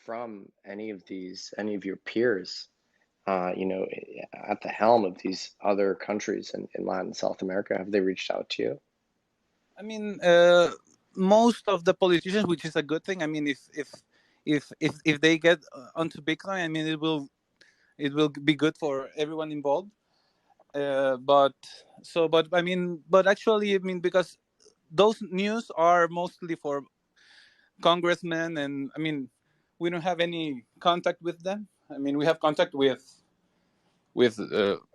from any of your peers, at the helm of these other countries in Latin and South America? Have they reached out to you? I mean, most of the politicians, which is a good thing. I mean, if they get onto Bitcoin, I mean, it will be good for everyone involved. But actually, I mean, because those news are mostly for congressmen, and I mean, we don't have any contact with them. I mean, we have contact with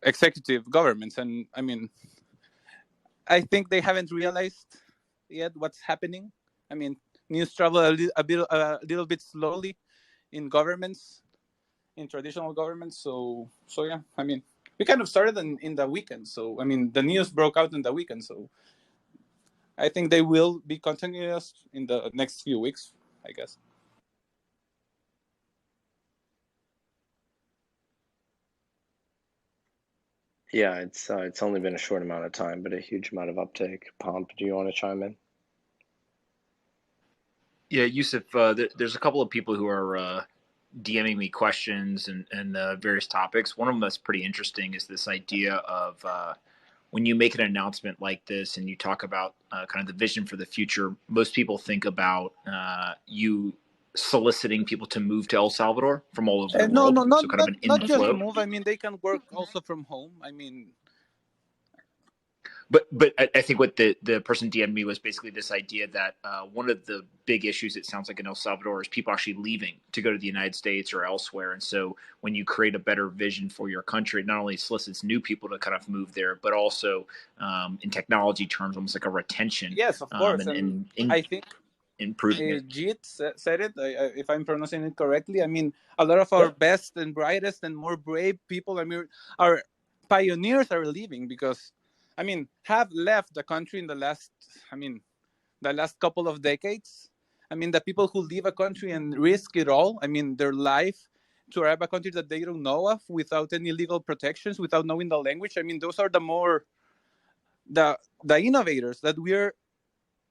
executive governments, and I mean, I think they haven't realized yet what's happening. I mean, news travel a little bit slowly in governments, in traditional governments. So yeah, I mean, we kind of started in the weekend. So I mean, the news broke out in the weekend. So I think they will be continuous in the next few weeks, I guess. Yeah, it's only been a short amount of time, but a huge amount of uptake. Pomp, do you want to chime in? Yeah, Yusuf, there's a couple of people who are DMing me questions and various topics. One of them that's pretty interesting is this idea of when you make an announcement like this and you talk about kind of the vision for the future, most people think about you soliciting people to move to El Salvador from all over the No, world. no, not So kind not of an not just inflow. move. I mean, they can work also from home. I mean, But I think what the person DM'd me was basically this idea that one of the big issues, it sounds like, in El Salvador is people actually leaving to go to the United States or elsewhere. And so when you create a better vision for your country, it not only solicits new people to kind of move there, but also in technology terms, almost like a retention. yes, of course, and I think improvement. Jit said it, if I'm pronouncing it correctly. I mean, a lot of our best and brightest and more brave people, I mean, our pioneers are leaving because, I mean, have left the country in the last couple of decades. I mean, the people who leave a country and risk it all, I mean, their life to arrive a country that they don't know of without any legal protections, without knowing the language. I mean, those are the innovators that we're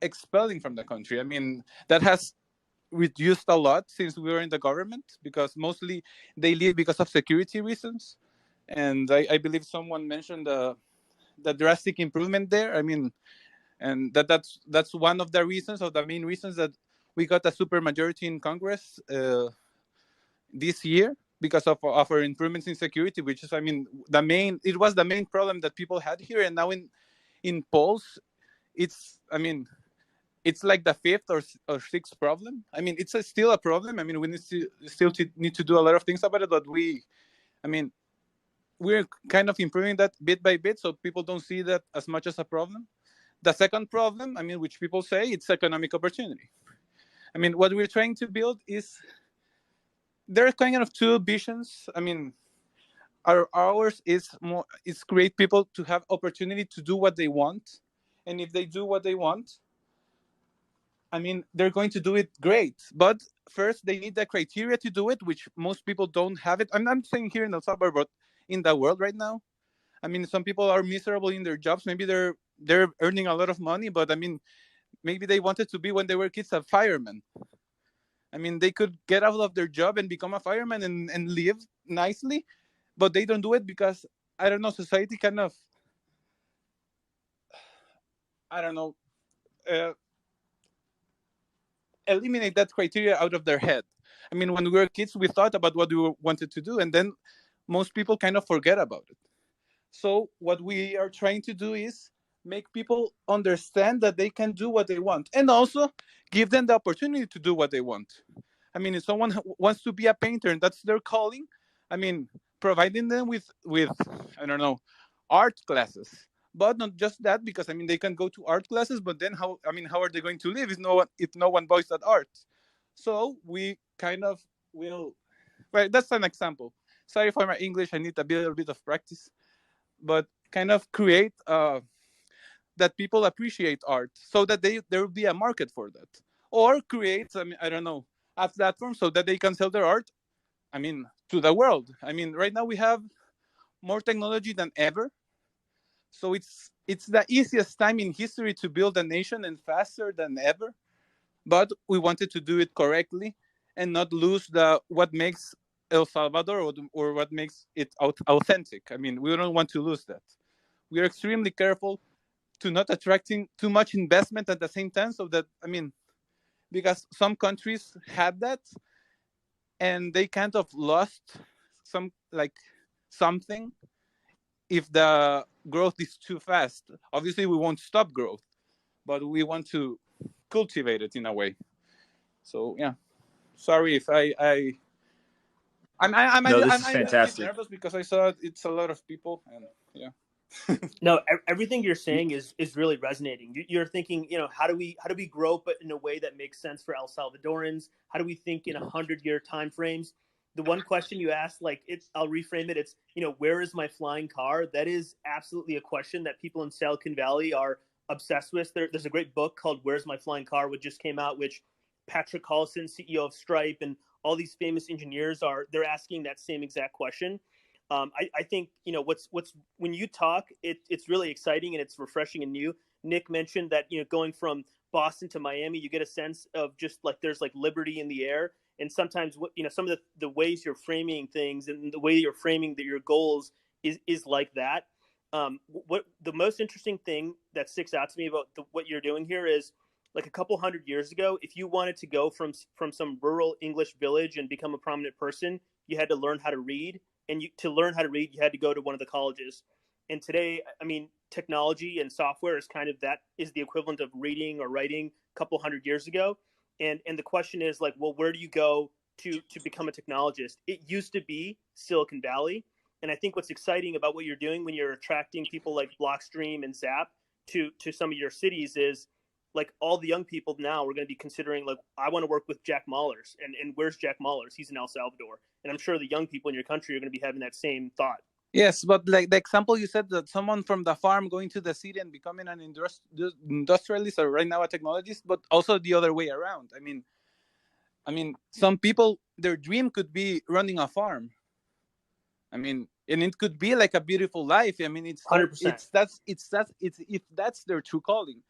expelling from the country. I mean, that has reduced a lot since we were in the government because mostly they leave because of security reasons. And I believe someone mentioned the drastic improvement there. I mean, and that's one of the reasons, or the main reasons, that we got a super majority in Congress this year because of our improvements in security, which is, I mean, it was the main problem that people had here, and now in polls, it's, I mean, it's like the fifth or sixth problem. I mean, it's still a problem. I mean, we need to do a lot of things about it, but I mean, we're kind of improving that bit by bit, so people don't see that as much as a problem. The second problem, I mean, which people say, it's economic opportunity. I mean, what we're trying to build is, there are kind of two visions. I mean, ours is create people to have opportunity to do what they want, and if they do what they want, I mean, they're going to do it great. But first, they need the criteria to do it, which most people don't have it. I'm not saying here in El Salvador, but in the world right now. I mean, some people are miserable in their jobs. Maybe they're earning a lot of money, but I mean, maybe they wanted to be, when they were kids, a fireman. I mean, they could get out of their job and become a fireman and live nicely, but they don't do it because, I don't know, society kind of, I don't know, eliminate that criteria out of their head. I mean, when we were kids, we thought about what we wanted to do, and then most people kind of forget about it. So what we are trying to do is make people understand that they can do what they want, and also give them the opportunity to do what they want. I mean, if someone wants to be a painter and that's their calling, I mean, providing them with I don't know, art classes. But not just that, because I mean, they can go to art classes, but then how are they going to live if no one buys that art? So we kind of will. Well, that's an example. Sorry for my English. I need a little bit of practice, but kind of create that people appreciate art, so that there will be a market for that, or create, I mean, I don't know, a platform so that they can sell their art, I mean, to the world. I mean, right now we have more technology than ever, so it's the easiest time in history to build a nation, and faster than ever. But we wanted to do it correctly, and not lose what makes El Salvador or what makes it authentic. I mean, we don't want to lose that. We are extremely careful to not attracting too much investment at the same time, so that, I mean, because some countries had that and they kind of lost something if the growth is too fast. Obviously, we won't stop growth, but we want to cultivate it in a way. So yeah, sorry if I'm No, this I'm is a little bit fantastic. nervous because I saw it's a lot of people, and yeah. No, everything you're saying is really resonating. You're thinking, how do we grow, but in a way that makes sense for El Salvadorans? How do we think in 100-year time frames? The one question you asked, I'll reframe it. It's, where is my flying car? That is absolutely a question that people in Silicon Valley are obsessed with. There's a great book called "Where's My Flying Car," which just came out, which Patrick Collison, CEO of Stripe, and all these famous engineers they're asking that same exact question. I think what's when you talk, it's really exciting and it's refreshing and new. Nick mentioned that going from Boston to Miami, you get a sense of just like there's like liberty in the air, and sometimes some of the ways you're framing things and the way you're framing your goals is like that. What the most interesting thing that sticks out to me about what you're doing here is, like, a couple hundred years ago, if you wanted to go from some rural English village and become a prominent person, you had to learn how to read, and to learn how to read, you had to go to one of the colleges. And today, I mean, technology and software is the equivalent of reading or writing a couple hundred years ago. And the question is, like, well, where do you go to become a technologist? It used to be Silicon Valley. And I think what's exciting about what you're doing when you're attracting people like Blockstream and Zap to some of your cities is, like, all the young people now are going to be considering, like, I want to work with Jack Mallers. And where's Jack Mallers? He's in El Salvador. And I'm sure the young people in your country are going to be having that same thought. Yes, but like the example you said, that someone from the farm going to the city and becoming an industrialist, or right now a technologist, but also the other way around. I mean, some people, their dream could be running a farm. I mean, and it could be like a beautiful life. I mean, it's 100%. if that's their true calling,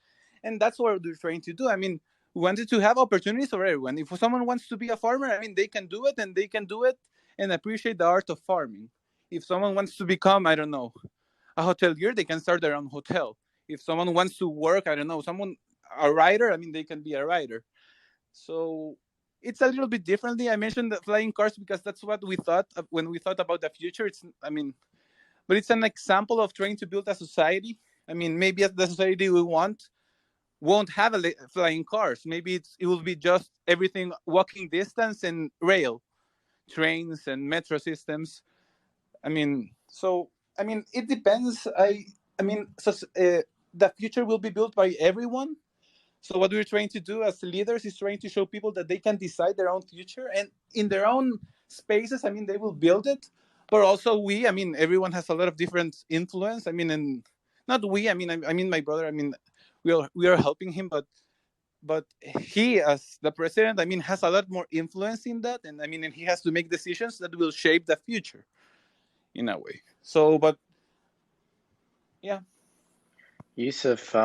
and that's what we're trying to do. I mean, we wanted to have opportunities for everyone. If someone wants to be a farmer, I mean, they can do it, and they can do it and appreciate the art of farming. If someone wants to become, I don't know, a hotelier, they can start their own hotel. If someone wants to work, I don't know, a writer, I mean, they can be a writer. So it's a little bit differently. I mentioned the flying cars because that's what we thought of when we thought about the future. But it's an example of trying to build a society. I mean, maybe the society we want won't have flying cars. Maybe it will be just everything walking distance and rail, trains and metro systems. It depends. The future will be built by everyone. So what we're trying to do as leaders is trying to show people that they can decide their own future, and in their own spaces. I mean, they will build it, but also everyone has a lot of different influence. I mean, and not we. I mean my brother. I mean, we are helping him, but he, as the president, I mean, has a lot more influence in that, and and he has to make decisions that will shape the future in a way. So, but yeah. Yusuf,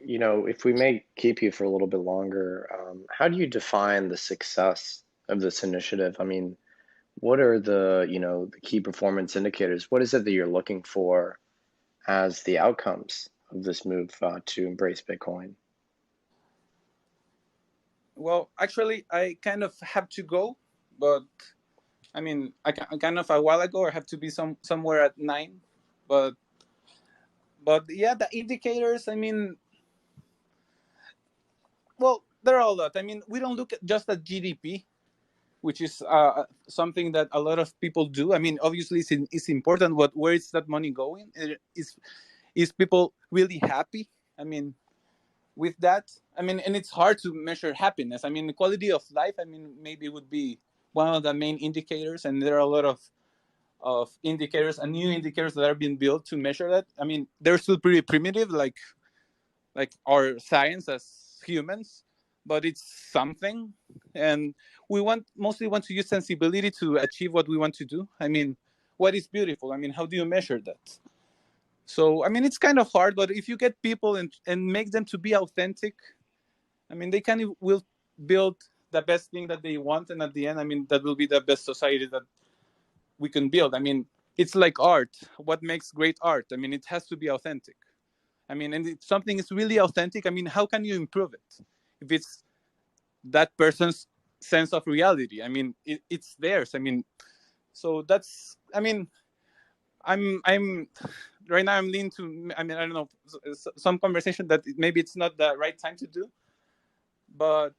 if we may keep you for a little bit longer, how do you define the success of this initiative? I mean, what are the key performance indicators? What is it that you're looking for as the outcomes of this move to embrace Bitcoin? Well, actually, I kind of have to go, but I kind of a while ago. I have to be somewhere at 9, but yeah, the indicators. Well, there are a lot. We don't look just at GDP, which is something that a lot of people do. Obviously, it's important. Where is that money going? Is people really happy? With that, and it's hard to measure happiness. The quality of life. Maybe would be one of the main indicators, and there are a lot of indicators and new indicators that are being built to measure that. They're still pretty primitive, like our science as humans, but it's something. And we mostly want to use sensibility to achieve what we want to do. What is beautiful? How do you measure that? So it's kind of hard, but if you get people and make them to be authentic, they will build the best thing that they want, and at the end, I mean, that will be the best society that we can build. I mean, it's like art. What makes great art? I mean, it has to be authentic. I mean, and if something is really authentic, I mean, how can you improve it if it's that person's sense of reality? I mean, it's theirs. I mean, so that's. I mean, I'm right now. I'm leaning to. I mean, I don't know, some conversation that maybe it's not the right time to do, but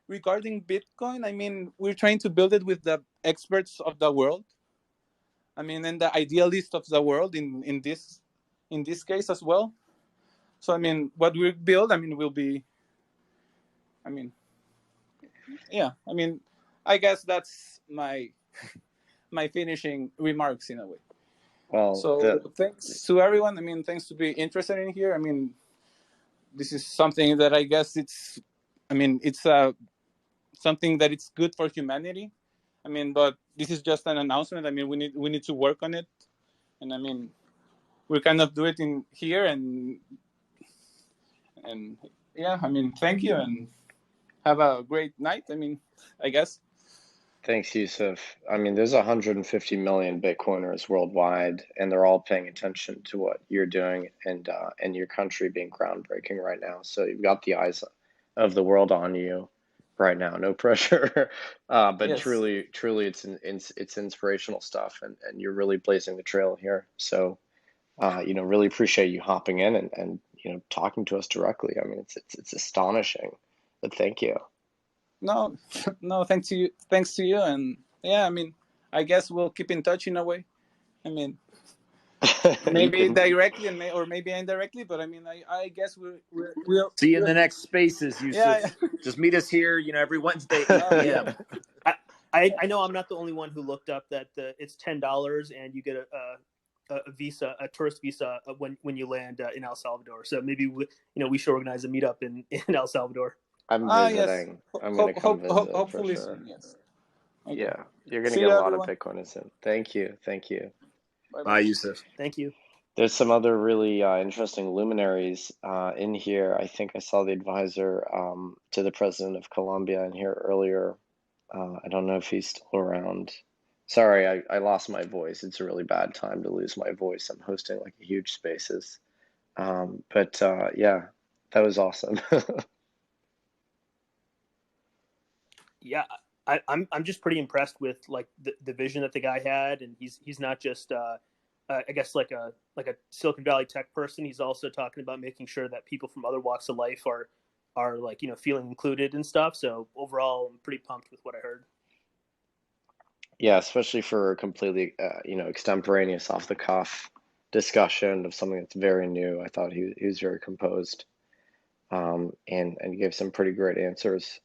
regarding Bitcoin, I mean, we're trying to build it with the experts of the world. I mean, and the idealist of the world in this case as well. So I mean, what we build, I mean, will be. I mean, yeah. I mean, I guess that's my finishing remarks in a way. Well, So thanks to everyone. I mean, thanks to be interested in here. I mean, this is something that I guess it's. I mean, it's something that it's good for humanity. I mean, but this is just an announcement. I mean, we need to work on it, and I mean, we kind of do it in here, and yeah. I mean, thank you, and have a great night. I mean, I guess. thanks, Yusuf. I mean, there's 150 million Bitcoiners worldwide, and they're all paying attention to what you're doing and your country being groundbreaking right now. So you've got the eyes of the world on you right now. No pressure, but Yes. truly, it's inspirational stuff, and you're really blazing the trail here. So, really appreciate you hopping in and talking to us directly. I mean, it's astonishing. But thank you. No, no. Thanks to you, and yeah. I mean, I guess we'll keep in touch in a way. I mean, You maybe can. directly or maybe indirectly, but I mean, I guess we'll See you in the next spaces, Yusuf. yeah. Just meet us here, every Wednesday, 8 Yeah. p.m. I know I'm not the only one who looked up that it's $10 and you get a visa, a tourist visa when you land in El Salvador. So maybe we should organize a meetup in El Salvador. I'm Yes. visiting. I'm gonna come visit for Hopefully sure. soon. Yes. Okay. Yeah, you're gonna See get you, a lot of everyone. Bitcoin soon. Thank you. Thank you. Bye Bye, bye. Yusuf. Thank you. There's some other really interesting luminaries in here. I think I saw the advisor to the president of Colombia in here earlier. I don't know if he's still around. Sorry, I lost my voice. It's a really bad time to lose my voice. I'm hosting like a huge spaces. But yeah, that was awesome. Yeah, I'm just pretty impressed with like the vision that the guy had, and he's not just I guess like a Silicon Valley tech person. He's also talking about making sure that people from other walks of life are like feeling included and stuff. So overall, I'm pretty pumped with what I heard. Yeah, especially for a completely extemporaneous off the cuff discussion of something that's very new. I thought he was very composed, and gave some pretty great answers.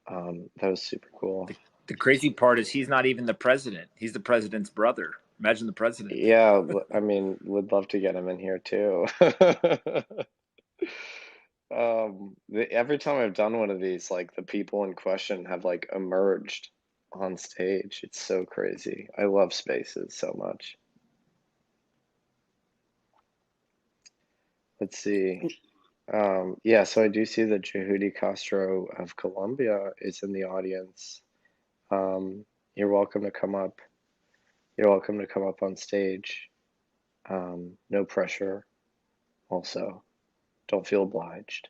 That was super cool. The crazy part is he's not even the president. He's the president's brother. Imagine the president. Yeah, I mean, would love to get him in here too. Every time I've done one of these, like the people in question have like emerged on stage. It's so crazy. I love spaces so much. Let's see. Yeah, so I do see that Jehudi Castro of Colombia is in the audience. You're welcome to come up. You're welcome to come up on stage. No pressure. Also, don't feel obliged.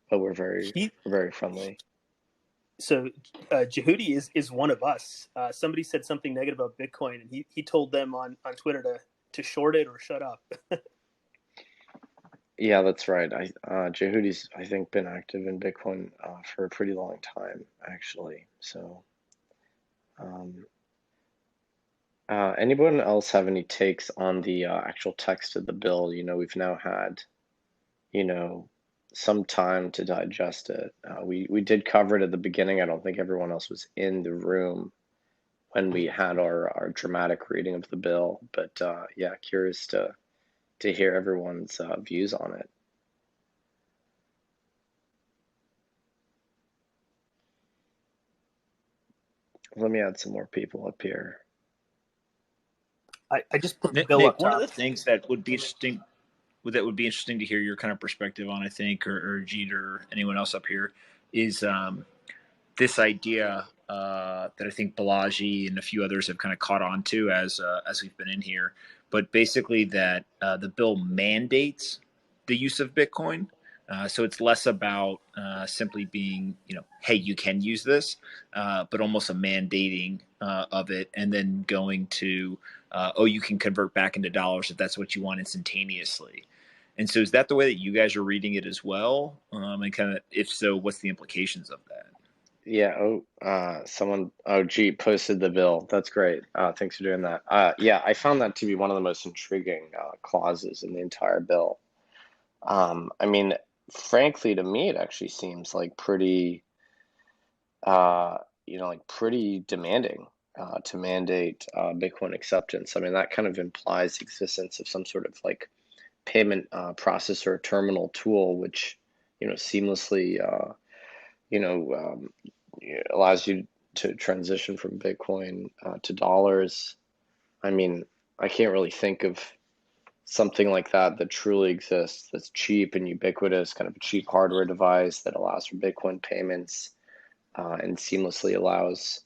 But we're very friendly. So Jehudi is one of us. Somebody said something negative about Bitcoin, and he told them on Twitter to short it or shut up. Yeah, that's right. Jehudi's, I think, been active in Bitcoin for a pretty long time, actually. So, anyone else have any takes on the actual text of the bill? We've now had, some time to digest it. We did cover it at the beginning. I don't think everyone else was in the room when we had our dramatic reading of the bill, but yeah, curious to hear everyone's views on it. Let me add some more people up here. I just put the Nick, bill up one of top. the things that would be interesting to hear your kind of perspective on, I think, or Jeet or anyone else up here, is this idea that I think Balaji and a few others have kind of caught on to as we've been in here, but basically that the bill mandates the use of Bitcoin. So it's less about simply being, hey, you can use this, but almost a mandating of it, and then going to, you can convert back into dollars if that's what you want instantaneously. And so is that the way that you guys are reading it as well? And kind of, if so, what's the implications of that? Yeah. Someone, gee, posted the bill. That's great. Thanks for doing that. Yeah, I found that to be one of the most intriguing clauses in the entire bill. I mean, frankly, to me, it actually seems like pretty, like pretty demanding to mandate Bitcoin acceptance. I mean, that kind of implies the existence of some sort of like payment processor terminal tool, which, seamlessly, allows you to transition from Bitcoin to dollars. I mean, I can't really think of something like that truly exists, that's cheap and ubiquitous, kind of a cheap hardware device that allows for Bitcoin payments and seamlessly allows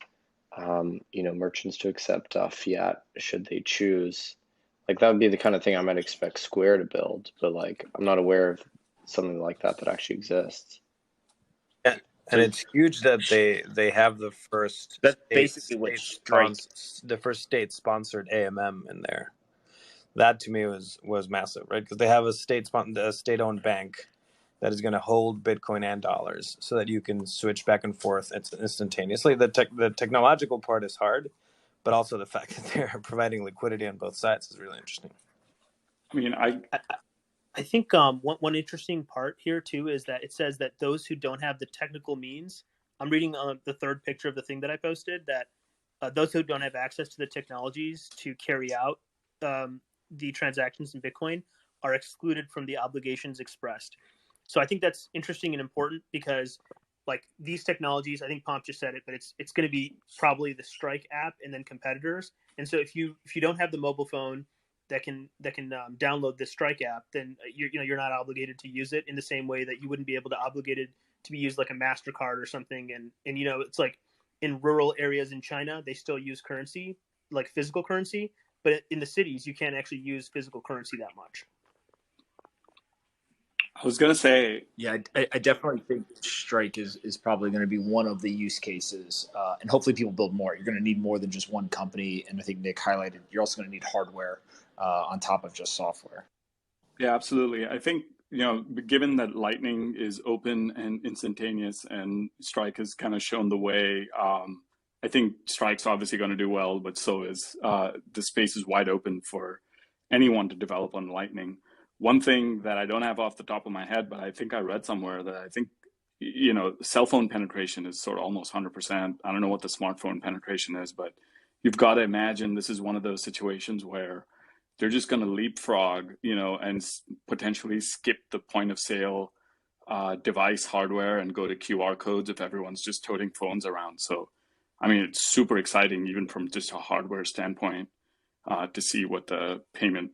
merchants to accept fiat should they choose. Like that would be the kind of thing I might expect Square to build, but like I'm not aware of something like that actually exists. Yeah, and it's huge that they have the first state-sponsored AMM in there. That to me was massive, right? Because they have a state-owned bank that is going to hold Bitcoin and dollars so that you can switch back and forth instantaneously. The technological part is hard, but also the fact that they're providing liquidity on both sides is really interesting. I mean, I think one interesting part here too is that it says that those who don't have the technical means. I'm reading the third picture of the thing that I posted, that those who don't have access to the technologies to carry out the transactions in Bitcoin are excluded from the obligations expressed. So I think that's interesting and important because, like, these technologies, I think Pomp just said it, but it's going to be probably the Strike app and then competitors. And so if you don't have the mobile phone that can download the Strike app, then you're not obligated to use it in the same way that you wouldn't be able to obligated to be used like a MasterCard or something. And it's like in rural areas in China, they still use currency, like physical currency, but in the cities, you can't actually use physical currency that much. I was going to say... Yeah, I definitely think Strike is probably going to be one of the use cases. And hopefully people build more. You're going to need more than just one company. And I think Nick highlighted, you're also going to need hardware on top of just software. Yeah, absolutely. I think, given that Lightning is open and instantaneous and Strike has kind of shown the way, I think Strike's obviously going to do well, but so is the space is wide open for anyone to develop on Lightning. One thing that I don't have off the top of my head, but I think I read somewhere that I think, cell phone penetration is sort of almost 100%. I don't know what the smartphone penetration is, but you've got to imagine this is one of those situations where they're just going to leapfrog, and potentially skip the point of sale device hardware and go to QR codes if everyone's just toting phones around. So, I mean, it's super exciting, even from just a hardware standpoint, to see what the payment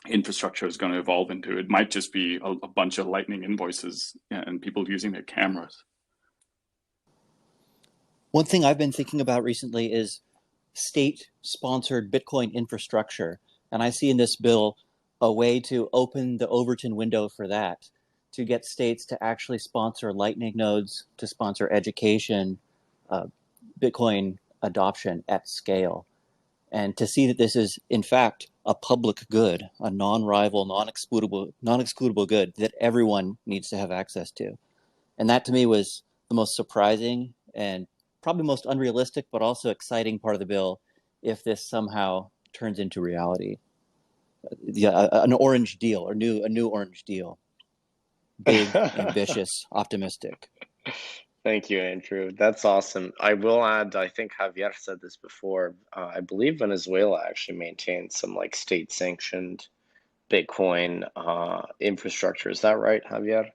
infrastructure is going to evolve into. It might just be a bunch of Lightning invoices and people using their cameras. One thing I've been thinking about recently is state-sponsored Bitcoin infrastructure. And I see in this bill a way to open the Overton window for that, to get states to actually sponsor Lightning nodes, to sponsor education, Bitcoin adoption at scale, and to see that this is, in fact, a public good, a non-rival, non-excludable good that everyone needs to have access to. And that, to me, was the most surprising and probably most unrealistic, but also exciting part of the bill, if this somehow turns into reality. An orange deal, or a new orange deal. Big, ambitious, optimistic. Thank you, Andrew. That's awesome. I will add, I think Javier said this before, I believe Venezuela actually maintains some like state-sanctioned Bitcoin infrastructure. Is that right, Javier?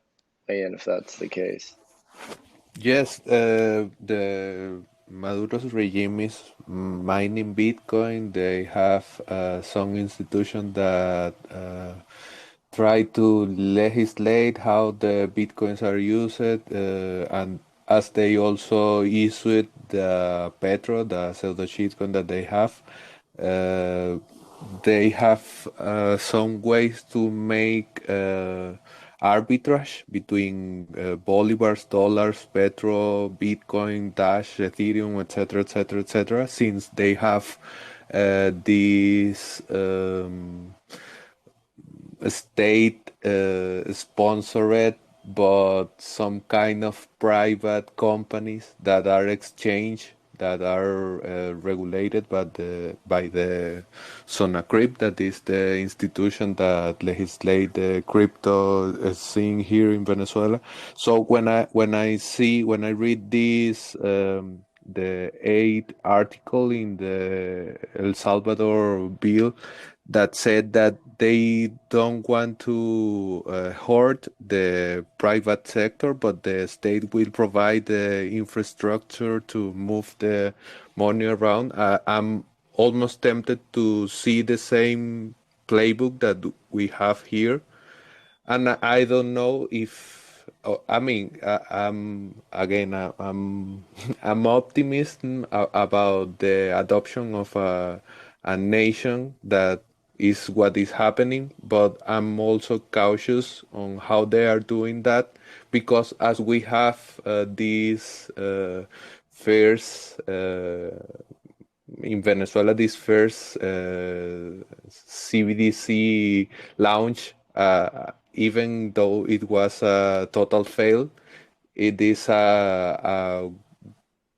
And if that's the case. Yes, the Maduro's regime is mining Bitcoin. They have some institution that try to legislate how the Bitcoins are used, and as they also issued the Petro, the pseudo shitcoin that they have. Uh, they have some ways to make arbitrage between bolivars, dollars, Petro, Bitcoin, Dash, Ethereum, etc., etc., etc. Since they have these state sponsored but some kind of private companies that are exchange that are regulated by the Sonacrypt, that is the institution that legislate the crypto scene here in Venezuela. So when I read this the 8th article in the El Salvador bill that said that they don't want to hoard the private sector, but the state will provide the infrastructure to move the money around. I'm almost tempted to see the same playbook that we have here, and I don't know if I mean I'm again I'm I'm optimistic about the adoption of a nation that is what is happening, but I'm also cautious on how they are doing that because as we have these first in Venezuela, this first CBDC launch, even though it was a total fail, it is a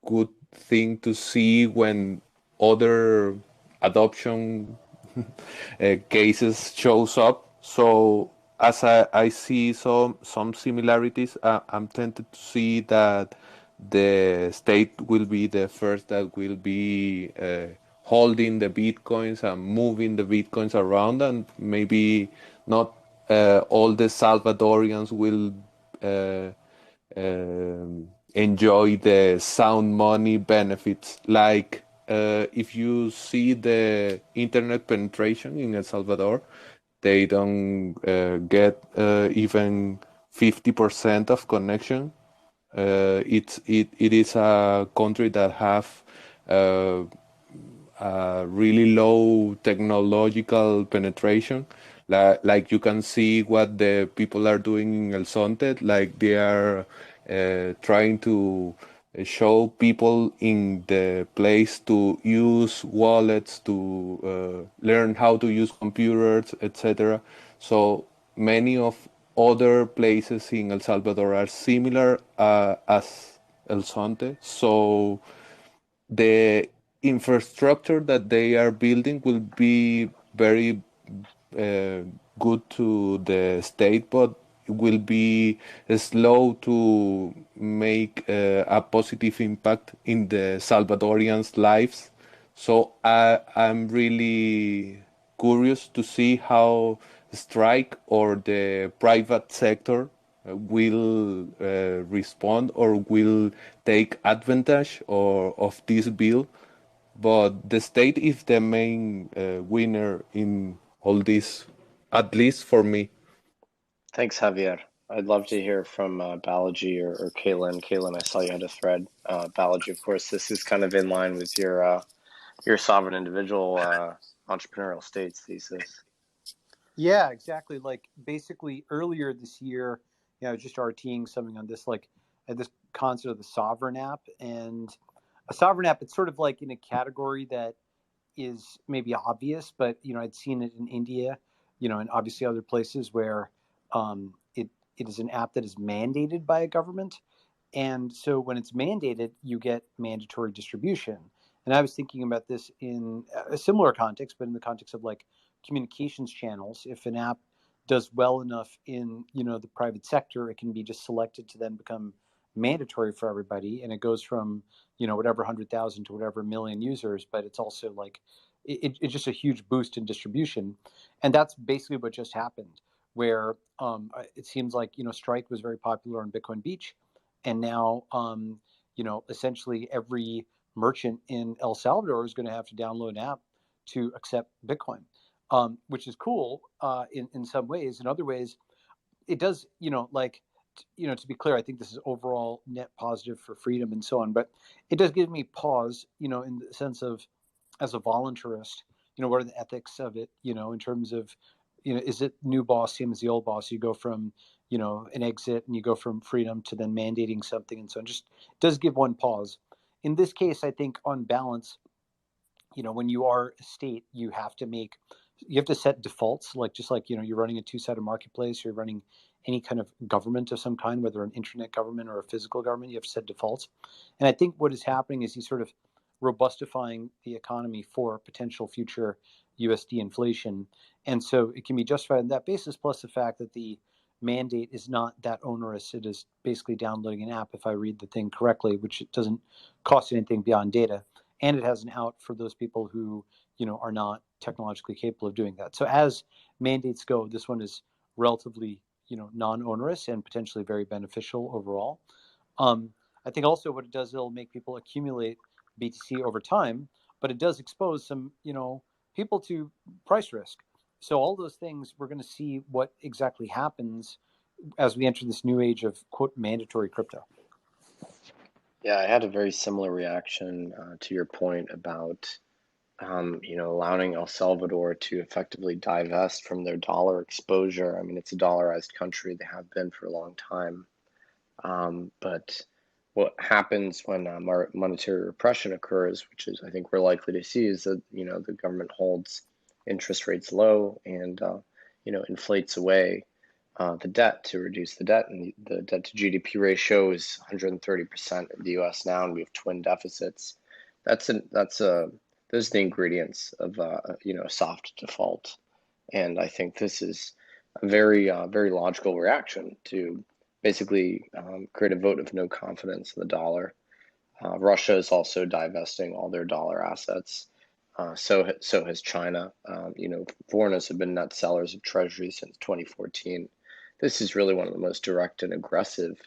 good thing to see when other adoption cases shows up. So as I see some similarities, I'm tempted to see that the state will be the first that will be holding the bitcoins and moving the bitcoins around, and maybe not all the Salvadorians will uh, enjoy the sound money benefits. Like if you see the internet penetration in El Salvador, they don't get even 50% of connection. It is a country that have uh, really low technological penetration. Like you can see what the people are doing in El Sonte, like they are trying to show people in the place to use wallets, to learn how to use computers, etc. So many of other places in El Salvador are similar as El Sonte. So the infrastructure that they are building will be very uh, good to the state, but it will be slow to make a positive impact in the Salvadorians' lives. So I'm really curious to see how strike or the private sector will respond or will take advantage of this bill. But the state is the main winner in all this, at least for me. Thanks, Javier. I'd love to hear from Balaji or Kaylin. Kaylin, I saw you had a thread. Balaji, of course, this is kind of in line with your sovereign individual entrepreneurial states thesis. Yeah, exactly. Like basically earlier this year, just RTing something on this, like this concept of the sovereign app. And a sovereign app, it's sort of like in a category that is maybe obvious, but I'd seen it in India, and obviously other places where it is an app that is mandated by a government. And so when it's mandated, you get mandatory distribution. And I was thinking about this in a similar context, but in the context of like communications channels. If an app does well enough in the private sector, it can be just selected to then become mandatory for everybody, and it goes from whatever 100,000 to whatever million users. But it's also like it's just a huge boost in distribution, and that's basically what just happened. Where it seems like Strike was very popular on Bitcoin Beach, and now essentially every merchant in El Salvador is going to have to download an app to accept Bitcoin, which is cool in some ways. In other ways, it does like to be clear, I think this is overall net positive for freedom and so on. But it does give me pause, in the sense of, as a voluntarist, what are the ethics of it, in terms of, is it new boss same as the old boss? You go from, an exit and you go from freedom to then mandating something and so on. Just does give one pause. In this case, I think on balance, when you are a state, you have to set defaults, just like, you're running a two-sided marketplace, you're running any kind of government of some kind, whether an internet government or a physical government, you have to set defaults. And I think what is happening is he's sort of robustifying the economy for potential future USD inflation. And so it can be justified on that basis, plus the fact that the mandate is not that onerous. It is basically downloading an app, if I read the thing correctly, which it doesn't cost anything beyond data. And it has an out for those people who, are not technologically capable of doing that. So as mandates go, this one is relatively, non-onerous and potentially very beneficial overall. I think also what it does, it'll make people accumulate BTC over time, but it does expose some, people to price risk. So all those things, we're going to see what exactly happens as we enter this new age of, quote, mandatory crypto. Yeah, I had a very similar reaction to your point about, allowing El Salvador to effectively divest from their dollar exposure. I mean, it's a dollarized country. They have been for a long time. But what happens when monetary repression occurs, which is, I think, we're likely to see, is that, the government holds interest rates low and, inflates away the debt to reduce the debt. And the debt to GDP ratio is 130% in the US now, and we have twin deficits. Those are the ingredients of, a soft default. And I think this is a very, very logical reaction to basically create a vote of no confidence in the dollar. Russia is also divesting all their dollar assets. So has China. Foreigners have been net sellers of treasuries since 2014. This is really one of the most direct and aggressive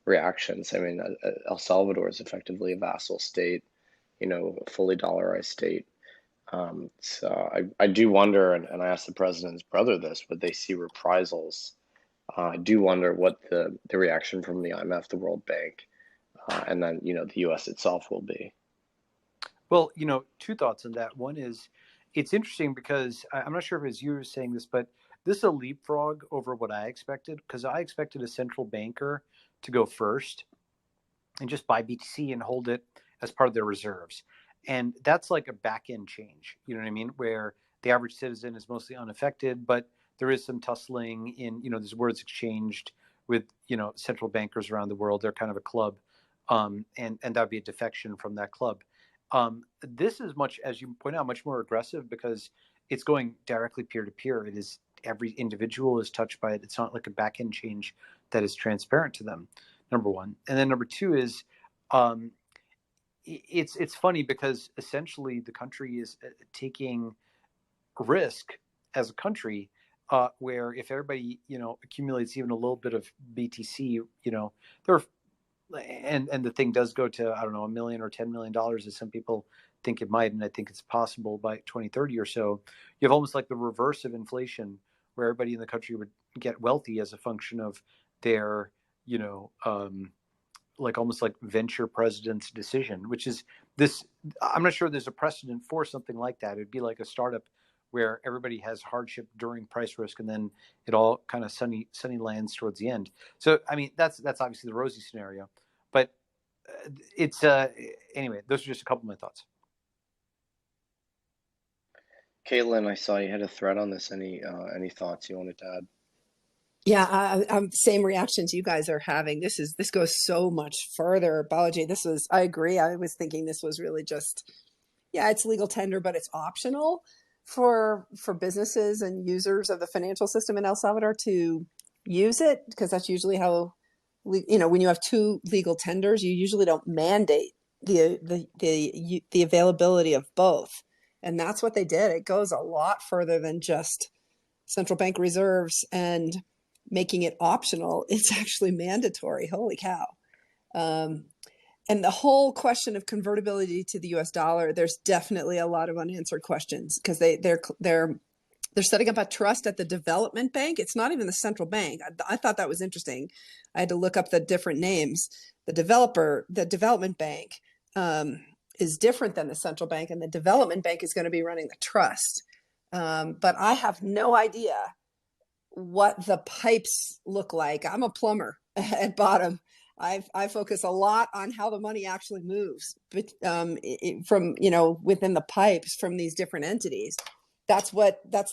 reactions. I mean, El Salvador is effectively a vassal state, a fully dollarized state. So I do wonder, and I asked the president's brother this, would they see reprisals? I do wonder what the reaction from the IMF, the World Bank, and then, the US itself will be. Well, two thoughts on that. One is, it's interesting because I'm not sure if it's you were saying this, but this is a leapfrog over what I expected, because I expected a central banker to go first and just buy BTC and hold it as part of their reserves. And that's like a back end change, you know what I mean? Where the average citizen is mostly unaffected, but there is some tussling in, there's words exchanged with, central bankers around the world. They're kind of a club. And that would be a defection from that club. This is much, as you point out, much more aggressive because it's going directly peer to peer. It is, every individual is touched by it. It's not like a back end change that is transparent to them, number one. And then number two is, it's funny because essentially the country is taking risk as a country, where if everybody, accumulates even a little bit of BTC, there, and the thing does go to, I don't know, $1 million or $10 million, as some people think it might, and I think it's possible by 2030 or so. You have almost like the reverse of inflation, where everybody in the country would get wealthy as a function of their, like almost like venture president's decision, which is this. I'm not sure there's a precedent for something like that. It'd be like a startup where everybody has hardship during price risk, and then it all kind of sunny lands towards the end. So, I mean, that's obviously the rosy scenario, but it's anyway. Those are just a couple of my thoughts. Caitlin, I saw you had a thread on this. Any thoughts you wanted to add? Yeah, I'm same reactions you guys are having. This goes so much further. Balaji, I agree. I was thinking this was really just, yeah, it's legal tender, but it's optional for businesses and users of the financial system in El Salvador to use it, because that's usually how, when you have two legal tenders, you usually don't mandate the availability of both. And that's what they did. It goes a lot further than just central bank reserves and making it optional. It's actually mandatory. Holy cow. And the whole question of convertibility to the US dollar, there's definitely a lot of unanswered questions, because they're They're setting up a trust at the development bank. It's not even the central bank. I thought that was interesting. I had to look up the different names. The development bank is different than the central bank, and the development bank is going to be running the trust. But I have no idea what the pipes look like. I'm a plumber at bottom. I focus a lot on how the money actually moves, but from within the pipes from these different entities. That's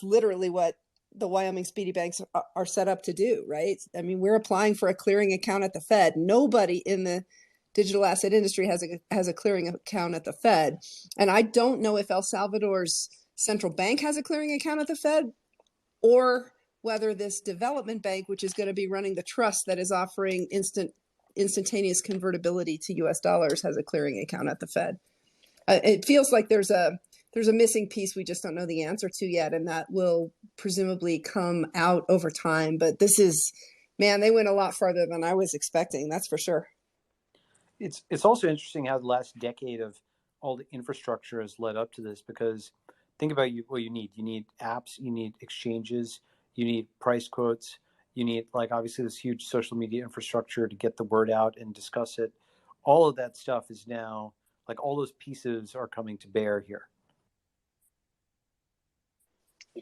literally what the Wyoming Speedy Banks are set up to do, right? I mean, we're applying for a clearing account at the Fed. Nobody in the digital asset industry has a clearing account at the Fed, and I don't know if El Salvador's central bank has a clearing account at the Fed, or whether this development bank, which is going to be running the trust that is offering instantaneous convertibility to US dollars, has a clearing account at the Fed. It feels like there's a missing piece we just don't know the answer to yet, and that will presumably come out over time. But this is, man, they went a lot farther than I was expecting, that's for sure. It's also interesting how the last decade of all the infrastructure has led up to this, because think about what you need. You need apps, you need exchanges, you need price quotes, you need, like, obviously this huge social media infrastructure to get the word out and discuss it. All of that stuff is now, like, all those pieces are coming to bear here.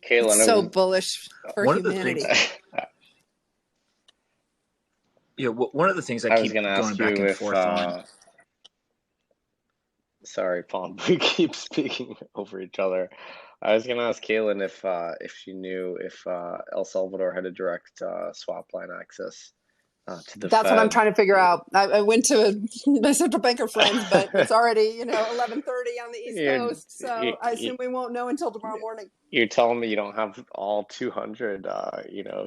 Caitlin, it's so bullish for one of the humanity. One of the things I was keep going to going ask back you and if, forth on. sorry, Palm, we keep speaking over each other. I was going to ask Caitlin if she knew if El Salvador had a direct swap line access to the That's what I'm Fed. trying to figure out. I went to my central banker friends, but it's already 11:30 on the East Coast, so I assume we won't know until tomorrow morning. You're telling me you don't have all 200,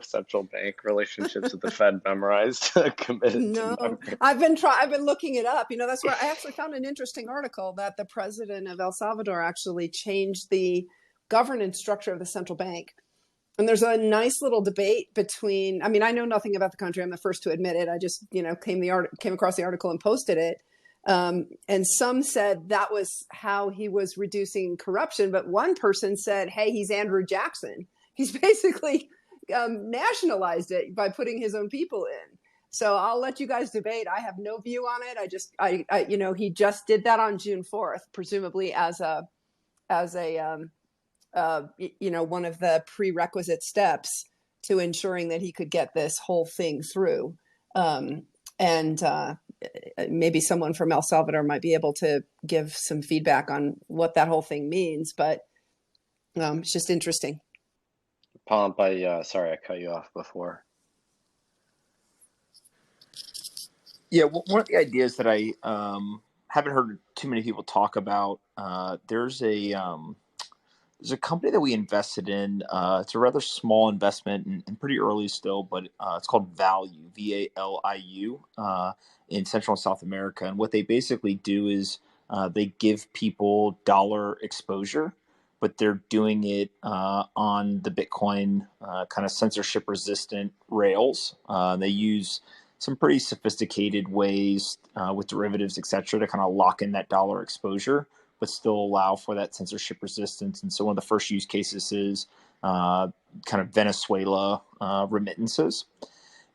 central bank relationships with the Fed memorized, committed to No, memory? I've been looking it up. That's where I actually found an interesting article that the president of El Salvador actually changed the governance structure of the central bank. And there's a nice little debate between, I mean, I know nothing about the country. I'm the first to admit it. I just, came across the article and posted it. And some said that was how he was reducing corruption. But one person said, hey, he's Andrew Jackson. He's basically nationalized it by putting his own people in. So I'll let you guys debate. I have no view on it. He just did that on June 4th, presumably as one of the prerequisite steps to ensuring that he could get this whole thing through. And maybe someone from El Salvador might be able to give some feedback on what that whole thing means, but it's just interesting. Pomp, sorry, I cut you off before. Yeah, one of the ideas that I haven't heard too many people talk about, there's a company that we invested in. It's a rather small investment and pretty early still, but it's called Value, VALIU, in Central and South America. And what they basically do is they give people dollar exposure, but they're doing it on the Bitcoin kind of censorship resistant rails. They use some pretty sophisticated ways with derivatives, et cetera, to kind of lock in that dollar exposure, but still allow for that censorship resistance. And so one of the first use cases is kind of Venezuela remittances.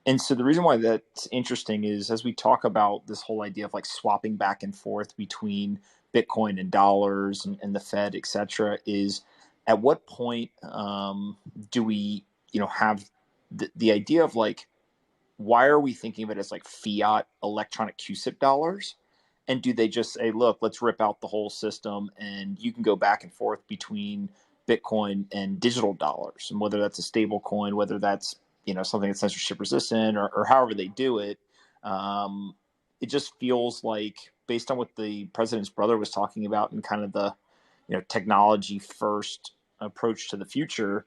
And so the reason why that's interesting is, as we talk about this whole idea of like swapping back and forth between Bitcoin and dollars and the Fed, et cetera, is at what point do we, have the idea of like, why are we thinking of it as like fiat electronic QSIP dollars? And do they just say, look, let's rip out the whole system and you can go back and forth between Bitcoin and digital dollars? And whether that's a stable coin, whether that's, something that's censorship resistant or however they do it, it just feels like, based on what the president's brother was talking about and kind of the, technology first approach to the future,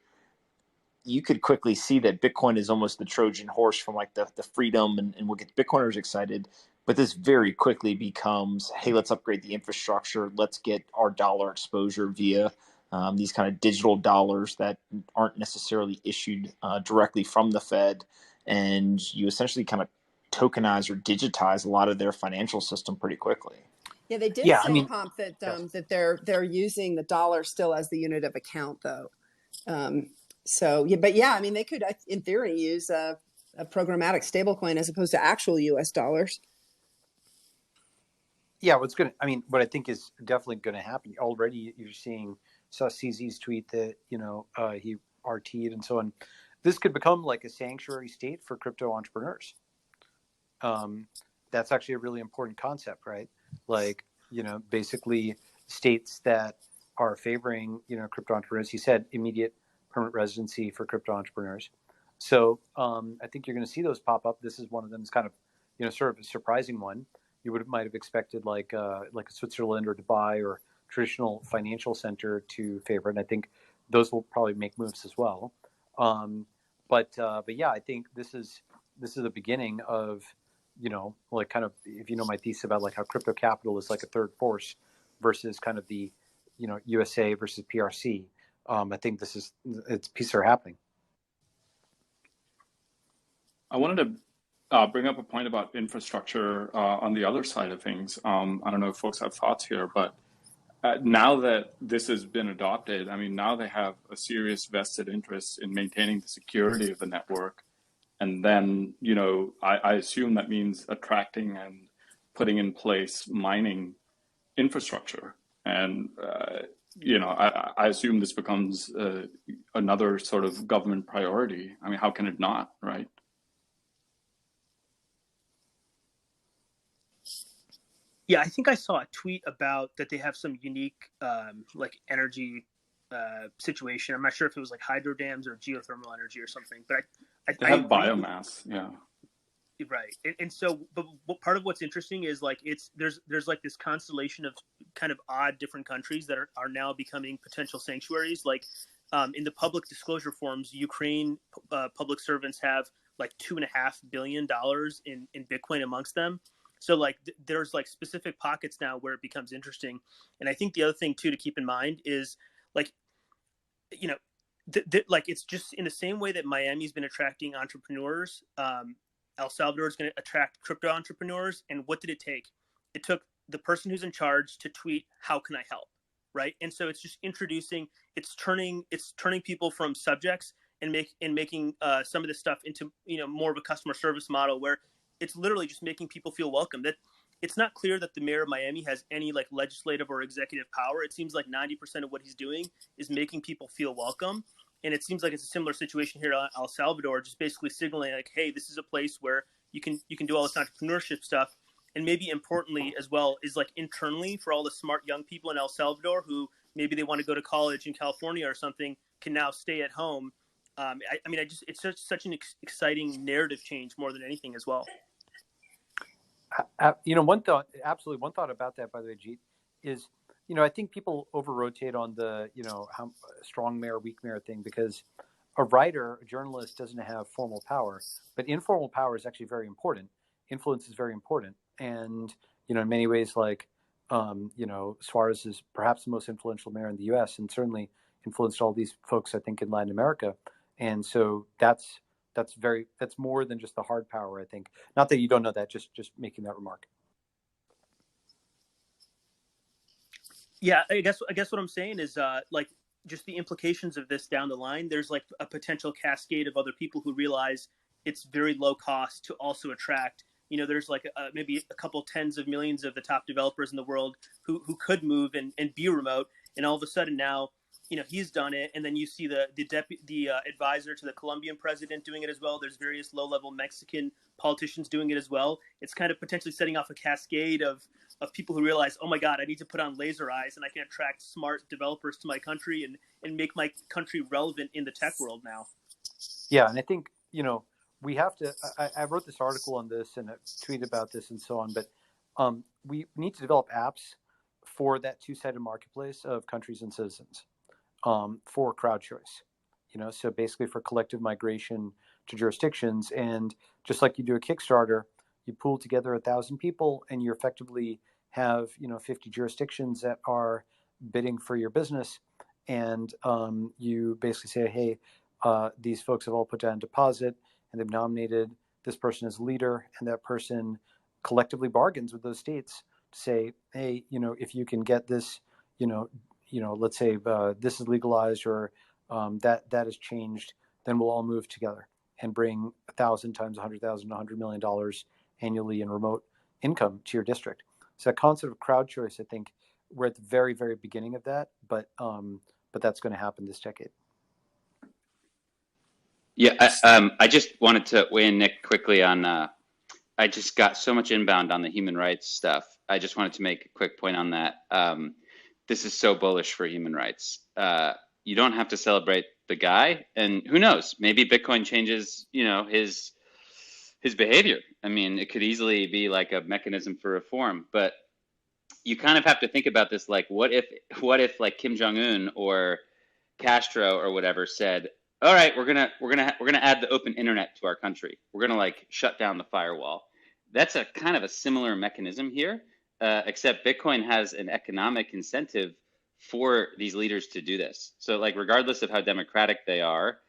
you could quickly see that Bitcoin is almost the Trojan horse from like the freedom and what gets Bitcoiners excited. But this very quickly becomes, hey, let's upgrade the infrastructure. Let's get our dollar exposure via these kind of digital dollars that aren't necessarily issued directly from the Fed. And you essentially kind of tokenize or digitize a lot of their financial system pretty quickly. Yeah, they did say, Pomp, that they're using the dollar still as the unit of account, though. So yeah, but yeah, I mean, they could, in theory, use a programmatic stablecoin as opposed to actual U.S. dollars. Yeah, what I think is definitely going to happen. Already, you're seeing, saw CZ's tweet that he RT'd and so on. This could become like a sanctuary state for crypto entrepreneurs. That's actually a really important concept, right? Like, basically states that are favoring, crypto entrepreneurs. He said immediate permanent residency for crypto entrepreneurs. So I think you're going to see those pop up. This is one of them. It's kind of, sort of a surprising one. You might have expected like a Switzerland or Dubai or traditional financial center to favor, and I think those will probably make moves as well. But yeah, I think this is the beginning of, like kind of, if you know my thesis about like how crypto capital is like a third force versus kind of the, USA versus PRC. I think pieces are happening. I wanted to bring up a point about infrastructure on the other side of things. I don't know if folks have thoughts here, but now that this has been adopted, I mean, now they have a serious vested interest in maintaining the security of the network. And then, I assume that means attracting and putting in place mining infrastructure. And, I assume this becomes another sort of government priority. I mean, how can it not, right? Yeah, I think I saw a tweet about that they have some unique like energy situation. I'm not sure if it was like hydro dams or geothermal energy or something, but They I have agree. biomass, yeah. Right, and so, but part of what's interesting is like there's like this constellation of kind of odd different countries that are now becoming potential sanctuaries. Like in the public disclosure forms, Ukraine public servants have like $2.5 billion in Bitcoin amongst them. So like there's like specific pockets now where it becomes interesting. And I think the other thing too to keep in mind is like, like it's just in the same way that Miami's been attracting entrepreneurs. El Salvador is going to attract crypto entrepreneurs. And what did it take? It took the person who's in charge to tweet, "How can I help?" Right. And so it's just it's turning people from subjects and making some of this stuff into, more of a customer service model where it's literally just making people feel welcome. That it's not clear that the mayor of Miami has any like legislative or executive power. It seems like 90% of what he's doing is making people feel welcome. And it seems like it's a similar situation here at El Salvador, just basically signaling like, hey, this is a place where you can do all this entrepreneurship stuff. And maybe importantly as well is like internally for all the smart young people in El Salvador who maybe they want to go to college in California or something can now stay at home. I mean, it's just such an exciting narrative change more than anything as well. One thought about that, by the way, Jeet, is, I think people over-rotate on the, how strong mayor, weak mayor thing, because a writer, a journalist doesn't have formal power, but informal power is actually very important. Influence is very important. And, in many ways, like, Suarez is perhaps the most influential mayor in the U.S. and certainly influenced all these folks, I think, in Latin America. And so that's more than just the hard power, I think. Not that you don't know that, just making that remark. Yeah, I guess what I'm saying is like just the implications of this down the line. There's like a potential cascade of other people who realize it's very low cost to also attract. There's like maybe a couple tens of millions of the top developers in the world who could move and be remote, and all of a sudden now, he's done it, and then you see the advisor to the Colombian president doing it as well. There's various low-level Mexican politicians doing it as well. It's kind of potentially setting off a cascade of people who realize, oh my God, I need to put on laser eyes and I can attract smart developers to my country and make my country relevant in the tech world now. Yeah, and I think, we have to, I wrote this article on this and I tweeted about this and so on, but we need to develop apps for that two-sided marketplace of countries and citizens. For crowd choice, so basically for collective migration to jurisdictions. And just like you do a Kickstarter, you pool together 1,000 people and you effectively have, 50 jurisdictions that are bidding for your business. And you basically say, hey, these folks have all put down a deposit and they've nominated this person as leader, and that person collectively bargains with those states to say, hey, if you can get this, let's say this is legalized, or that has changed, then we'll all move together and bring 1,000 times 100,000, $100 million annually in remote income to your district. So that concept of crowd choice, I think we're at the very, very beginning of that, but that's going to happen this decade. Yeah, I just wanted to weigh in, Nick, quickly on. I just got so much inbound on the human rights stuff. I just wanted to make a quick point on that. This is so bullish for human rights. You don't have to celebrate the guy, and who knows? Maybe Bitcoin changes, his behavior. I mean, it could easily be like a mechanism for reform, but you kind of have to think about this like, what if like Kim Jong-un or Castro or whatever said, all right, we're gonna add the open internet to our country. We're gonna like shut down the firewall. That's a kind of a similar mechanism here, except Bitcoin has an economic incentive for these leaders to do this. So like, regardless of how democratic they are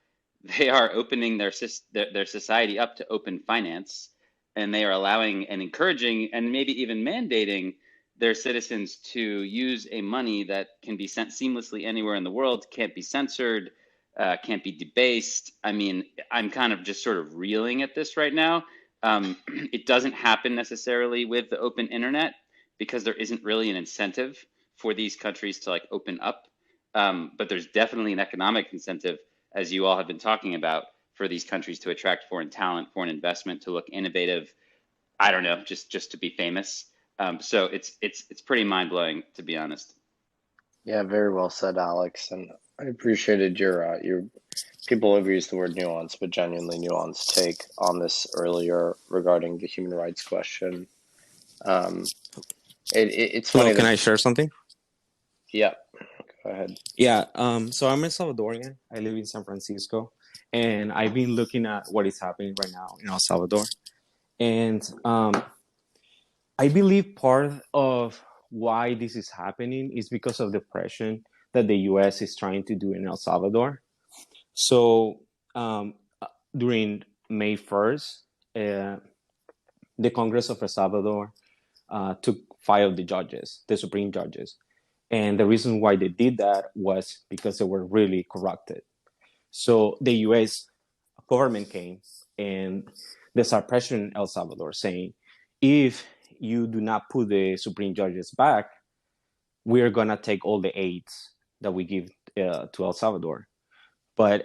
opening their society up to open finance, and they are allowing and encouraging and maybe even mandating their citizens to use a money that can be sent seamlessly anywhere in the world, can't be censored, can't be debased. I mean, I'm kind of just sort of reeling at this right now. It doesn't happen necessarily with the open internet because there isn't really an incentive for these countries to like open up. But there's definitely an economic incentive, as you all have been talking about, for these countries to attract foreign talent, foreign investment, to look innovative. I don't know, just to be famous. So it's pretty mind blowing, to be honest. Yeah, very well said, Alex. And I appreciated your people have used the word nuance, but genuinely nuanced take on this earlier regarding the human rights question. It's funny. Hello, can I share something? Yeah, go ahead. Yeah, so I'm a Salvadorian. I live in San Francisco, and I've been looking at what is happening right now in El Salvador. And I believe part of why this is happening is because of the pressure that the U.S. is trying to do in El Salvador. So during May 1st, the Congress of El Salvador took 5 of the judges, the Supreme judges. And the reason why they did that was because they were really corrupted. So the U.S. government came and they started pressuring El Salvador, saying, if you do not put the Supreme judges back, we're going to take all the aids that we give to El Salvador. But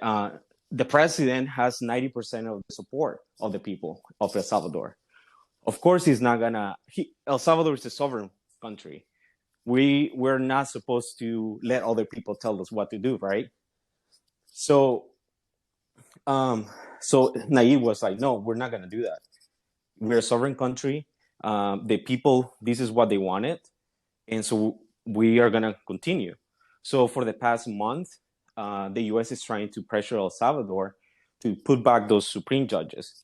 the president has 90% of the support of the people of El Salvador. Of course, he's not going to... El Salvador is a sovereign country. We're not supposed to let other people tell us what to do, right? So Nayib was like, no, we're not going to do that. We're a sovereign country. The people, this is what they wanted. And so we are going to continue. So for the past month, the U.S. is trying to pressure El Salvador to put back those Supreme judges.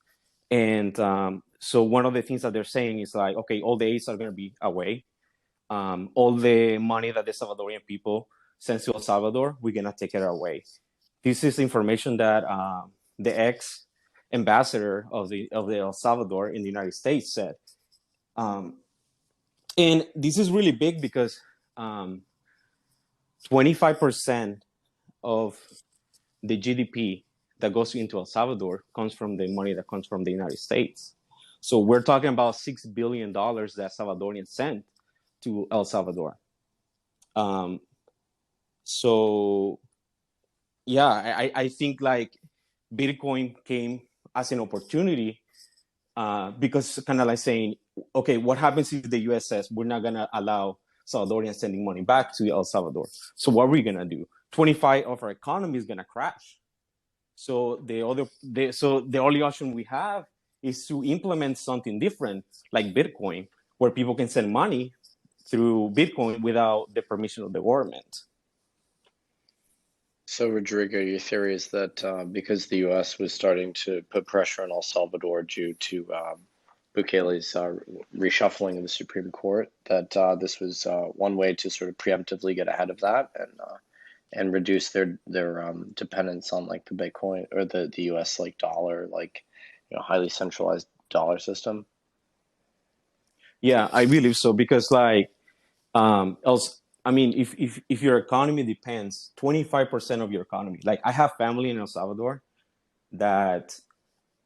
And so one of the things that they're saying is like, okay, all the aids are going to be away. All the money that the Salvadorian people send to El Salvador, we're going to take it away. This is information that the ex-ambassador of the El Salvador in the United States said. And this is really big because 25% of the GDP that goes into El Salvador comes from the money that comes from the United States. So we're talking about $6 billion that Salvadorians sent to El Salvador. So yeah, I think like Bitcoin came as an opportunity because kind of like saying, okay, what happens if the US says we're not going to allow Salvadorians sending money back to El Salvador? So what are we going to do? 25% of our economy is going to crash. So the only option we have is to implement something different like Bitcoin, where people can send money through Bitcoin without the permission of the government. So, Rodrigo, your theory is that because the U.S. was starting to put pressure on El Salvador due to Bukele's reshuffling of the Supreme Court, that this was one way to sort of preemptively get ahead of that and reduce their dependence on like the Bitcoin or the U.S. like dollar, like highly centralized dollar system. Yeah, I believe so because like I mean, if your economy depends 25% of your economy, like I have family in El Salvador that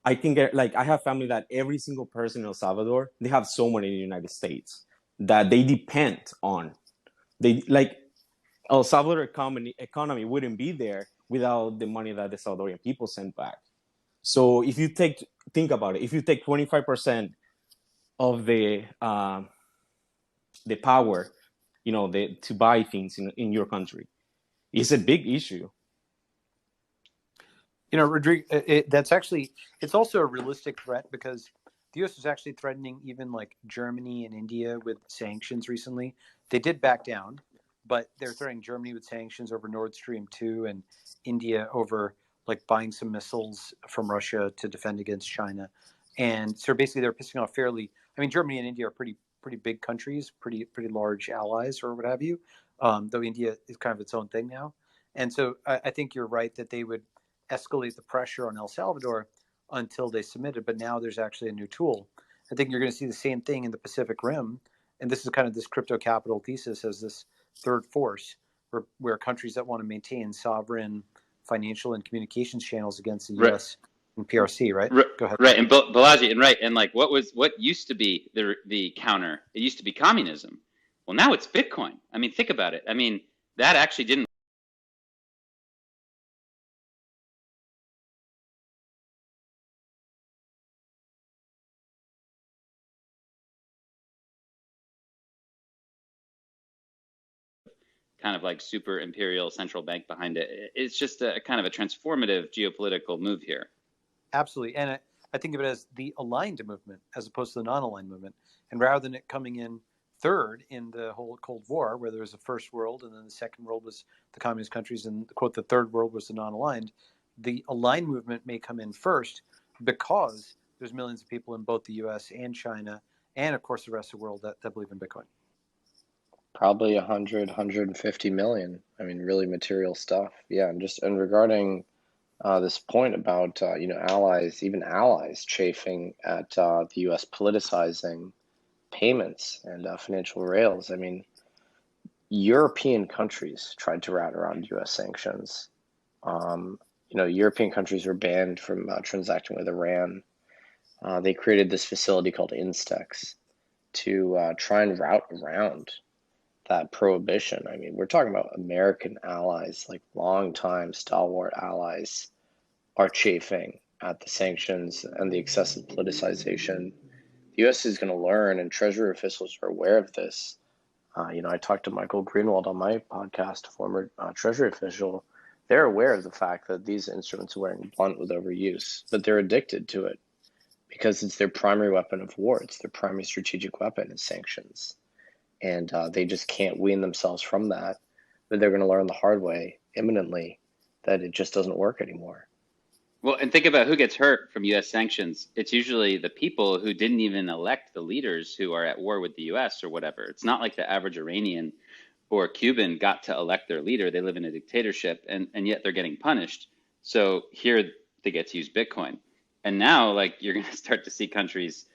I can get, like I have family that every single person in El Salvador, they have someone in the United States that they depend on. They like El Salvador economy wouldn't be there without the money that the Salvadorian people send back. So if you think about it, if you take 25% of the power, to buy things in your country, it's a big issue. Rodrigo, it's also a realistic threat because the U.S. was actually threatening even like Germany and India with sanctions recently. They did back down, but they're threatening Germany with sanctions over Nord Stream 2 and India over like buying some missiles from Russia to defend against China. And so basically they're pissing off Germany and India are pretty big countries, pretty large allies or what have you, though India is kind of its own thing now. And so I think you're right that they would escalate the pressure on El Salvador until they submitted. But now there's actually a new tool. I think you're going to see the same thing in the Pacific Rim. And this is kind of this crypto capital thesis as this third force where countries that want to maintain sovereign financial and communications channels against the U.S. and PRC, right? Go ahead. Right. And Balaji, and like what used to be the counter, it used to be communism. Well, now it's Bitcoin. I mean, think about it. I mean, that actually didn't kind of like super imperial central bank behind it. It's just a kind of a transformative geopolitical move here. Absolutely. And I think of it as the aligned movement as opposed to the non-aligned movement. And rather than it coming in third in the whole Cold War, where there was a first world and then the second world was the communist countries and, quote, the third world was the non-aligned, the aligned movement may come in first because there's millions of people in both the US and China and, of course, the rest of the world that believe in Bitcoin. Probably 150 million. I mean, really material stuff. Yeah, and regarding this point about allies chafing at the U.S. politicizing payments and financial rails. I mean, European countries tried to route around U.S. sanctions. European countries were banned from transacting with Iran. They created this facility called Instex to try and route around that prohibition. I mean, we're talking about American allies, like longtime stalwart allies, are chafing at the sanctions and the excessive politicization. The U.S. is going to learn, and Treasury officials are aware of this. I talked to Michael Greenwald on my podcast, former Treasury official. They're aware of the fact that these instruments are wearing blunt with overuse, but they're addicted to it because it's their primary weapon of war. It's their primary strategic weapon is sanctions. And they just can't wean themselves from that. But they're going to learn the hard way imminently that it just doesn't work anymore. Well, and think about who gets hurt from U.S. sanctions. It's usually the people who didn't even elect the leaders who are at war with the U.S. or whatever. It's not like the average Iranian or Cuban got to elect their leader. They live in a dictatorship, and yet they're getting punished. So here they get to use Bitcoin. And now, like, you're going to start to see countries,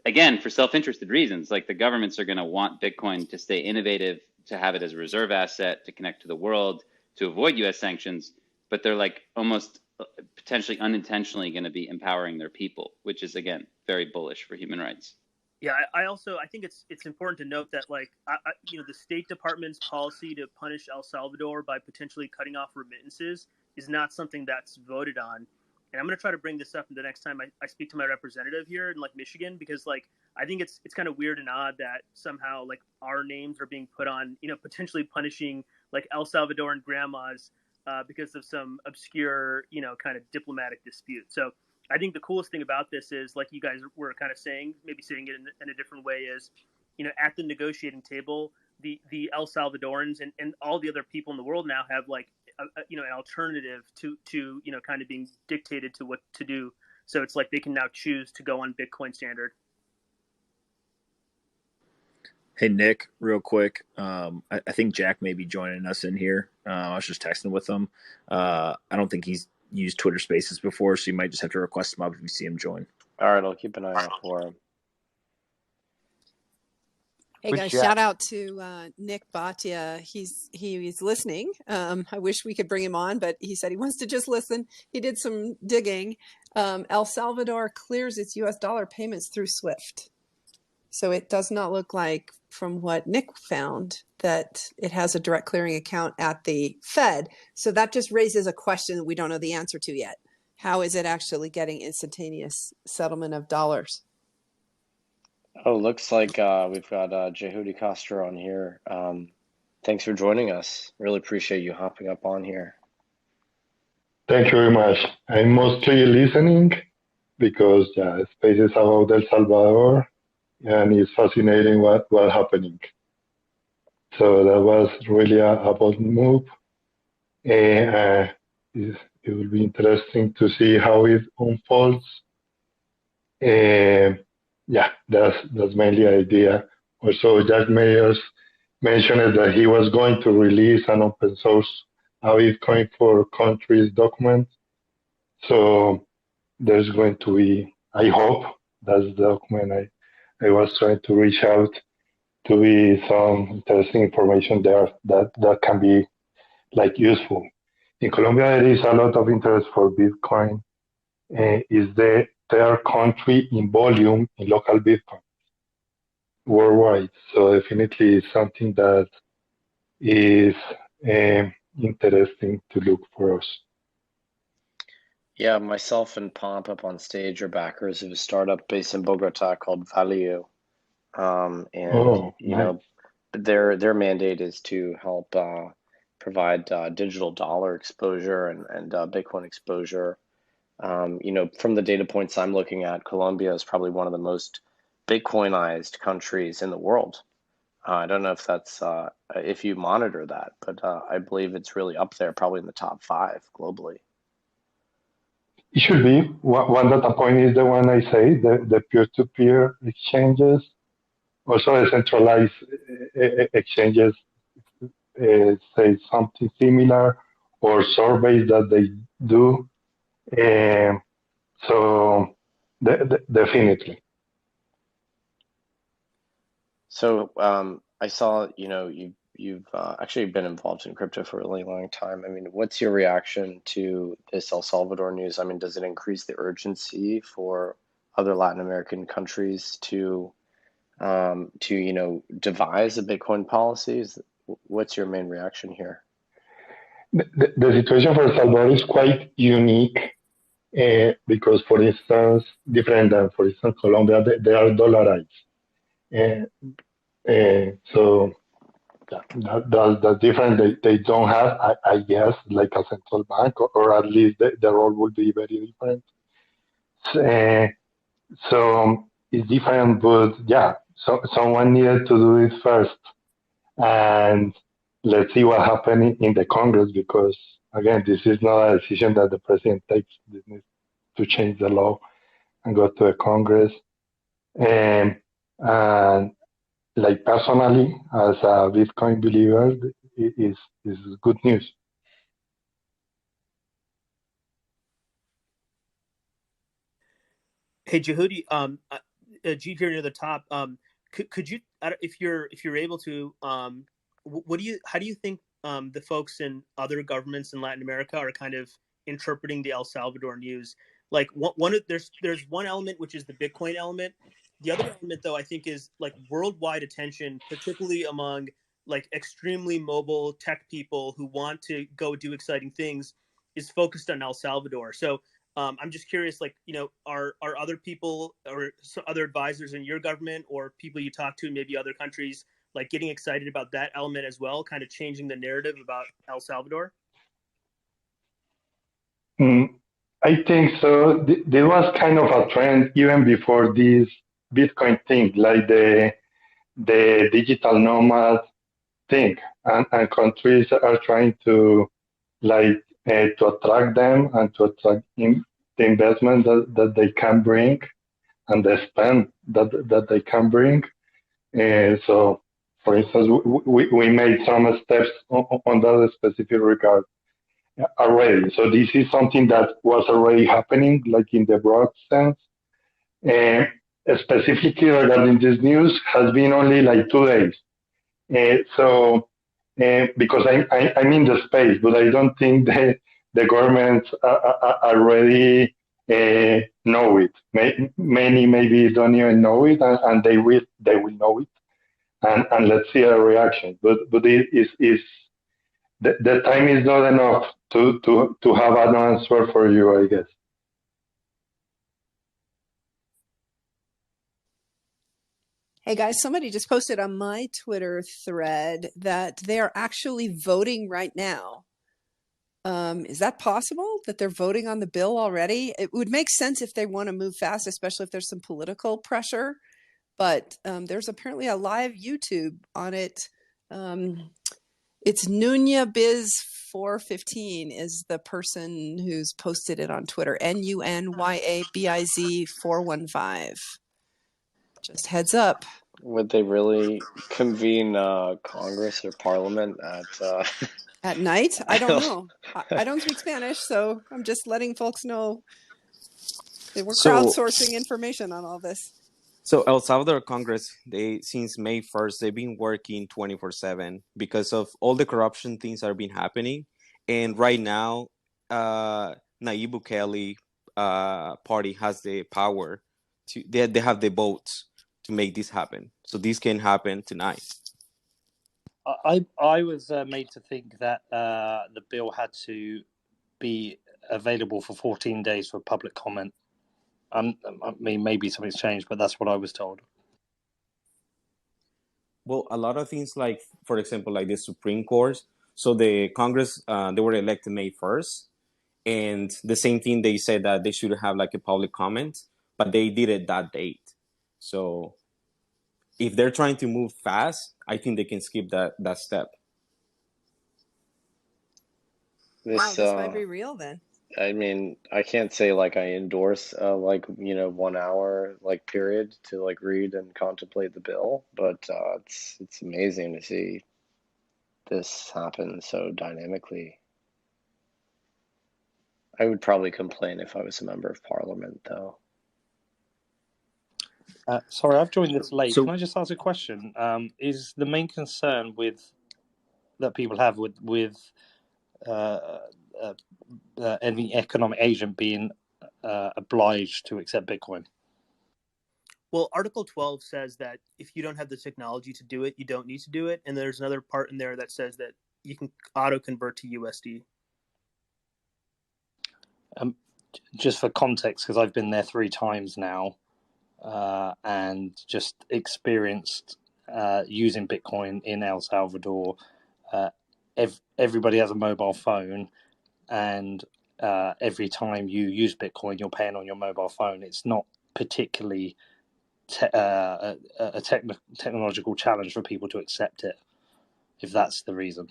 again, for self-interested reasons, like the governments are going to want Bitcoin to stay innovative, to have it as a reserve asset, to connect to the world, to avoid U.S. sanctions. But they're like almost potentially unintentionally going to be empowering their people, which is, again, very bullish for human rights. Yeah, I think it's important to note that the State Department's policy to punish El Salvador by potentially cutting off remittances is not something that's voted on. And I'm going to try to bring this up the next time I speak to my representative here in Michigan, because I think it's kind of weird and odd that somehow our names are being put on, potentially punishing El Salvadoran grandmas because of some obscure, kind of diplomatic dispute. So I think the coolest thing about this is, like you guys were kind of saying, maybe saying it in a different way, is, at the negotiating table, the El Salvadorans and all the other people in the world now have an alternative to kind of being dictated to what to do. So it's like they can now choose to go on Bitcoin standard. Hey, Nick, real quick. I think Jack may be joining us in here. I was just texting with him. I don't think he's used Twitter Spaces before, so you might just have to request him up if you see him join. All right, I'll keep an eye out for him. Hey With guys, Jeff. shout out to Nick Bhatia. He's listening. I wish we could bring him on, but he said he wants to just listen. He did some digging. El Salvador clears its US dollar payments through SWIFT. So it does not look like, from what Nick found, that it has a direct clearing account at the Fed. So that just raises a question that we don't know the answer to yet. How is it actually getting instantaneous settlement of dollars? Oh, looks like we've got Jehudi Castro on here. Thanks for joining us. Really appreciate you hopping up on here. Thank you very much. I'm mostly listening because space is about El Salvador and it's fascinating what's happening. So that was really a bold move. And it will be interesting to see how it unfolds. That's mainly the idea. Also, Jack Mayers mentioned that he was going to release an open source Bitcoin for countries document. So there's going to be, I hope, that's the document I was trying to reach out to be some interesting information there that can be like useful. In Colombia, there is a lot of interest for Bitcoin. Is the third country in volume in local Bitcoin worldwide. So definitely it's something that is interesting to look for us. Yeah, myself and Pomp up on stage are backers of a startup based in Bogota called Value. And you know, their mandate is to help provide digital dollar exposure and Bitcoin exposure. You know, from the data points I'm looking at, Colombia is probably one of the most Bitcoinized countries in the world. I don't know if that's if you monitor that, but I believe it's really up there, probably in the top 5 globally. It should be. One data point is the one I say, the peer-to-peer exchanges. Also, decentralized exchanges say something similar, or surveys that they do. So definitely. So I saw, you know, you've actually been involved in crypto for a really long time. I mean, what's your reaction to this El Salvador news? I mean, does it increase the urgency for other Latin American countries to you know, devise a Bitcoin policy? What's your main reaction here? The situation for El Salvador is quite unique because, for instance, different than, for instance, Colombia, they are dollarized. So that's different. They don't have, I guess, like a central bank, or at least the role would be very different. So it's different, but so someone needed to do it first. And let's see what happens in the Congress, because again, this is not a decision that the president takes. This needs to change the law and go to the Congress. And like personally, as a Bitcoin believer, it is good news. Hey, Jehudi, G here near the top. Could you, if you're able to, how do you think the folks in other governments in Latin America are kind of interpreting the El Salvador news? Like there's one element, which is the Bitcoin element. The other element, though, I think is like worldwide attention, particularly among like extremely mobile tech people who want to go do exciting things, is focused on El Salvador. So I'm just curious, like, you know, are other people or other advisors in your government or people you talk to in maybe other countries, like getting excited about that element as well, kind of changing the narrative about El Salvador? I think so. There was kind of a trend even before this Bitcoin thing, like the digital nomad thing, and countries are trying to like to attract them and to attract the investment that they can bring and the spend that they can bring. So, for instance, we made some steps on that specific regard already. So this is something that was already happening, like in the broad sense. specifically regarding this news has been only like 2 days. Because I'm in the space, but I don't think the governments already know it. Many maybe don't even know it, and they will know it, and let's see a reaction. But it is the time is not enough to have an answer for you, I guess. Hey guys, somebody just posted on my Twitter thread that they are actually voting right now. Is that possible that they're voting on the bill already? It would make sense if they want to move fast, especially if there's some political pressure. But there's apparently a live YouTube on it. It's Nunya Biz 415 is the person who's posted it on Twitter. NUNYABIZ 415. Just heads up. Would they really convene Congress or Parliament At night? I don't know. I don't speak Spanish, so I'm just letting folks know that we're crowdsourcing information on all this. So El Salvador Congress, since May 1st, they've been working 24/7 because of all the corruption things that have been happening. And right now, Nayib Bukele party has the power they have the votes to make this happen. So this can happen tonight. I was made to think that the bill had to be available for 14 days for public comment. I mean, maybe something's changed, but that's what I was told. Well, a lot of things, like, for example, like the Supreme Court. So the Congress, they were elected May 1st. And the same thing, they said that they should have like a public comment, but they did it that date. So if they're trying to move fast, I think they can skip that step. Wow, this might be real then. I mean, I can't say like I endorse 1 hour like period to like read and contemplate the bill, but it's amazing to see this happen so dynamically. I would probably complain if I was a member of parliament, though. Sorry, I've joined this late. Can I just ask a question? Is the main concern that people have with any economic agent being obliged to accept Bitcoin? Well, Article 12 says that if you don't have the technology to do it, you don't need to do it. And there's another part in there that says that you can auto-convert to USD. Just for context, because I've been there 3 times now and just experienced using Bitcoin in El Salvador. Everybody has a mobile phone, and every time you use Bitcoin, you're paying on your mobile phone. It's not particularly a technological challenge for people to accept it, if that's the reason.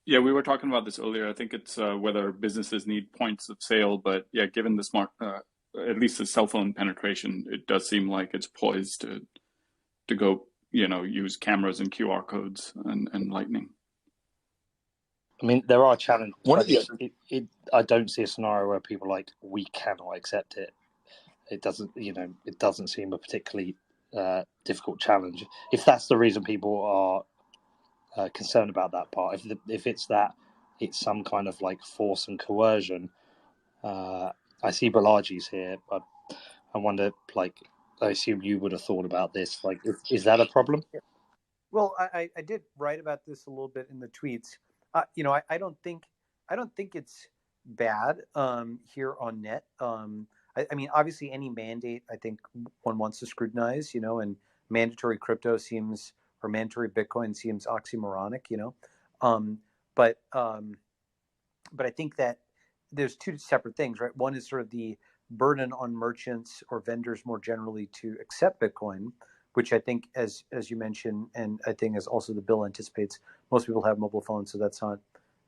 Yeah, we were talking about this earlier. I think it's whether businesses need points of sale, but yeah, given the at least the cell phone penetration, it does seem like it's poised to go, use cameras and QR codes and Lightning. I mean, there are challenges. I don't see a scenario where people are like, we cannot accept it. It doesn't seem a particularly difficult challenge. If that's the reason people are concerned about that part, if it's some kind of like force and coercion. I see Balaji's here, but I wonder, like, I assume you would have thought about this. Like, is that a problem? Well, I did write about this a little bit in the tweets. I don't think it's bad here on net. I mean, obviously, any mandate, I think one wants to scrutinize, and mandatory crypto or mandatory Bitcoin seems oxymoronic, but I think that there's 2 separate things, right? One is sort of the burden on merchants or vendors more generally to accept Bitcoin, which I think, as you mentioned, and I think as also the bill anticipates, most people have mobile phones, so that's not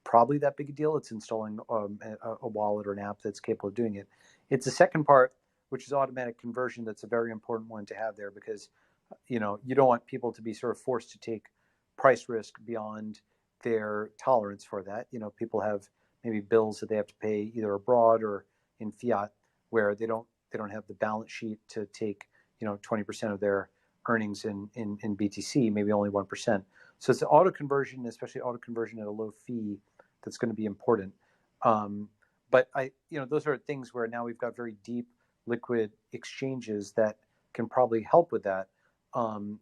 probably that big a deal. It's installing a wallet or an app that's capable of doing it. It's the second part, which is automatic conversion. That's a very important one to have there because, you don't want people to be sort of forced to take price risk beyond their tolerance for that. People have maybe bills that they have to pay either abroad or in fiat where they don't they don't have the balance sheet to take 20% of their earnings in BTC, maybe only 1%. So it's the auto conversion, especially auto conversion at a low fee, that's going to be important. But those are things where now we've got very deep liquid exchanges that can probably help with that, of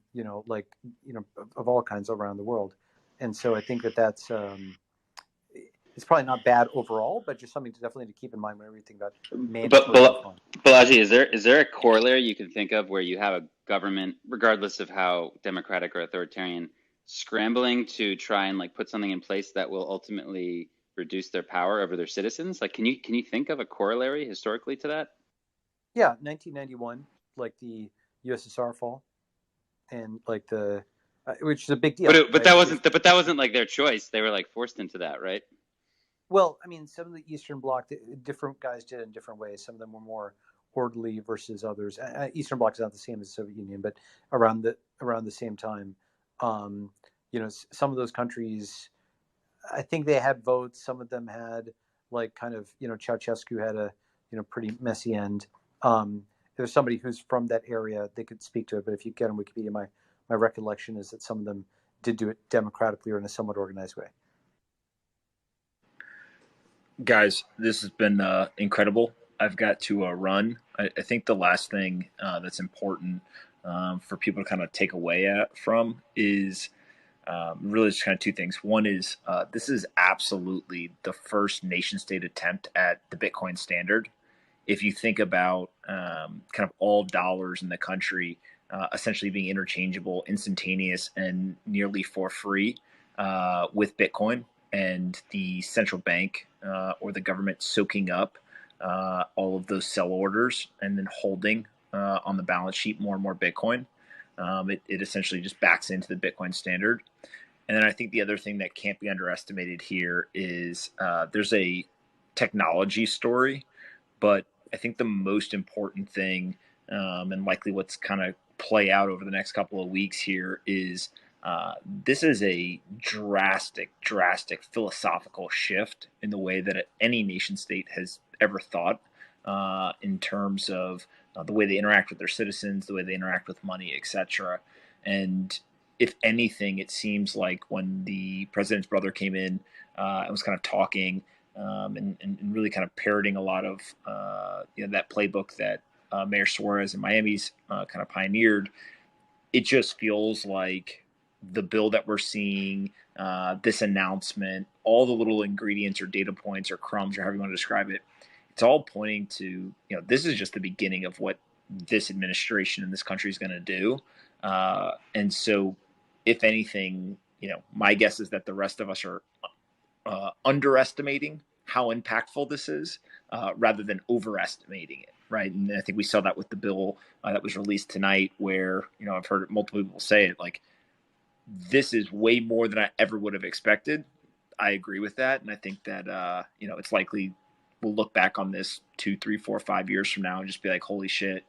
all kinds around the world. And so I think that's it's probably not bad overall, but just something to definitely to keep in mind whenever you think about mandatory Bitcoin. Balaji, is there a corollary you can think of where you have a government, regardless of how democratic or authoritarian, scrambling to try and put something in place that will ultimately reduce their power over their citizens? Can you think of a corollary historically to that? Yeah, 1991, the USSR fall, and which is a big deal. But that wasn't their choice. They were forced into that, right? Well, I mean, some of the Eastern Bloc, different guys did it in different ways. Some of them were more orderly versus others. Eastern Bloc is not the same as the Soviet Union, but around the same time, some of those countries, I think they had votes. Some of them had Ceausescu had a pretty messy end. There's somebody who's from that area, they could speak to it. But if you get on Wikipedia, my recollection is that some of them did do it democratically or in a somewhat organized way. Guys, this has been incredible. I've got to run. I think the last thing that's important for people to kind of take away from is really just kind of two things. One is this is absolutely the first nation state attempt at the Bitcoin standard. If you think about kind of all dollars in the country essentially being interchangeable, instantaneous, and nearly for free with Bitcoin, and the central bank or the government soaking up all of those sell orders and then holding on the balance sheet more and more Bitcoin, it essentially just backs into the Bitcoin standard. And then I think the other thing that can't be underestimated here is there's a technology story, but I think the most important thing, and likely what's kind of play out over the next couple of weeks here, is this is a drastic philosophical shift in the way that any nation state has ever thought in terms of the way they interact with their citizens, the way they interact with money, etc. And if anything, it seems like when the president's brother came in and was kind of talking and really kind of parroting a lot of that playbook that Mayor Suarez in Miami's kind of pioneered, it just feels like the bill that we're seeing, this announcement, all the little ingredients or data points or crumbs or however you want to describe it, it's all pointing to, this is just the beginning of what this administration in this country is going to do. And so, if anything, my guess is that the rest of us are underestimating how impactful this is rather than overestimating it, right? And I think we saw that with the bill that was released tonight where, I've heard multiple people say it, this is way more than I ever would have expected. I agree with that. And I think that, it's likely we'll look back on this 2, 3, 4, 5 years from now and just be like, holy shit,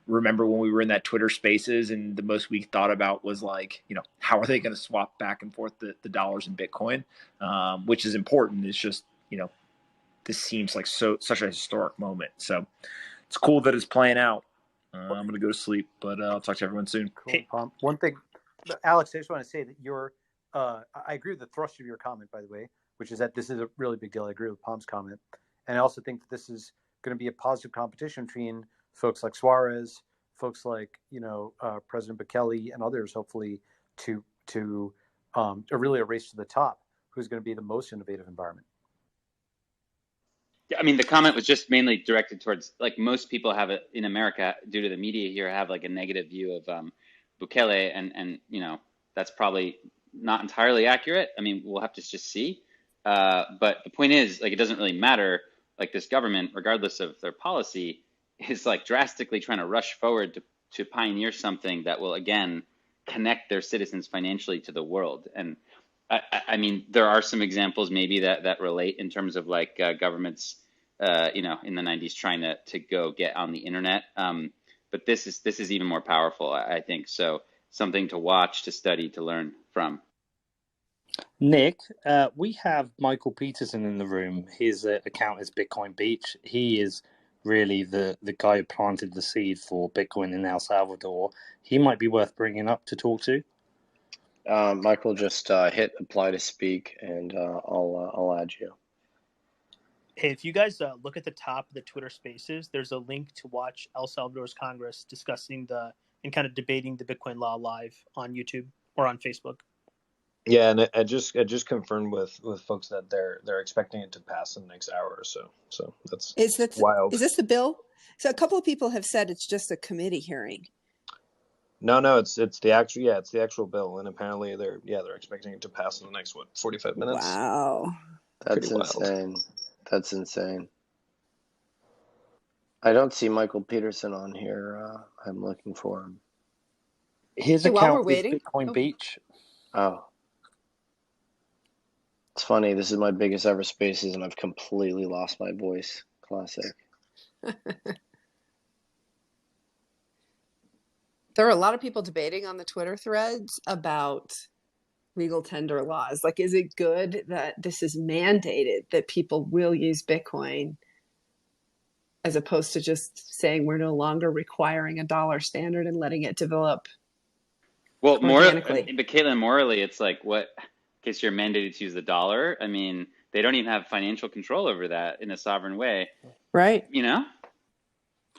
remember when we were in that Twitter spaces and the most we thought about was how are they going to swap back and forth the dollars in Bitcoin, which is important. It's just, this seems like such a historic moment. So it's cool that it's playing out. I'm going to go to sleep, but I'll talk to everyone soon. Cool, Palm. One thing, Alex, I just want to say that I agree with the thrust of your comment, by the way, which is that this is a really big deal. I agree with Palm's comment. And I also think that this is going to be a positive competition between folks like Suarez, folks like, President Bukele and others, hopefully to really a race to the top, who's going to be the most innovative environment. I mean, the comment was just mainly directed towards most people have in America, due to the media here, have a negative view of Bukele, and that's probably not entirely accurate. I mean, we'll have to just see. But the point is, it doesn't really matter. This government, regardless of their policy, is drastically trying to rush forward to pioneer something that will again connect their citizens financially to the world. And I mean, there are some examples maybe that relate in terms of governments, in the 90s trying to go get on the internet. But this is even more powerful, I think. So something to watch, to study, to learn from. Nick, we have Michael Peterson in the room. His account is Bitcoin Beach. He is really the guy who planted the seed for Bitcoin in El Salvador, he might be worth bringing up to talk to. Michael, just hit apply to speak, and I'll add you. Hey, if you guys look at the top of the Twitter Spaces, there's a link to watch El Salvador's Congress discussing and kind of debating the Bitcoin law live on YouTube or on Facebook. Yeah, and I just confirmed with folks that they're expecting it to pass in the next hour or so. So that's wild. Is this the bill? So a couple of people have said it's just a committee hearing. No, it's the actual bill, and apparently they're expecting it to pass in the next 45 minutes. Wow, that's insane. That's insane. I don't see Michael Peterson on here. I'm looking for him. His account is Bitcoin Beach. Oh. It's funny, this is my biggest ever Spaces, and I've completely lost my voice. Classic. There are a lot of people debating on the Twitter threads about legal tender laws. Like, is it good that this is mandated that people will use Bitcoin as opposed to just saying we're no longer requiring a dollar standard and letting it develop organically? But Caitlin, morally, it's like, what, in case you're mandated to use the dollar, I mean, they don't even have financial control over that in a sovereign way. Right. You know?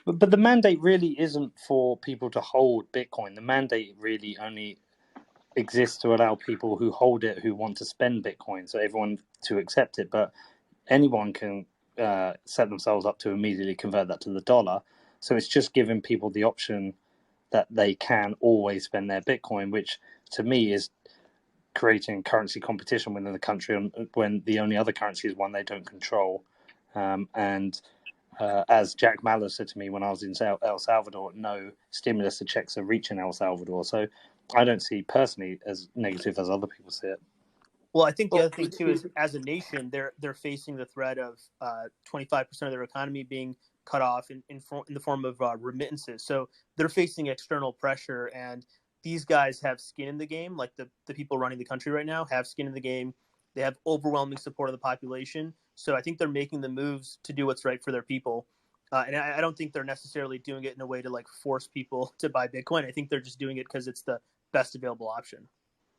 But the mandate really isn't for people to hold Bitcoin. The mandate really only exists to allow people who hold it, who want to spend Bitcoin, so everyone to accept it. But anyone can set themselves up to immediately convert that to the dollar. So it's just giving people the option that they can always spend their Bitcoin, which to me is creating currency competition within the country when the only other currency is one they don't control. As Jack Mallers said to me when I was in El Salvador, no stimulus checks are reaching El Salvador. So I don't see personally as negative as other people see it. Well, I think the other thing too is, as a nation, they're facing the threat of 25% of their economy being cut off in the form of remittances. So they're facing external pressure, and these guys have skin in the game. Like the people running the country right now have skin in the game. They have overwhelming support of the population. So I think they're making the moves to do what's right for their people. And I don't think they're necessarily doing it in a way to like force people to buy Bitcoin. I think they're just doing it because it's the best available option.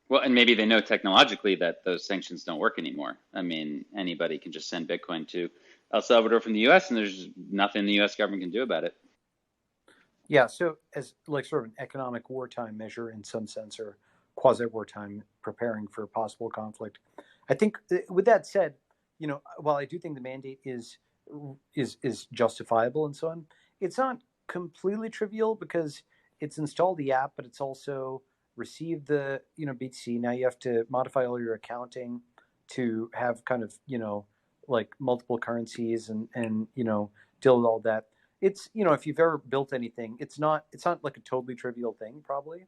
Well, and maybe they know technologically that those sanctions don't work anymore. I mean, anybody can just send Bitcoin to El Salvador from the U.S., and there's nothing the U.S. government can do about it. Yeah, so as like sort of an economic wartime measure in some sense, or quasi-wartime preparing for possible conflict. I think with that said, while I do think the mandate is justifiable and so on, it's not completely trivial because it's installed the app, but it's also received the BTC. Now you have to modify all your accounting to have kind of like multiple currencies and deal with all that. It's if you've ever built anything, it's not like a totally trivial thing probably.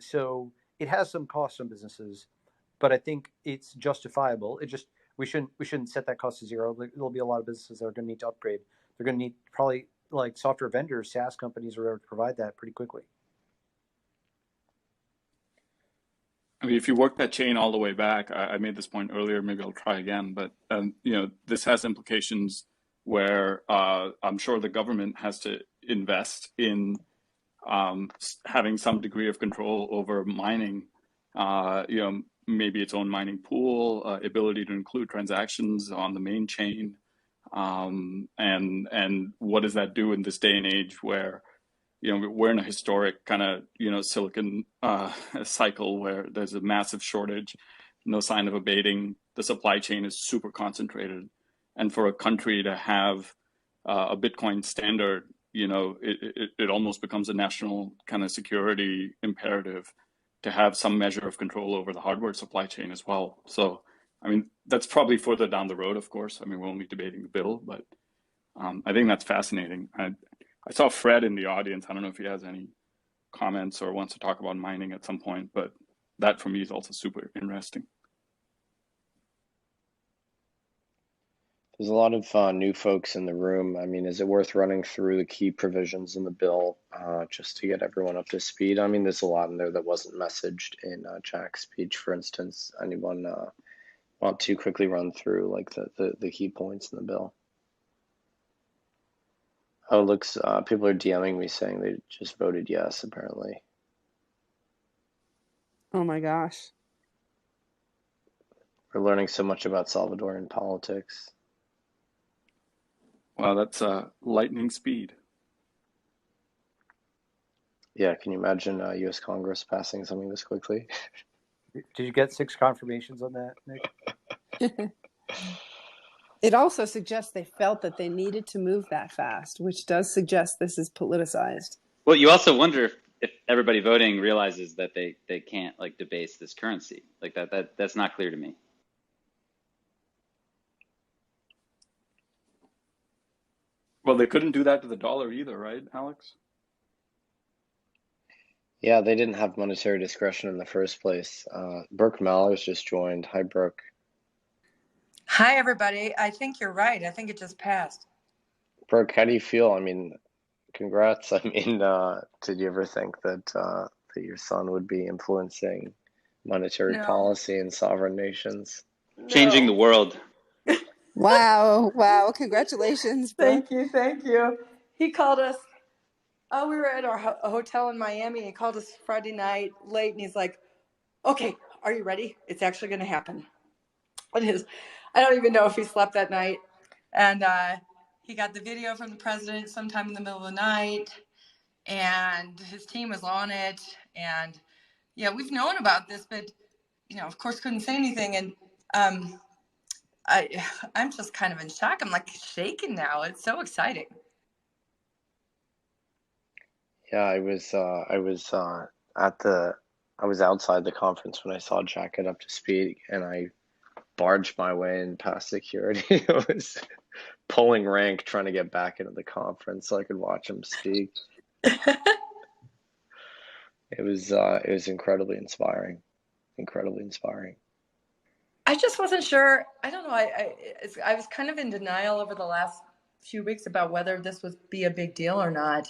So it has some costs on businesses, but I think it's justifiable. It just we shouldn't set that cost to zero. There'll be a lot of businesses that are going to need to upgrade. They're going to need probably like software vendors, SaaS companies, or whatever, to provide that pretty quickly. I mean, if you work that chain all the way back, I made this point earlier, maybe I'll try again, but this has implications where I'm sure the government has to invest in having some degree of control over mining, maybe its own mining pool, ability to include transactions on the main chain, and what does that do in this day and age where we're in a historic kind of silicon cycle where there's a massive shortage, no sign of abating. The supply chain is super concentrated, and for a country to have a Bitcoin standard, it almost becomes a national kind of security imperative to have some measure of control over the hardware supply chain as well. So, I mean, that's probably further down the road, of course. I mean, we're only debating the bill, but I think that's fascinating. I saw Fred in the audience. I don't know if he has any comments or wants to talk about mining at some point, but that for me is also super interesting. There's a lot of new folks in the room. I mean, is it worth running through the key provisions in the bill just to get everyone up to speed? I mean, there's a lot in there that wasn't messaged in Jack's speech, for instance. Anyone want to quickly run through like the key points in the bill? Oh, looks, people are DMing me saying they just voted yes, apparently. Oh my gosh. We're learning so much about Salvadoran politics. Wow, that's lightning speed. Yeah, can you imagine U.S. Congress passing something this quickly? Did you get 6 confirmations on that, Nick? It also suggests they felt that they needed to move that fast, which does suggest this is politicized. Well, you also wonder if everybody voting realizes that they can't like debase this currency. Like that's not clear to me. Well, they couldn't do that to the dollar either, right, Alex? Yeah, they didn't have monetary discretion in the first place. Brooke Mallers just joined. Hi, Brooke. Hi, everybody. I think you're right. I think it just passed. Brooke, how do you feel? I mean, congrats. I mean, did you ever think that that your son would be influencing monetary No. policy in sovereign nations? Changing the world. Wow. Wow. Congratulations, Brooke. Thank you. He called us. Oh, we were at our hotel in Miami. He called us Friday night late, and he's like, "Okay, are you ready? It's actually going to happen." And I don't even know if he slept that night. And he got the video from the president sometime in the middle of the night, and his team was on it. And yeah, we've known about this, but of course, couldn't say anything. And I'm just kind of in shock. I'm like shaking now. It's so exciting. Yeah, I was outside the conference when I saw Jack get up to speak, and I barged my way in past security. I was pulling rank trying to get back into the conference so I could watch him speak. It was incredibly inspiring. Incredibly inspiring. I just wasn't sure. I don't know. I was kind of in denial over the last few weeks about whether this would be a big deal or not.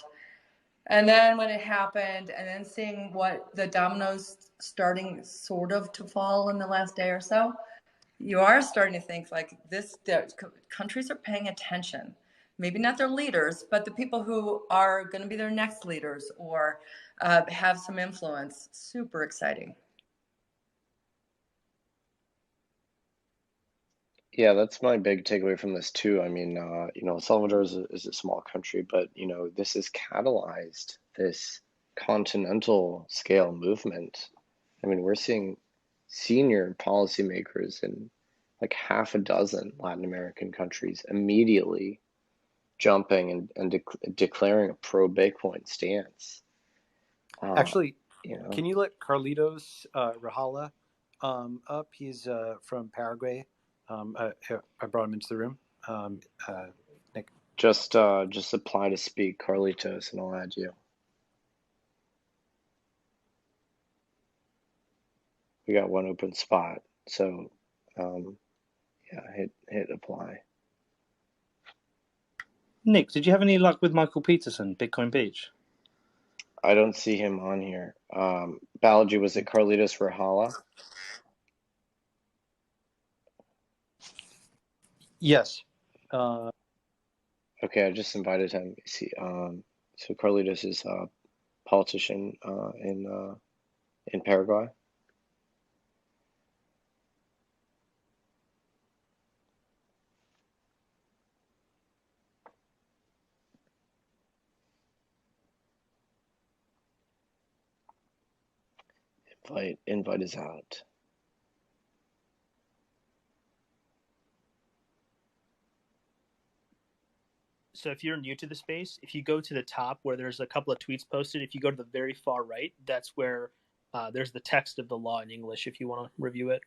And then when it happened, and then seeing what the dominoes starting sort of to fall in the last day or so, you are starting to think like this. Countries are paying attention. Maybe not their leaders, but the people who are going to be their next leaders or have some influence. Super exciting. Yeah, that's my big takeaway from this too. I mean, Salvador is a small country, but this has catalyzed this continental scale movement. I mean, we're seeing senior policymakers in like half a dozen Latin American countries immediately jumping and declaring a pro-Bitcoin stance. Actually, You know, can you let Carlitos Rahala up? He's from Paraguay. I brought him into the room. Nick. just apply to speak, Carlitos, and I'll add you. We got one open spot, so yeah, hit apply. Nick, did you have any luck with Michael Peterson, Bitcoin Beach? I don't see him on here. Balaji, was it Carlitos Rahala? Yes. Okay, I just invited him. See, so Carlitos is a politician in Paraguay. Invite is out. So if you're new to the space, if you go to the top where there's a couple of tweets posted, if you go to the very far right, that's where there's the text of the law in English if you want to review it.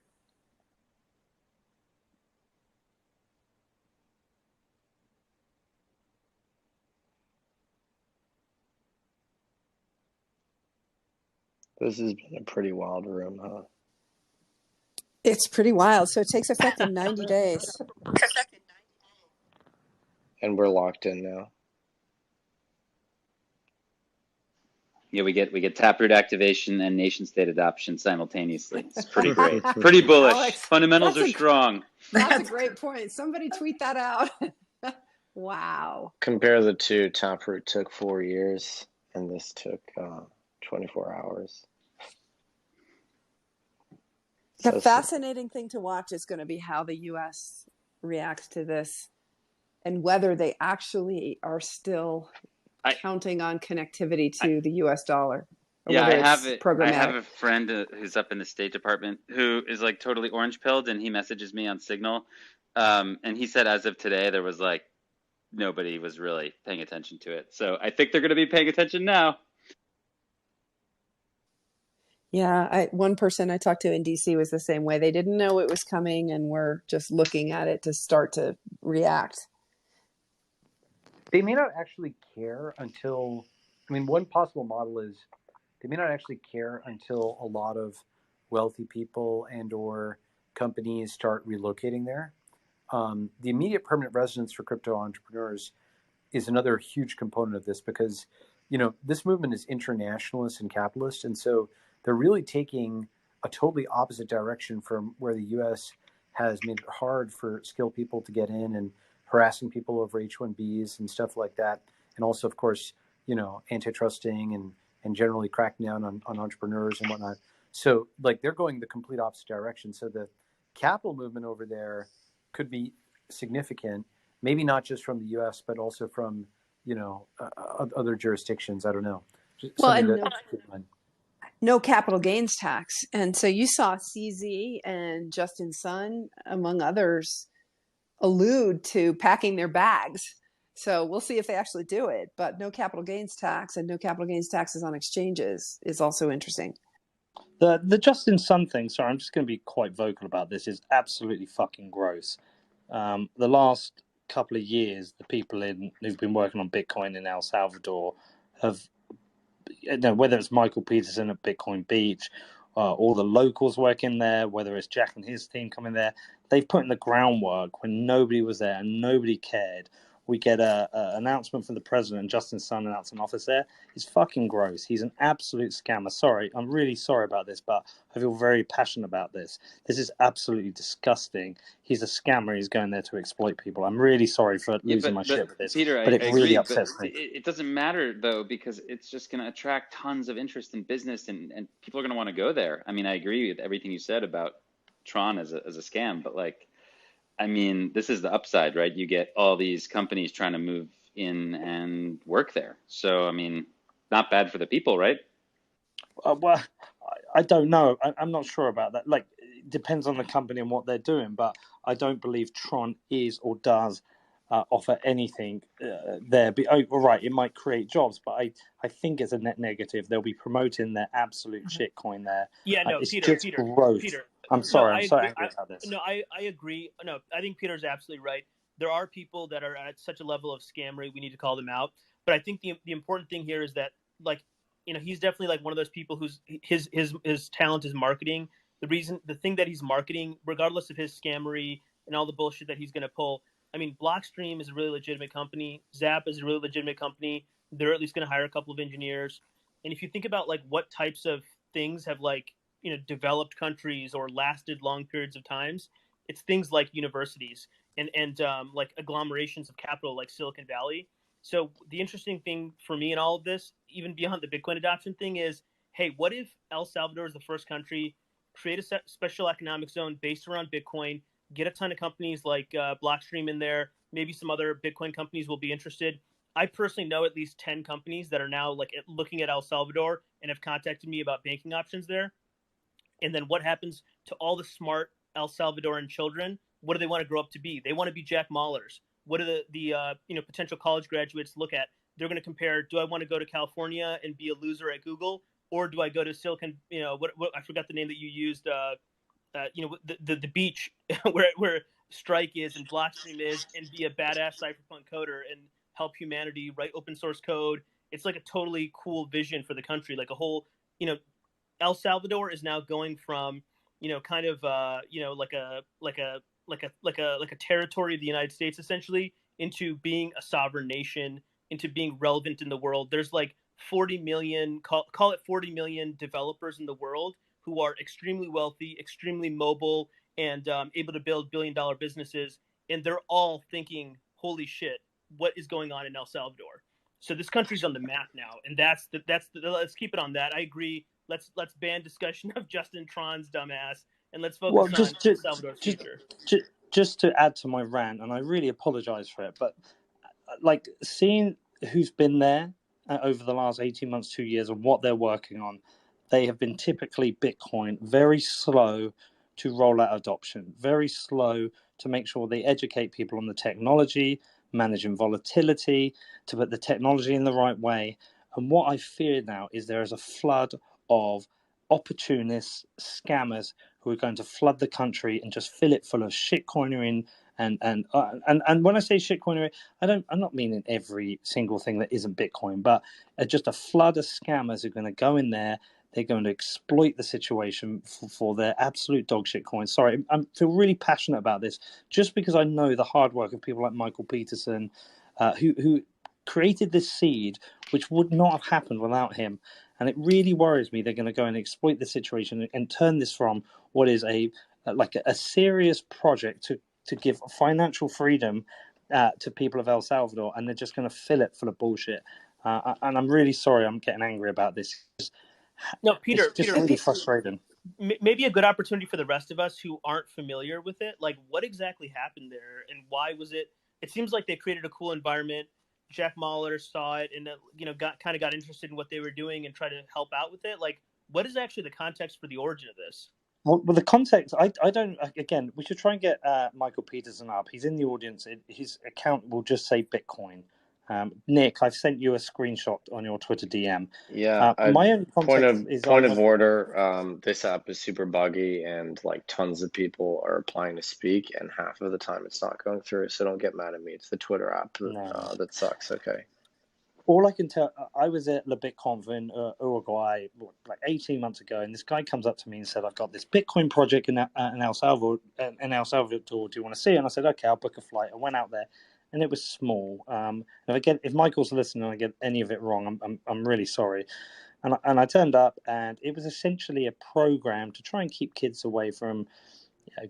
This has been a pretty wild room, huh? It's pretty wild. So it takes effect in 90 days. And we're locked in now. Yeah, we get Taproot activation and nation state adoption simultaneously. It's pretty great. Pretty bullish. Alex, Fundamentals are strong. That's a great point. Somebody tweet that out. Wow. Compare the two. Taproot took 4 years, and this took 24 hours. The So fascinating thing to watch is going to be how the U.S. reacts to this and whether they actually are still counting on connectivity to the U.S. dollar. Or Yeah, whether I have it's it. I have programmatic. a friend who's up in the State Department who is like totally orange pilled, and he messages me on Signal, and he said as of today there was like nobody was really paying attention to it. So I think they're going to be paying attention now. Yeah, one person I talked to in DC was the same way. They didn't know it was coming and were just looking at it to start to react. They may not actually care until, I mean, one possible model is they may not actually care until a lot of wealthy people and or companies start relocating there. The immediate permanent residence for crypto entrepreneurs is another huge component of this because, you know, this movement is internationalist and capitalist. And so they're really taking a totally opposite direction from where the U.S. has made it hard for skilled people to get in and harassing people over H-1Bs and stuff like that. And also, of course, you know, antitrusting and generally cracking down on entrepreneurs and whatnot. So, like, they're going the complete opposite direction. So the capital movement over there could be significant, maybe not just from the U.S., but also from, you know, other jurisdictions. I don't know. Well, Something and that keep in mind. no capital gains tax. And so you saw CZ and Justin Sun, among others, allude to packing their bags. So we'll see if they actually do it. But no capital gains tax and no capital gains taxes on exchanges is also interesting. The Justin Sun thing, sorry, I'm just going to be quite vocal about this, is absolutely fucking gross. The last couple of years, the people who've been working on Bitcoin in El Salvador have, you know, whether it's Michael Peterson at Bitcoin Beach, all the locals working there, whether it's Jack and his team coming there, they've put in the groundwork when nobody was there and nobody cared. We get an announcement from the president, Justin Sun announced an office there. It's fucking gross. He's an absolute scammer. Sorry, I'm really sorry about this, but I feel very passionate about this. This is absolutely disgusting. He's a scammer. He's going there to exploit people. I'm really sorry for losing my shit with this, Peter, but I it really agree, upsets but me. it doesn't matter though because it's just going to attract tons of interest in business, and people are going to want to go there. I mean, I agree with everything you said about Tron as a scam, but like, I mean, this is the upside, right? You get all these companies trying to move in and work there. So, I mean, not bad for the people, right? Well, I don't know. I'm not sure about that. Like, it depends on the company and what they're doing, but I don't believe Tron is or does offer anything there. Right, it might create jobs, but I think it's a net negative. They'll be promoting their absolute shitcoin there. Yeah, no, It's Peter, just gross. I'm No, sorry. I I'm so agree. angry about this. I agree. No, I think Peter's absolutely right. There are people that are at such a level of scammery. We need to call them out. But I think the important thing here is that, like, you know, he's definitely like one of those people whose his talent is marketing. The thing that he's marketing, regardless of his scammery and all the bullshit that he's going to pull. I mean, Blockstream is a really legitimate company. Zap is a really legitimate company. They're at least going to hire a couple of engineers. And if you think about like what types of things have like, you know, developed countries or lasted long periods of times, it's things like universities and like agglomerations of capital like Silicon Valley. So the interesting thing for me in all of this, even beyond the Bitcoin adoption thing, is, hey, what if El Salvador is the first country, create a special economic zone based around Bitcoin, get a ton of companies like Blockstream in there, maybe some other Bitcoin companies will be interested. I personally know at least 10 companies that are now like looking at El Salvador and have contacted me about banking options there. And then what happens to all the smart El Salvadoran children? What do they want to grow up to be? They want to be Jack Mahlers. What do the potential college graduates look at? They're going to compare, do I want to go to California and be a loser at Google, or do I go to Silicon, what I forgot the name that you used, the beach where Strike is and Blockstream is, and be a badass cypherpunk coder and help humanity write open source code. It's like a totally cool vision for the country, like a whole, El Salvador is now going from, kind of, like a territory of the United States essentially, into being a sovereign nation, into being relevant in the world. There's like 40 million, call it 40 million developers in the world who are extremely wealthy, extremely mobile, and able to build billion-dollar businesses. And they're all thinking, holy shit, what is going on in El Salvador. So this country's on the map now, and let's keep it on that. I agree. Let's ban discussion of Justin Tron's dumbass, and let's focus on El Salvador's future. Just to add to my rant, and I really apologize for it, but like seeing who's been there over the last 18 months, 2 years, and what they're working on, they have been typically Bitcoin, very slow to roll out adoption, very slow to make sure they educate people on the technology, managing volatility, to put the technology in the right way. And what I fear now is there is a flood of opportunists, scammers who are going to flood the country and just fill it full of shitcoinery and when I say shitcoinery, I'm not meaning every single thing that isn't Bitcoin, but just a flood of scammers who are going to go in there. They're going to exploit the situation for their absolute dog shit coins. Sorry, I feel really passionate about this just because I know the hard work of people like Michael Peterson, who created this seed, which would not have happened without him. And it really worries me they're going to go and exploit the situation and turn this from what is a serious project to give financial freedom to people of El Salvador, and they're just going to fill it full of bullshit. And I'm really sorry I'm getting angry about this. No, Peter, it's just really frustrating. Maybe a good opportunity for the rest of us who aren't familiar with it. Like, what exactly happened there, and why was it? It seems like they created a cool environment. Jack Mahler saw it and got interested in what they were doing and tried to help out with it. Like, what is actually the context for the origin of this? Well, the context, I don't. Again, we should try and get Michael Peterson up. He's in the audience. His account will just say Bitcoin. Nick, I've sent you a screenshot on your Twitter DM. Yeah, my own context is point of order. This app is super buggy, and like tons of people are applying to speak, and half of the time it's not going through. So don't get mad at me. It's the Twitter app that sucks. Okay. All I can tell, I was at La BitConf in Uruguay like 18 months ago, and this guy comes up to me and said, "I've got this Bitcoin project in El Salvador. Do you want to see it?" And I said, "Okay, I'll book a flight." I went out there, and it was small. If Michael's listening and I get any of it wrong, I'm really sorry. And I turned up, and it was essentially a program to try and keep kids away from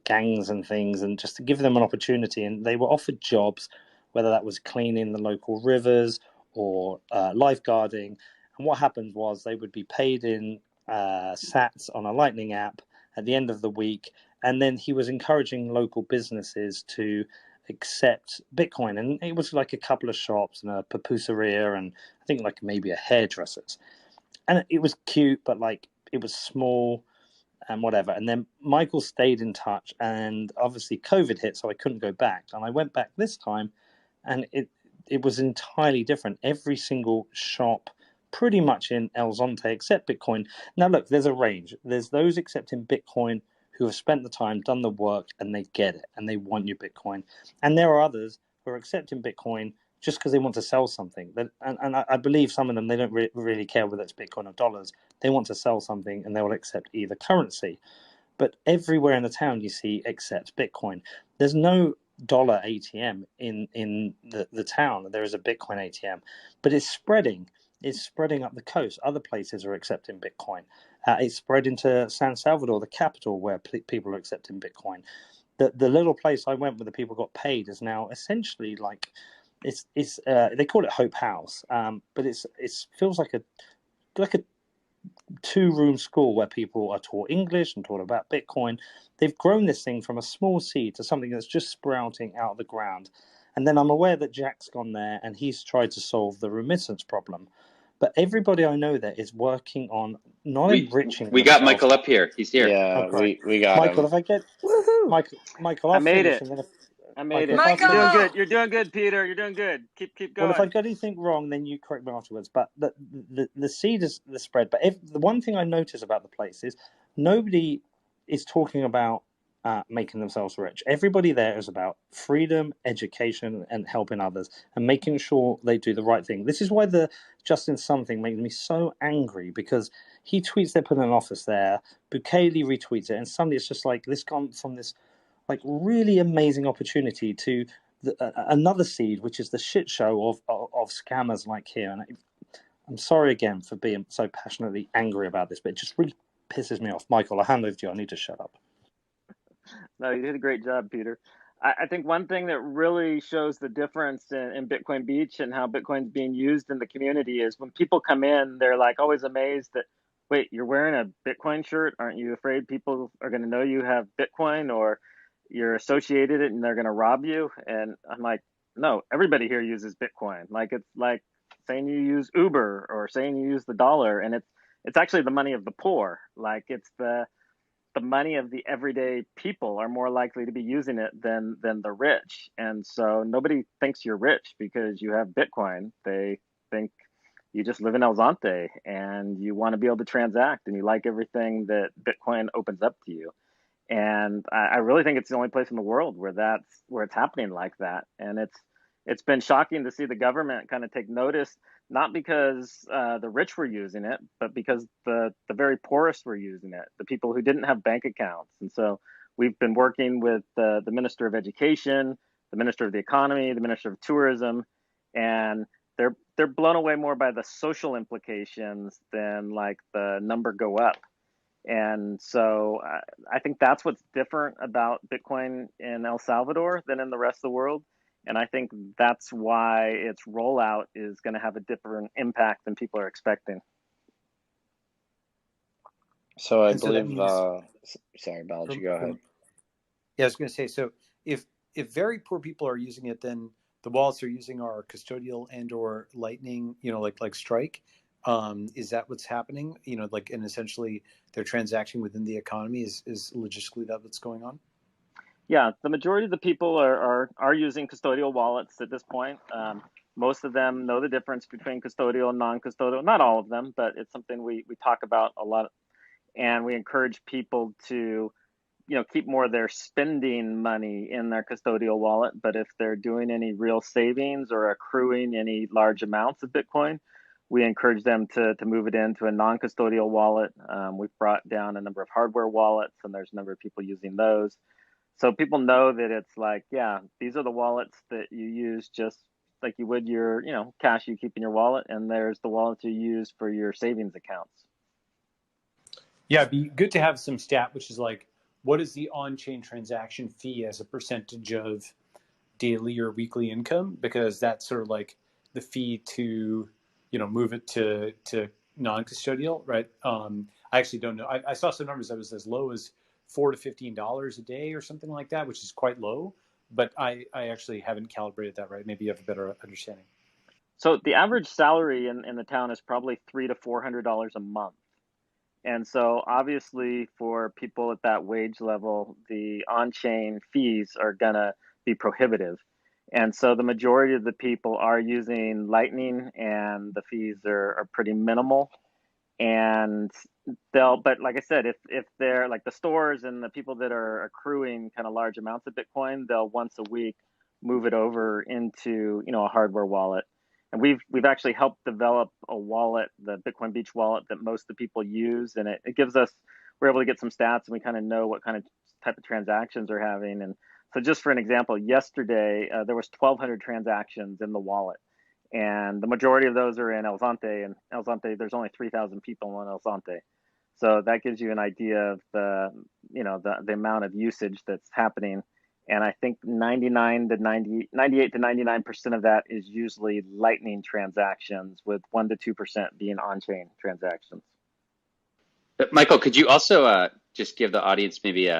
gangs and things, and just to give them an opportunity. And they were offered jobs, whether that was cleaning the local rivers or lifeguarding. And what happened was they would be paid in sats on a Lightning app at the end of the week. And then he was encouraging local businesses to accept Bitcoin. And it was like a couple of shops and a pupuseria and I think like maybe a hairdresser's. And it was cute, but like it was small and whatever. And then Michael stayed in touch, and obviously COVID hit, so I couldn't go back. And I went back this time, and it was entirely different. Every single shop, pretty much in El Zonte, except Bitcoin. Now, look, there's a range. There's those accepting Bitcoin who have spent the time, done the work, and they get it, and they want your Bitcoin. And there are others who are accepting Bitcoin just because they want to sell something. And I believe some of them, they don't really care whether it's Bitcoin or dollars. They want to sell something, and they will accept either currency. But everywhere in the town you see accepts Bitcoin. There's no dollar ATM in the town. There is a Bitcoin ATM, but it's spreading. It's spreading up the coast. Other places are accepting Bitcoin. It's spread into San Salvador, the capital, where people are accepting Bitcoin. The little place I went where the people got paid is now essentially like it's they call it Hope House, but it feels like a 2-room school where people are taught English and taught about Bitcoin. They've grown this thing from a small seed to something that's just sprouting out of the ground. And then I'm aware that Jack's gone there and he's tried to solve the remittance problem. But everybody I know there is working on not enriching. We got Michael up here. He's here. Yeah, we got Michael. him. If I get Michael, I I'll made finish. it. And then I made it. Michael! You're doing good. You're doing good, Peter. You're doing good. Keep going. Well, if I've got anything wrong, then you correct me afterwards. But the seed is the spread. But the one thing I notice about the place is nobody is talking about making themselves rich. Everybody there is about freedom, education, and helping others, and making sure they do the right thing. This is why the Justin Sun thing makes me so angry, because he tweets they're putting an office there, Bukele retweets it, and suddenly it's just like this gone from this like really amazing opportunity to another seed, which is the shit show of scammers like here. And I'm sorry again for being so passionately angry about this, but it just really pisses me off. Michael, I'll hand over to you. I need to shut up. No, you did a great job, Peter. I think one thing that really shows the difference in Bitcoin Beach and how Bitcoin's being used in the community is when people come in, they're like always amazed that, wait, you're wearing a Bitcoin shirt? Aren't you afraid people are going to know you have Bitcoin, or you're associated it and they're going to rob you? And I'm like, no, everybody here uses Bitcoin. Like, it's like saying you use Uber or saying you use the dollar, and it's actually the money of the poor. Like, it's the money of the everyday people are more likely to be using it than the rich. And so nobody thinks you're rich because you have Bitcoin. They think you just live in El Zante and you want to be able to transact and you like everything that Bitcoin opens up to you. And I really think it's the only place in the world where it's happening like that. And it's been shocking to see the government kind of take notice, not because the rich were using it, but because the very poorest were using it, the people who didn't have bank accounts. And so we've been working with the Minister of Education, the Minister of the Economy, the Minister of Tourism, and they're blown away more by the social implications than like the number go up. And so I think that's what's different about Bitcoin in El Salvador than in the rest of the world. And I think that's why its rollout is going to have a different impact than people are expecting. So I And so that believe, means, sorry, Balaji, from, go ahead. from yeah, I was going to say, so if very poor people are using it, then the wallets they're using are custodial and or Lightning, like Strike. Is that what's happening? Like, and essentially they're transacting within the economy. Is logistically that what's going on? Yeah, the majority of the people are using custodial wallets at this point. Most of them know the difference between custodial and non-custodial. Not all of them, but it's something we talk about a lot, and we encourage people to keep more of their spending money in their custodial wallet. But if they're doing any real savings or accruing any large amounts of Bitcoin, we encourage them to move it into a non-custodial wallet. We've brought down a number of hardware wallets, and there's a number of people using those. So people know that it's like, yeah, these are the wallets that you use just like you would your, cash you keep in your wallet, and there's the wallets you use for your savings accounts. Yeah, it'd be good to have some stat, which is like, what is the on-chain transaction fee as a percentage of daily or weekly income? Because that's sort of like the fee to, move it to non-custodial, right? I actually don't know. I saw some numbers that was as low as $4 to $15 a day or something like that, which is quite low. But I actually haven't calibrated that right. Maybe you have a better understanding. So the average salary in the town is probably $300 to $400 a month. And so obviously for people at that wage level, the on-chain fees are going to be prohibitive. And so the majority of the people are using Lightning, and the fees are pretty minimal. And but like I said, if they're like the stores and the people that are accruing kind of large amounts of Bitcoin, they'll once a week move it over into, a hardware wallet. And we've actually helped develop a wallet, the Bitcoin Beach wallet, that most of the people use. And it gives us, we're able to get some stats, and we kind of know what kind of type of transactions are having. And so just for an example, yesterday, there was 1,200 transactions in the wallet. And the majority of those are in El Zante, and El Zante, there's only 3,000 people in El Zante. So that gives you an idea of the amount of usage that's happening. And I think 98 to 99% of that is usually Lightning transactions, with 1% to 2% being on-chain transactions. Michael, could you also just give the audience maybe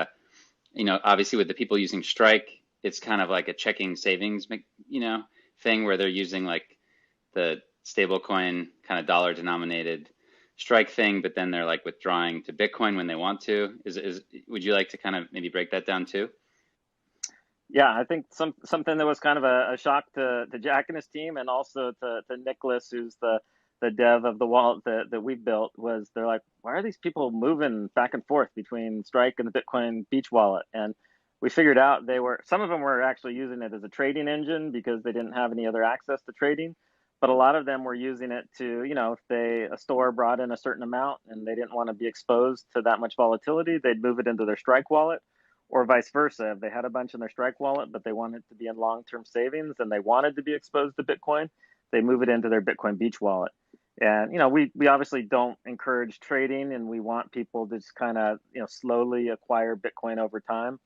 obviously with the people using Strike, it's kind of like a checking savings, thing where they're using like the stablecoin kind of dollar denominated Strike thing, but then they're like withdrawing to Bitcoin when they want to. Would you like to kind of maybe break that down too? Yeah, I think something that was kind of a shock to Jack and his team, and also to Nicholas, who's the dev of the wallet that we built, was they're like, why are these people moving back and forth between Strike and the Bitcoin Beach wallet? And we figured out some of them were actually using it as a trading engine because they didn't have any other access to trading. But a lot of them were using it to, if a store brought in a certain amount and they didn't want to be exposed to that much volatility, they'd move it into their Strike wallet. Or vice versa, if they had a bunch in their Strike wallet, but they wanted to be in long-term savings and they wanted to be exposed to Bitcoin, they move it into their Bitcoin Beach wallet. And, we obviously don't encourage trading, and we want people to just kind of, slowly acquire Bitcoin over time.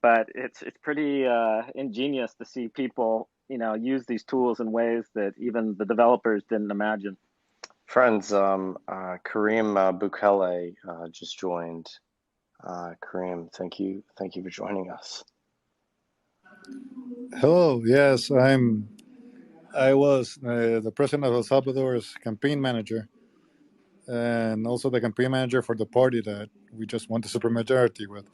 but it's pretty ingenious to see people, use these tools in ways that even the developers didn't imagine. Friends, Kareem Bukele just joined. Kareem, thank you for joining us. Hello. Yes, I was the president of El Salvador's campaign manager, and also the campaign manager for the party that we just won the supermajority with.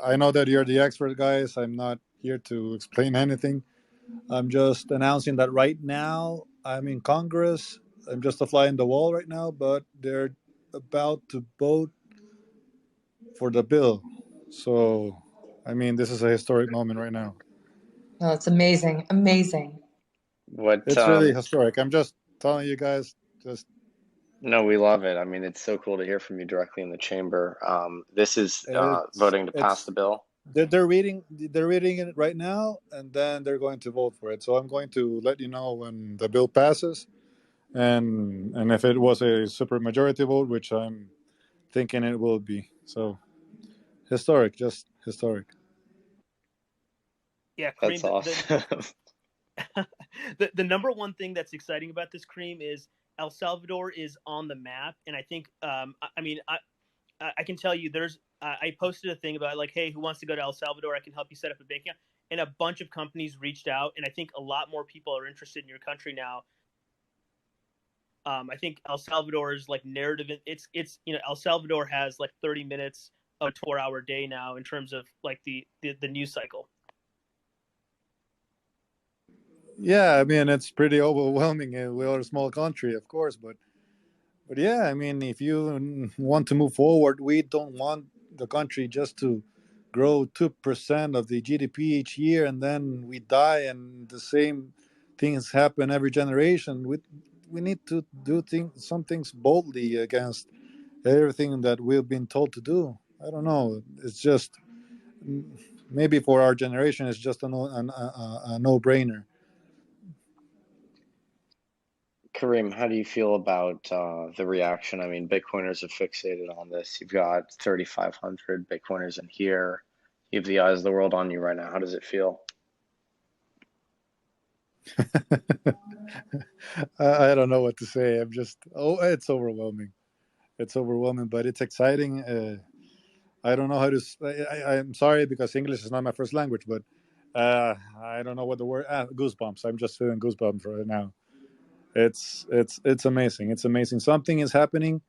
I know that you're the expert, guys. I'm not here to explain anything. I'm just announcing that right now I'm in Congress. I'm just a fly in the wall right now, but they're about to vote for the bill. So, I mean, this is a historic moment right now. No, it's amazing. Amazing. It's really historic. I'm just telling you guys. No, we love it. I mean, it's so cool to hear from you directly in the chamber. This is voting to pass the bill. They're reading it right now, and then they're going to vote for it. So I'm going to let you know when the bill passes, and if it was a supermajority vote, which I'm thinking it will be. So historic, just historic. Yeah, Kareem, that's awesome. The number one thing that's exciting about this, Kareem, is El Salvador is on the map, and I think I can tell you I posted a thing about like, hey, who wants to go to El Salvador? I can help you set up a bank account. And a bunch of companies reached out, and I think a lot more people are interested in your country now. I think El Salvador's like narrative, it's El Salvador has like 30 minutes of a 4-hour day now in terms of like the news cycle. Yeah, I mean, it's pretty overwhelming. We are a small country, of course, but yeah, I mean, if you want to move forward, we don't want the country just to grow 2% of the GDP each year and then we die and the same things happen every generation. We need to do some things boldly against everything that we've been told to do. I don't know. It's just maybe for our generation, it's just a no-brainer. Kareem, how do you feel about the reaction? I mean, Bitcoiners are fixated on this. You've got 3,500 Bitcoiners in here. You have the eyes of the world on you right now. How does it feel? I don't know what to say. It's overwhelming. It's overwhelming, but it's exciting. I don't know how to. I'm sorry because English is not my first language, but I don't know what the word. Goosebumps. I'm just feeling goosebumps right now. It's amazing. It's amazing. Something is happening,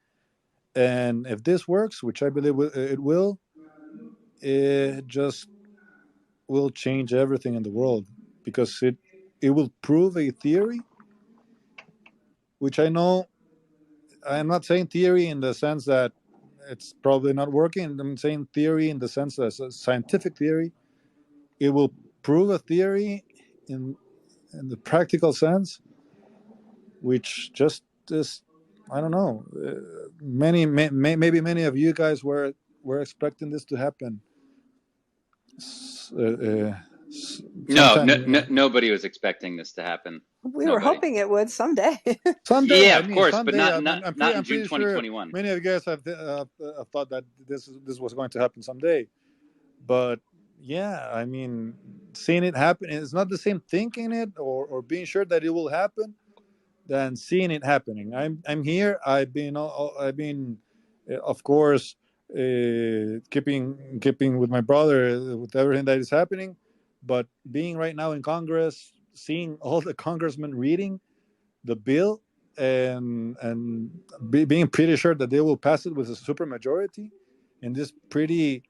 and if this works, which I believe it will, it just will change everything in the world because it will prove a theory, which I know. I'm not saying theory in the sense that it's probably not working. I'm saying theory in the sense that it's a scientific theory. It will prove a theory in the practical sense, which just is, I don't know. Maybe many of you guys were expecting this to happen. Nobody was expecting this to happen. We were hoping it would someday. Someday, yeah, I of mean, course, someday. but not in June 2021. Sure many of you guys have thought that this was going to happen someday, but yeah, I mean, seeing it happen, it's not the same thinking it or being sure that it will happen than seeing it happening. I'm here. I've been of course, keeping with my brother with everything that is happening, but being right now in Congress, seeing all the congressmen reading the bill and being pretty sure that they will pass it with a supermajority in this pretty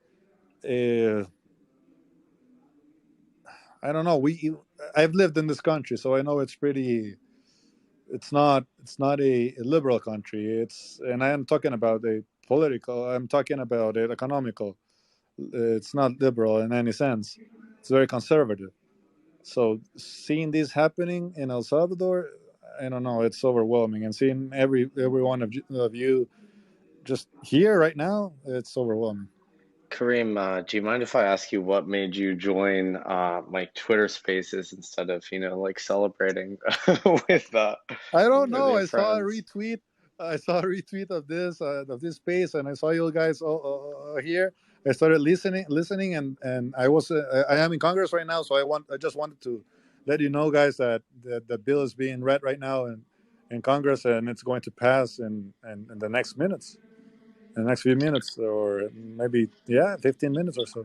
I don't know. I've lived in this country, so I know it's pretty. It's not a liberal country. And I am talking about a political. I'm talking about it economical. It's not liberal in any sense. It's very conservative. So seeing this happening in El Salvador, I don't know. It's overwhelming, and seeing every one of you just here right now, it's overwhelming. Kareem, do you mind if I ask you what made you join my Twitter Spaces instead of like celebrating with I don't know. your I saw a friends? retweet. I saw a retweet of this space, and I saw you guys all here. I started listening, and I am in Congress right now, so I just wanted to let you know, guys, that the bill is being read right now in Congress, and it's going to pass in the next minutes, in the next few minutes, or maybe 15 minutes or so.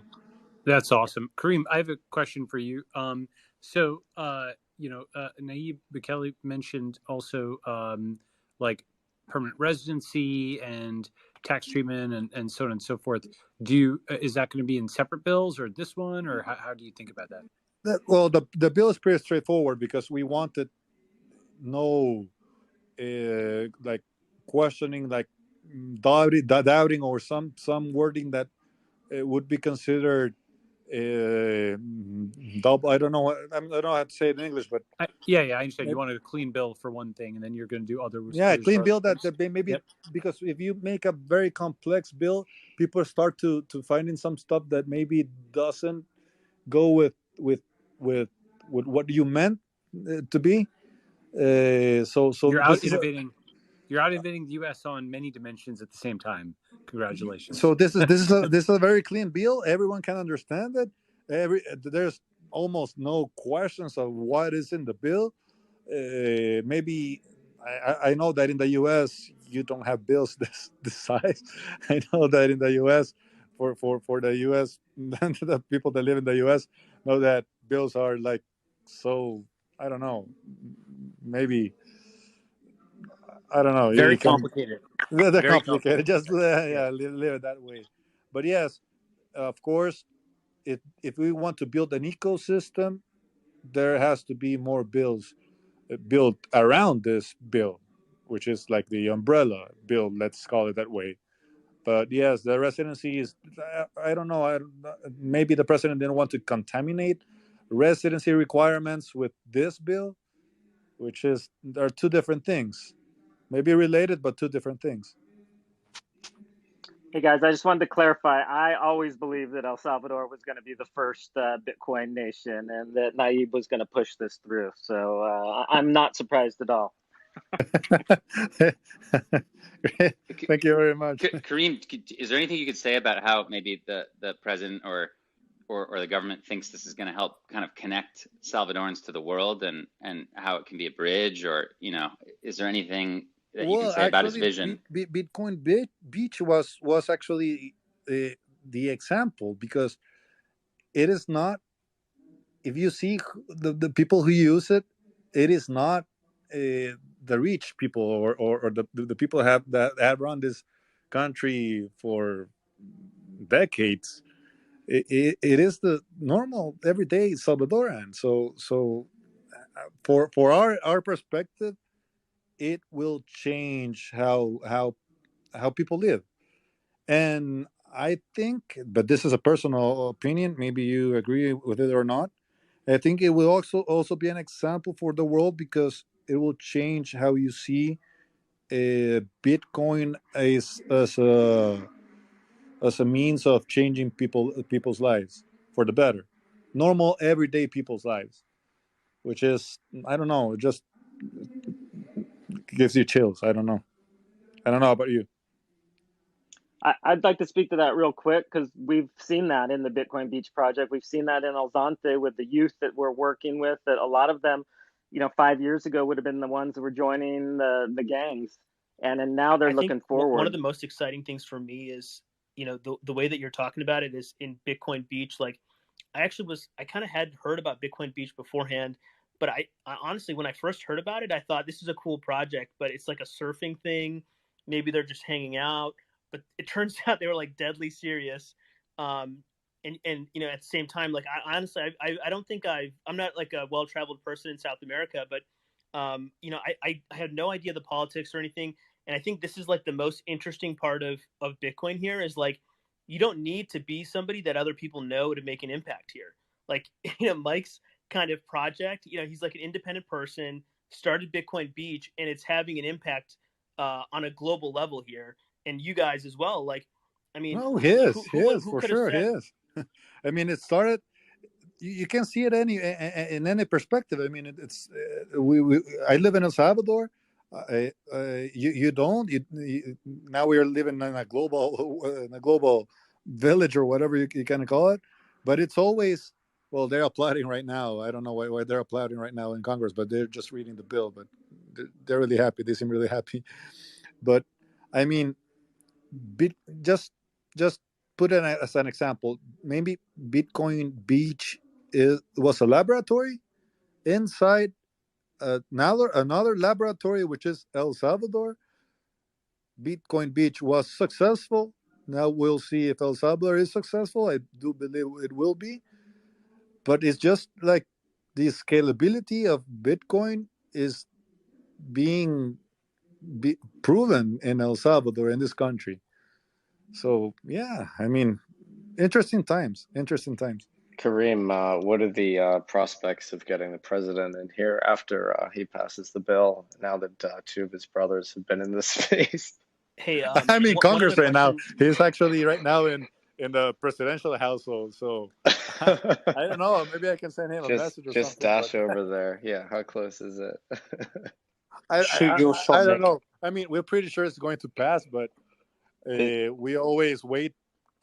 That's awesome. Kareem, I have a question for you. Naib Bekele mentioned also like permanent residency and tax treatment and so on and so forth. Is that going to be in separate bills or this one, or how do you think about that? Well, the bill is pretty straightforward because we wanted no like questioning, like doubting or some wording that would be considered double. I don't know. I don't know how to say it in English, but I understand. You wanted a clean bill for one thing, and then you're going to do other. Clean bill that maybe because if you make a very complex bill, people start to finding some stuff that maybe doesn't go with what you meant to be. So you're this out is innovating. You're out innovating the U.S. on many dimensions at the same time. Congratulations. So this is a very clean bill. Everyone can understand it. There's almost no questions of what is in the bill. Maybe I know that in the U.S. you don't have bills this size. I know that in the U.S. for the U.S. the people that live in the U.S. know that bills are like so. I don't know. Maybe I don't know. Very complicated. They're Very complicated. Just live it that way. But yes, of course, if we want to build an ecosystem, there has to be more bills built around this bill, which is like the umbrella bill. Let's call it that way. But yes, the residency is. I don't know. Maybe the president didn't want to contaminate residency requirements with this bill, which is there are two different things. Maybe related, but two different things. Hey guys, I just wanted to clarify. I always believed that El Salvador was going to be the first Bitcoin nation, and that Naib was going to push this through. So I'm not surprised at all. Thank you very much. Kareem, is there anything you could say about how maybe the president or the government thinks this is going to help kind of connect Salvadorans to the world, and how it can be a bridge, or is there anything that you can say about his vision? Bitcoin Beach was actually the example, because it is not. If you see the people who use it, it is not the rich people or the people have run this country for decades. It is the normal everyday Salvadoran. So for our perspective, it will change how people live. And I think, but this is a personal opinion, maybe you agree with it or not, I think it will also be an example for the world, because it will change how you see Bitcoin as a means of changing people's lives for the better, normal everyday people's lives, which is, I don't know, it just gives you chills. I don't know about you. I'd like to speak to that real quick, because we've seen that in the Bitcoin Beach project. We've seen that in El Zante with the youth that we're working with, that a lot of them, 5 years ago would have been the ones that were joining the gangs. And now they're looking forward. One of the most exciting things for me is, the way that you're talking about it is in Bitcoin Beach. Like, I kind of had heard about Bitcoin Beach beforehand, but I honestly, when I first heard about it, I thought this is a cool project, but it's like a surfing thing. Maybe they're just hanging out. But it turns out they were like deadly serious. And at the same time, like, I honestly, I don't think I'm not like a well-traveled person in South America, but I had no idea the politics or anything. And I think this is like the most interesting part of Bitcoin here is, like, you don't need to be somebody that other people know to make an impact here. Like, Mike's kind of project, he's like an independent person, started Bitcoin Beach, and it's having an impact on a global level here. And you guys as well. Like, I mean, no, his who for sure, his. I mean, it started. You can see it in any perspective. I mean, it's we. I live in El Salvador. You don't. Now we are living in a global village or whatever you can call it. But it's always, well, they're applauding right now. I don't know why they're applauding right now in Congress, but they're just reading the bill. But they're really happy. They seem really happy. But I mean, bit, just put it as an example. Maybe Bitcoin Beach was a laboratory inside another laboratory, which is El Salvador. Bitcoin Beach was successful. Now we'll see if El Salvador is successful. I do believe it will be. But it's just like the scalability of Bitcoin is being proven in El Salvador, in this country. So, yeah, I mean, interesting times. Interesting times. Kareem, what are the prospects of getting the president in here after he passes the bill, now that two of his brothers have been in this space? Hey, I'm in one Congress other right now. question. He's actually right now in the presidential household. So I don't know. Maybe I can send him a message or just something. dash But over there. Yeah, how close is it? Shoot your shot, I don't Nick. know. I mean, we're pretty sure it's going to pass, but we always wait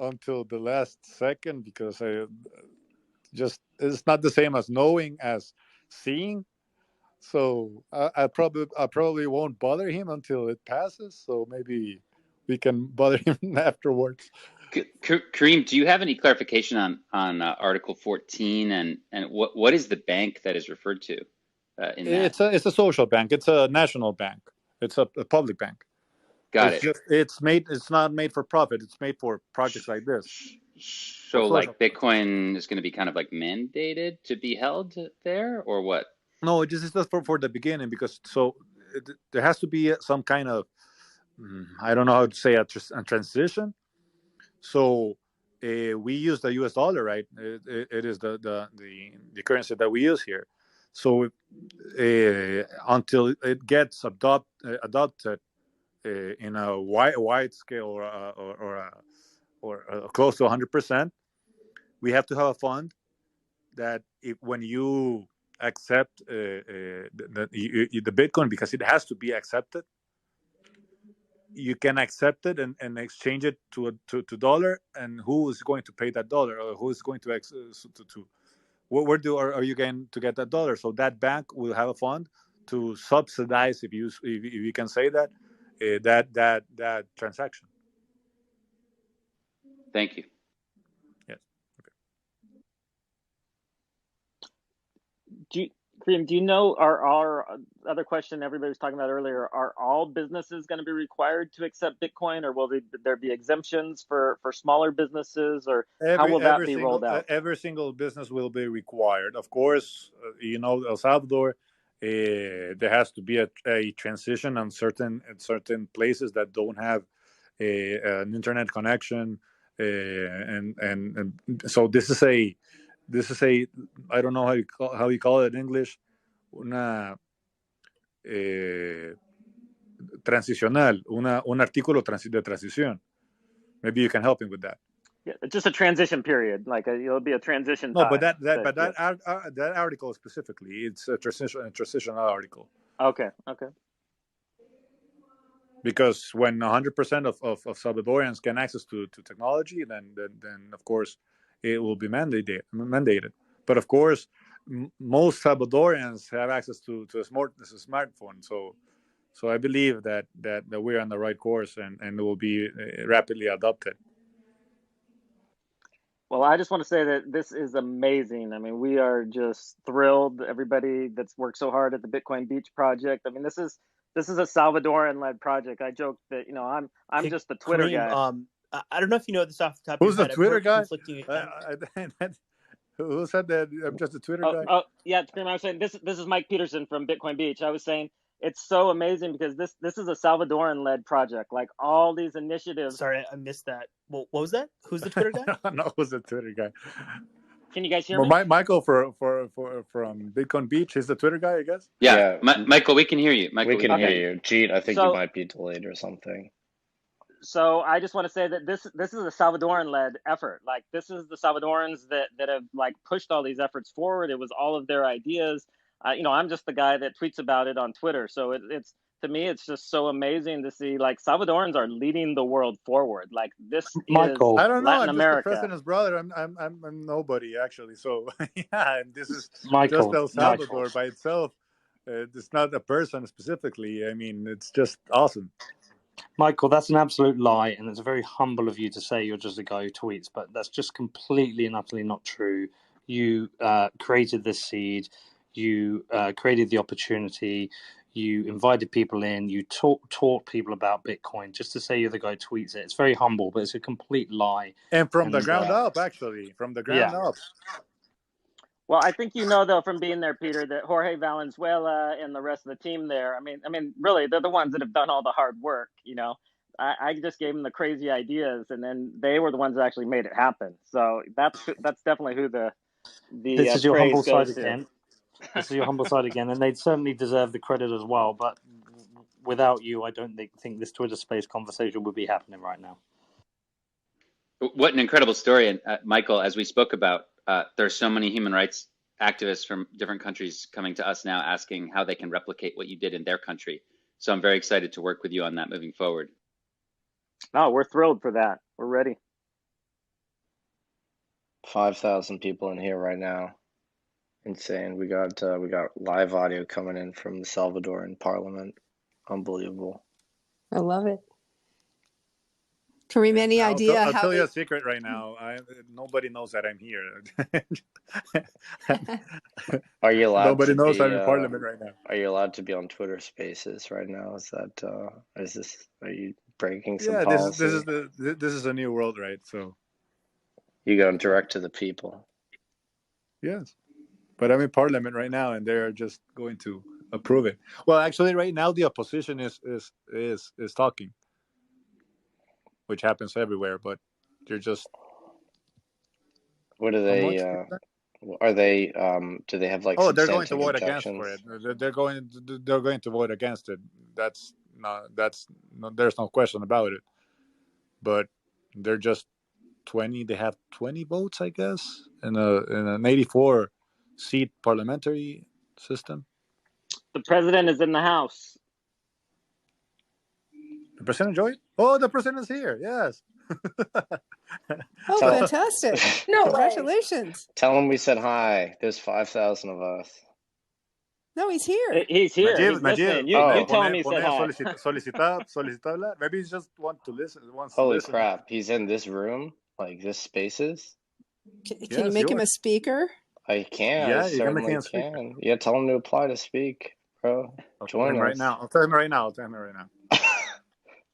until the last second because it's not the same as knowing as seeing. So I probably won't bother him until it passes. So maybe we can bother him afterwards. Kareem, do you have any clarification on Article 14 and what is the bank that is referred to in that? It's a social bank. It's a national bank. It's a public bank. Got it. It's not made for profit. It's made for projects like this. So like Bitcoin is going to be kind of like mandated to be held there, or what? No, it just is just for the beginning, because there has to be some kind of I don't know how to say a transition. So we use the U.S. dollar, right? It is the currency that we use here. So until it gets adopted in a wide scale or close to 100%, we have to have a fund that when you accept the Bitcoin, because it has to be accepted, you can accept it and exchange it to dollar, and who is going to pay that dollar, or who is going to where are you going to get that dollar? So that bank will have a fund to subsidize, if you can say that, that transaction. Thank you. Yes. Okay. Kareem, do you know, our other question everybody was talking about earlier, are all businesses going to be required to accept Bitcoin, or will there be exemptions for smaller businesses, or how will that be rolled out? Every single business will be required. Of course, El Salvador, there has to be a transition on certain places that don't have an internet connection, and so this is a I don't know how you call it in English, una transicional, un artículo de transición. Maybe you can help him with that. Yeah, just a transition period, like it'll be a transition No, time. but that article specifically, it's a transitional article. Okay. Because when 100% of Salvadorians can access to technology, then of course it will be mandated. But of course, most Salvadorians have access to a smartphone. So I believe that we're on the right course, and it will be rapidly adopted. Well, I just want to say that this is amazing. I mean, we are just thrilled. Everybody that's worked so hard at the Bitcoin Beach project. I mean, this is a Salvadoran-led project. I joked that I'm just the Twitter Kareem, guy. I don't know if you know this off the top of Who's your the head. Twitter guy? Who said that? I'm just a Twitter guy. Oh, yeah, Kareem, I was saying this is Mike Peterson from Bitcoin Beach. I was saying it's so amazing because this is a Salvadoran-led project. Like all these initiatives. Sorry, I missed that. What was that? Who's the Twitter guy? No, who's the Twitter guy? Can you guys hear me? Michael from Bitcoin Beach. He's the Twitter guy, I guess. Yeah. Michael, we can hear you. We can hear you. Jeet, I think you might be delayed or something. So I just want to say that this is a Salvadoran-led effort. Like this is the Salvadorans that have like pushed all these efforts forward. It was all of their ideas. I'm just the guy that tweets about it on Twitter. So it's to me, it's just so amazing to see like Salvadorans are leading the world forward. Like this is I don't know. Latin I'm just the America. president's brother. I'm nobody actually. So yeah, and this is just Michael, El Salvador by itself. It's not a person specifically. I mean, it's just awesome. Michael, that's an absolute lie, and it's very humble of you to say you're just a guy who tweets, but that's just completely and utterly not true. You created this seed, you created the opportunity, you invited people in, you taught people about Bitcoin. Just to say you're the guy who tweets it, it's very humble, but it's a complete lie. And from the ground up, actually, from the ground up. Well, I think you know though from being there, Peter, that Jorge Valenzuela and the rest of the team there. I mean, really, they're the ones that have done all the hard work. You know, I just gave them the crazy ideas, and then they were the ones that actually made it happen. So that's definitely who This is your praise humble side goes to. again. This is your humble side again, and they'd certainly deserve the credit as well. But without you, I don't think this Twitter space conversation would be happening right now. What an incredible story. And Michael, as we spoke about, there's so many human rights activists from different countries coming to us now asking how they can replicate what you did in their country. So I'm very excited to work with you on that moving forward. Oh, we're thrilled for that. We're ready. 5,000 people in here right now. Insane. We got live audio coming in from the Salvadoran Parliament. Unbelievable. I love it. Kareem, any idea I'll how tell you they... a secret right now. Nobody knows that I'm here. Are you allowed Nobody to knows be? I'm in Parliament right now. Are you allowed to be on Twitter Spaces right now? Is that? Is this? Are you breaking some Yeah, policy? this is a new world, right? So you go direct to the people. Yes, but I'm in Parliament right now, and they're just going to approve it. Well, actually, right now the opposition is talking, which happens everywhere, but they're just. What are they? Are they? Do they have like? Oh, they're going to substantive vote objections? against for it. They're going to vote against it. There's no question about it. But they're just 20. They have 20 votes, I guess, in an 84 seat parliamentary system. The president is in the house. The president joined? Oh, the president's here. Yes. Oh, fantastic. No Congratulations. Tell him we said hi. There's 5,000 of us. No, he's here. He's here. Najib, He's listening. You tell him he said hi. Solicitar. Maybe he just wants to listen. Holy crap. He's in this room? Like this Spaces? Can you make him a speaker? I can. Yeah, I certainly can. Yeah, tell him to apply to speak, bro. Join us. Right now. I'll tell him right now.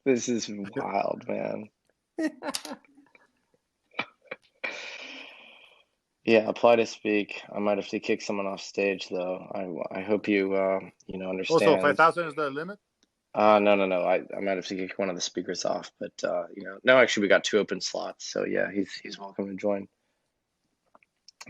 This is wild, man. Yeah, apply to speak. I might have to kick someone off stage, though. I hope you understand. Also, 5,000 is the limit? No. I might have to kick one of the speakers off, but no, actually, we got 2 open slots, so yeah, he's welcome to join.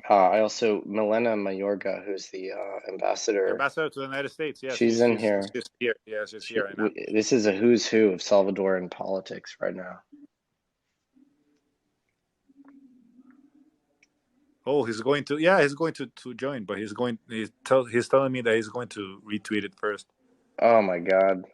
I also Milena Mayorga, who's the ambassador to the United States. Yes, she's in here. She's here. Yeah, she's here right now. This is a who's who of Salvadoran politics right now. Oh, he's going to join, but he's telling me that he's going to retweet it first. Oh my God.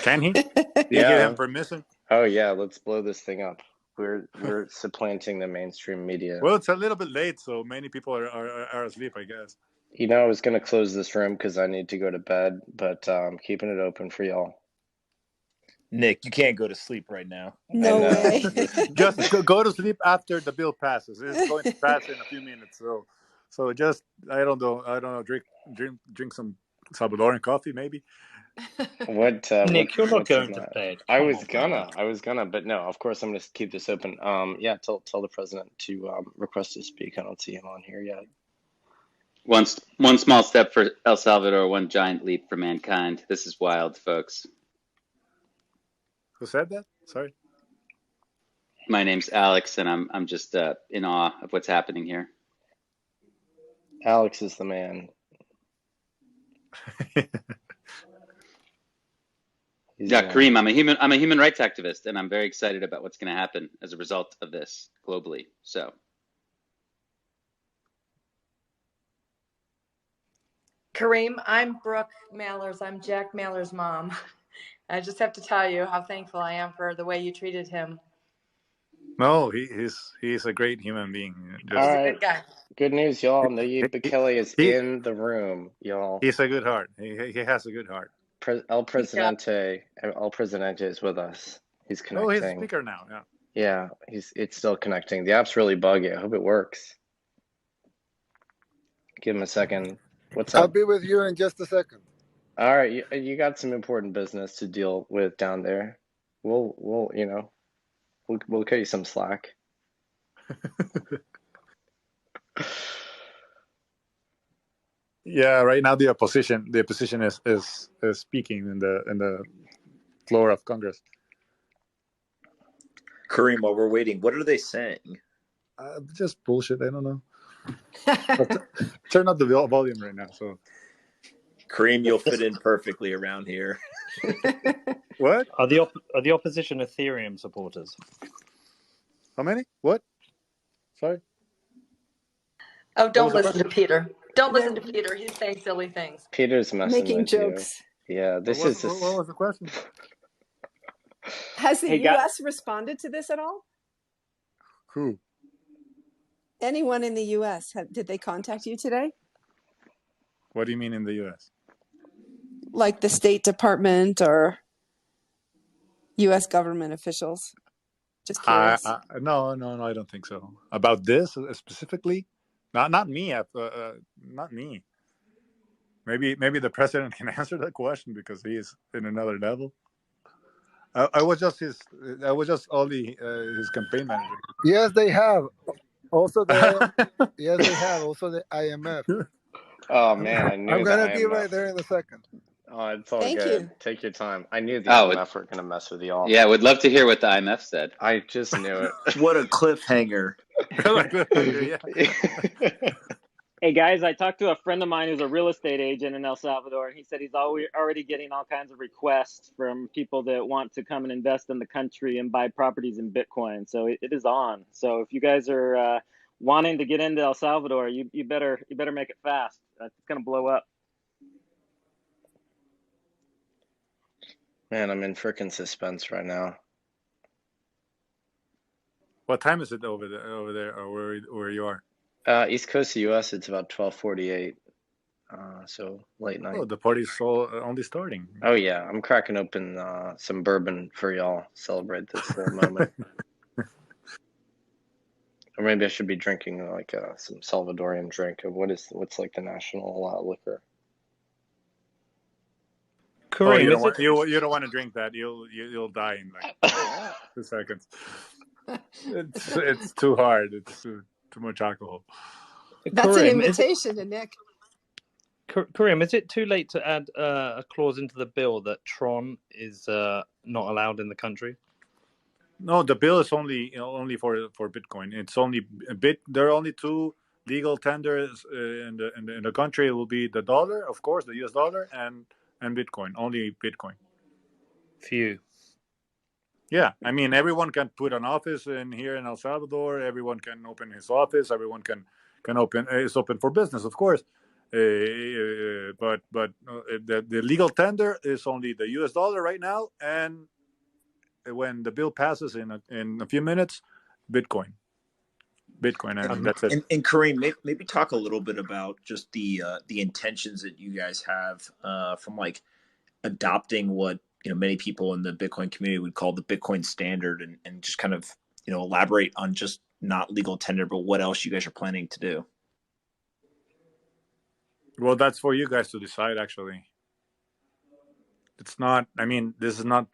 Can he? Did you give him permission? Oh yeah, let's blow this thing up. We're supplanting the mainstream media. Well, it's a little bit late, so many people are asleep, I guess. I was going to close this room because I need to go to bed, but I'm keeping it open for y'all. Nick, you can't go to sleep right now. No way. Just go to sleep after the bill passes. It's going to pass in a few minutes. So just I don't know. Drink some Salvadoran coffee, maybe. What? Nick, you're not going to bed. I was gonna, but no. Of course, I'm gonna keep this open. Yeah. Tell the president to request to speak. I don't see him on here yet. One small step for El Salvador, one giant leap for mankind. This is wild, folks. Who said that? Sorry. My name's Alex, and I'm just in awe of what's happening here. Alex is the man. Yeah, Kareem, I'm a human rights activist, and I'm very excited about what's going to happen as a result of this globally. So, Kareem, I'm Brooke Mallers. I'm Jack Mallers' mom. I just have to tell you how thankful I am for the way you treated him. No, he's a great human being. He's a good guy. Good news, y'all. Nayib Bukele is he- in the room, y'all. He's a good heart. He has a good heart. El Presidente is with us. He's connecting. Oh, he's a speaker now. Yeah. Yeah, it's still connecting. The app's really buggy. I hope it works. Give him a second. What's up? I'll be with you in just a second. All right, you got some important business to deal with down there. We'll cut you some slack. Yeah, right now the opposition is speaking in the floor of Congress. Kareem, while we're waiting, what are they saying? Just bullshit. I don't know. Turn up the volume right now. So, Kareem, you'll fit in perfectly around here. What? Are the opposition Ethereum supporters? How many? What? Sorry. Oh, don't listen to Peter. Don't listen to Peter. He's saying silly things. Peter's messing Making with jokes. you. Yeah, What was the question? Has the U.S. responded to this at all? Who? Anyone in the U.S. Did they contact you today? What do you mean in the U.S.? Like the State Department or U.S. government officials? Just curious. No, I don't think so. About this specifically, not me. Not me. Maybe the president can answer that question because he is in another level. I was just only his campaign manager. Yes, they have. Also the yes, they have. Also the IMF. Oh man, I knew I'm gonna the be IMF. right there in a second. Oh, it's all Thank good. you. Take your time. I knew the IMF were gonna mess with y'all. Yeah, would love to hear what the IMF said. I just knew it. What a cliffhanger. Hey guys, I talked to a friend of mine who's a real estate agent in El Salvador, and he said he's already getting all kinds of requests from people that want to come and invest in the country and buy properties in Bitcoin. So it is on. So if you guys are wanting to get into El Salvador, you better make it fast. It's gonna blow up. Man, I'm in freaking suspense right now. What time is it over there, or where you are? East Coast of the U.S. It's about 12:48. So late night. Oh, the party's only starting. Oh yeah, I'm cracking open some bourbon for y'all. Celebrate this little moment. Or maybe I should be drinking like some Salvadorian drink. What's like the national liquor? Kareem, you don't want to drink that. You'll die in like 2 seconds. It's too hard. It's too much alcohol. That's Kareem, an invitation to Nick. Kareem, is it too late to add a clause into the bill that Tron is not allowed in the country? No, the bill is only for Bitcoin. It's only there are only two legal tenders in the country. It will be the dollar, of course, the US dollar, and Bitcoin. Only Bitcoin. Few. Yeah, I mean, everyone can put an office in here in El Salvador. Everyone can open his office. Everyone can open. It's open for business, of course. But the legal tender is only the US dollar right now, and when the bill passes in a few minutes, Bitcoin, and that's it. And Kareem, maybe talk a little bit about just the intentions that you guys have from like adopting what many people in the Bitcoin community would call the Bitcoin standard, and just kind of elaborate on just not legal tender, but what else you guys are planning to do. Well, that's for you guys to decide. Actually, it's not. I mean, this is not.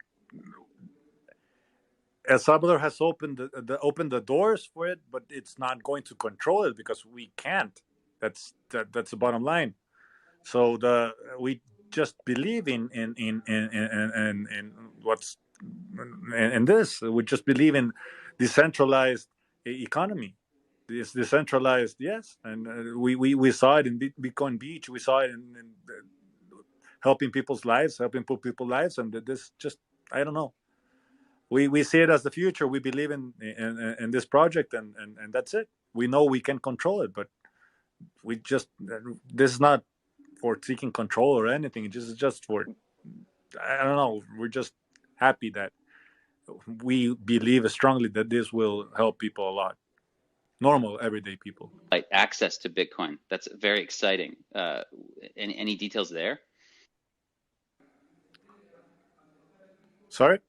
El Salvador has opened the doors for it, but it's not going to control it because we can't. That's the bottom line. So we just believe in what's in this. We just believe in decentralized economy. This decentralized, yes, and we saw it in Bitcoin Beach. We saw it in helping people's lives, helping people's lives, and this just I don't know. We see it as the future. We believe in this project, and that's it. We know we can control it, but we just this is not for taking control or anything. It's just for, I don't know. We're just happy that we believe strongly that this will help people a lot, normal everyday people. Like access to Bitcoin. That's very exciting. Any details there? Sorry?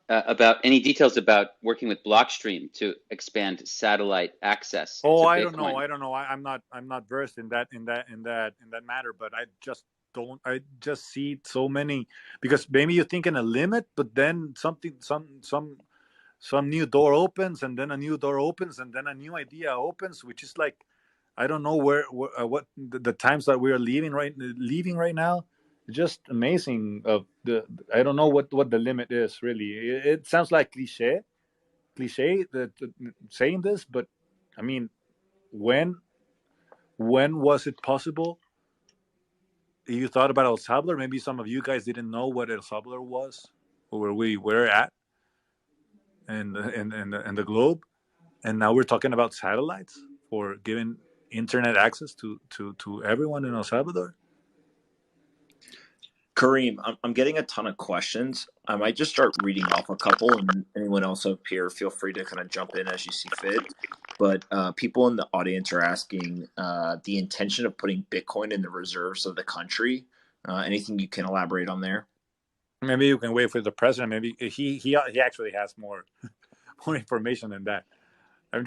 About any details about working with Blockstream to expand satellite access Oh, to I Bitcoin. don't know. I'm not versed in that matter. But I just see so many, because maybe you're thinking a limit, but then some new door opens, and then a new door opens, and then a new idea opens, which is like, I don't know what the times that we are leaving right now. Just amazing. I don't know what the limit is really. It sounds like cliche that saying this, but I mean, when was it possible? You thought about El Salvador. Maybe some of you guys didn't know what El Salvador was, or where we were at, and the globe. And now we're talking about satellites for giving internet access to everyone in El Salvador. Kareem, I'm getting a ton of questions. I might just start reading off a couple, and anyone else up here, feel free to kind of jump in as you see fit. But people in the audience are asking the intention of putting Bitcoin in the reserves of the country. Anything you can elaborate on there? Maybe you can wait for the president. Maybe he actually has more information than that. I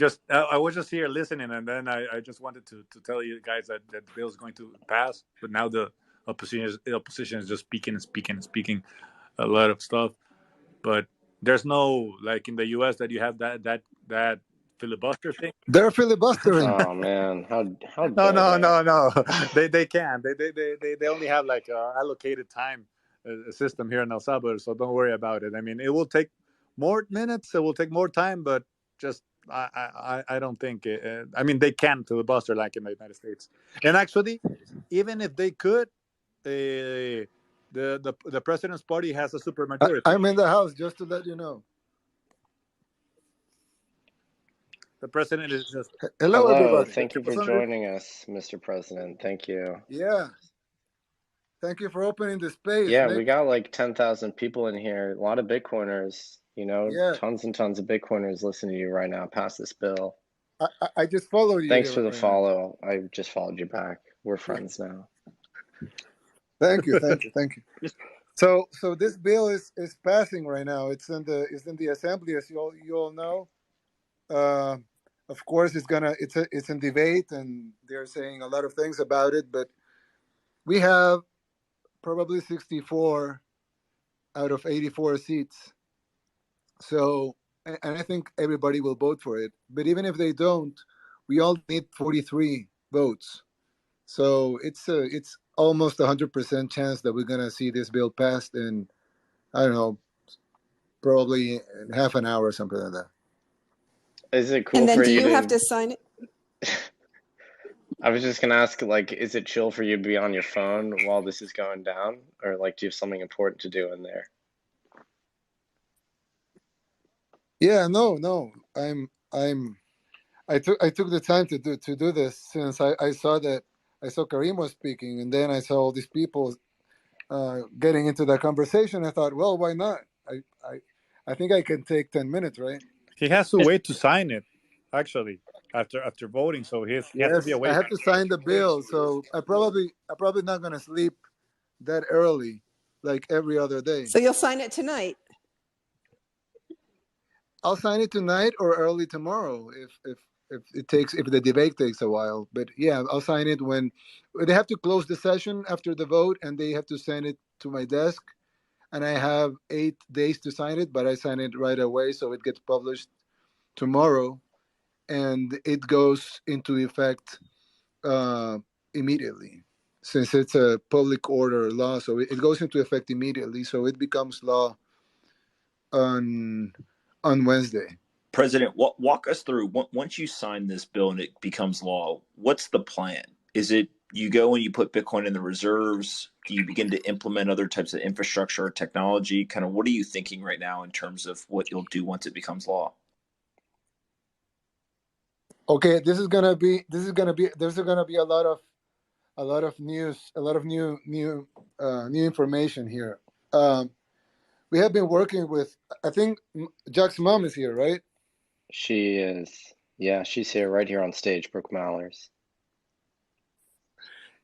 was just here listening, and then I just wanted to tell you guys that the bill is going to pass. But now the opposition is just speaking a lot of stuff. But there's no, like in the U.S. that you have that filibuster thing. They're filibustering. Oh man, how No, dare they? no. They can't. They only have like a allocated time system here in El Salvador, so don't worry about it. I mean, it will take more minutes. It will take more time, but just I don't think. I mean, they can filibuster like in the United States. And actually, even if they could, the president's party has a supermajority. I'm in the house, just to let you know. The president is just. Hello, Hello, everybody. thank you for joining us, Mr. President. Thank you. Yeah. Thank you for opening the space, Yeah, we Nick. got like 10,000 people in here. A lot of Bitcoiners, Yeah. tons and tons of Bitcoiners listening to you right now. Pass this bill. I just followed you Thanks here for the right now. follow. I just followed you back. We're friends now. Thank you. So this bill is passing right now. It's in the assembly, as you all know. Of course, it's in debate, and they're saying a lot of things about it. But we have probably 64 out of 84 seats. So, and I think everybody will vote for it. But even if they don't, we all need 43 votes. So it's almost 100% chance that we're gonna see this bill passed in, I don't know, probably in half an hour or something like that. Is it cool And then for do you you have to? to sign it? I was just gonna ask, like, is it chill for you to be on your phone while this is going down, or like, do you have something important to do in there? Yeah, no. I took the time to do this, since I saw Karim was speaking, and then I saw all these people getting into that conversation. I thought, well, why not? I think I can take 10 minutes, right? He has to wait to sign it, actually, after voting. So he has to Yes, be I awake. have to sign the bill, so I'm probably not gonna sleep that early, like every other day. So you'll sign it tonight. I'll sign it tonight or early tomorrow if the debate takes a while. But yeah, I'll sign it when they have to close the session after the vote, and they have to send it to my desk, and I have 8 days to sign it, but I sign it right away, so it gets published tomorrow, and it goes into effect immediately, since it's a public order law. So it goes into effect immediately, so it becomes law on Wednesday. President, walk us through, once you sign this bill and it becomes law, what's the plan? Is it you go and you put Bitcoin in the reserves? Do you begin to implement other types of infrastructure or technology? Kind of what are you thinking right now in terms of what you'll do once it becomes law? Okay, there's gonna be a lot a lot of news, a lot of new information here. Um, we have been working with. I think Jack's mom is here, right? She is. Yeah, she's here, right here on stage, Brooke Mallers.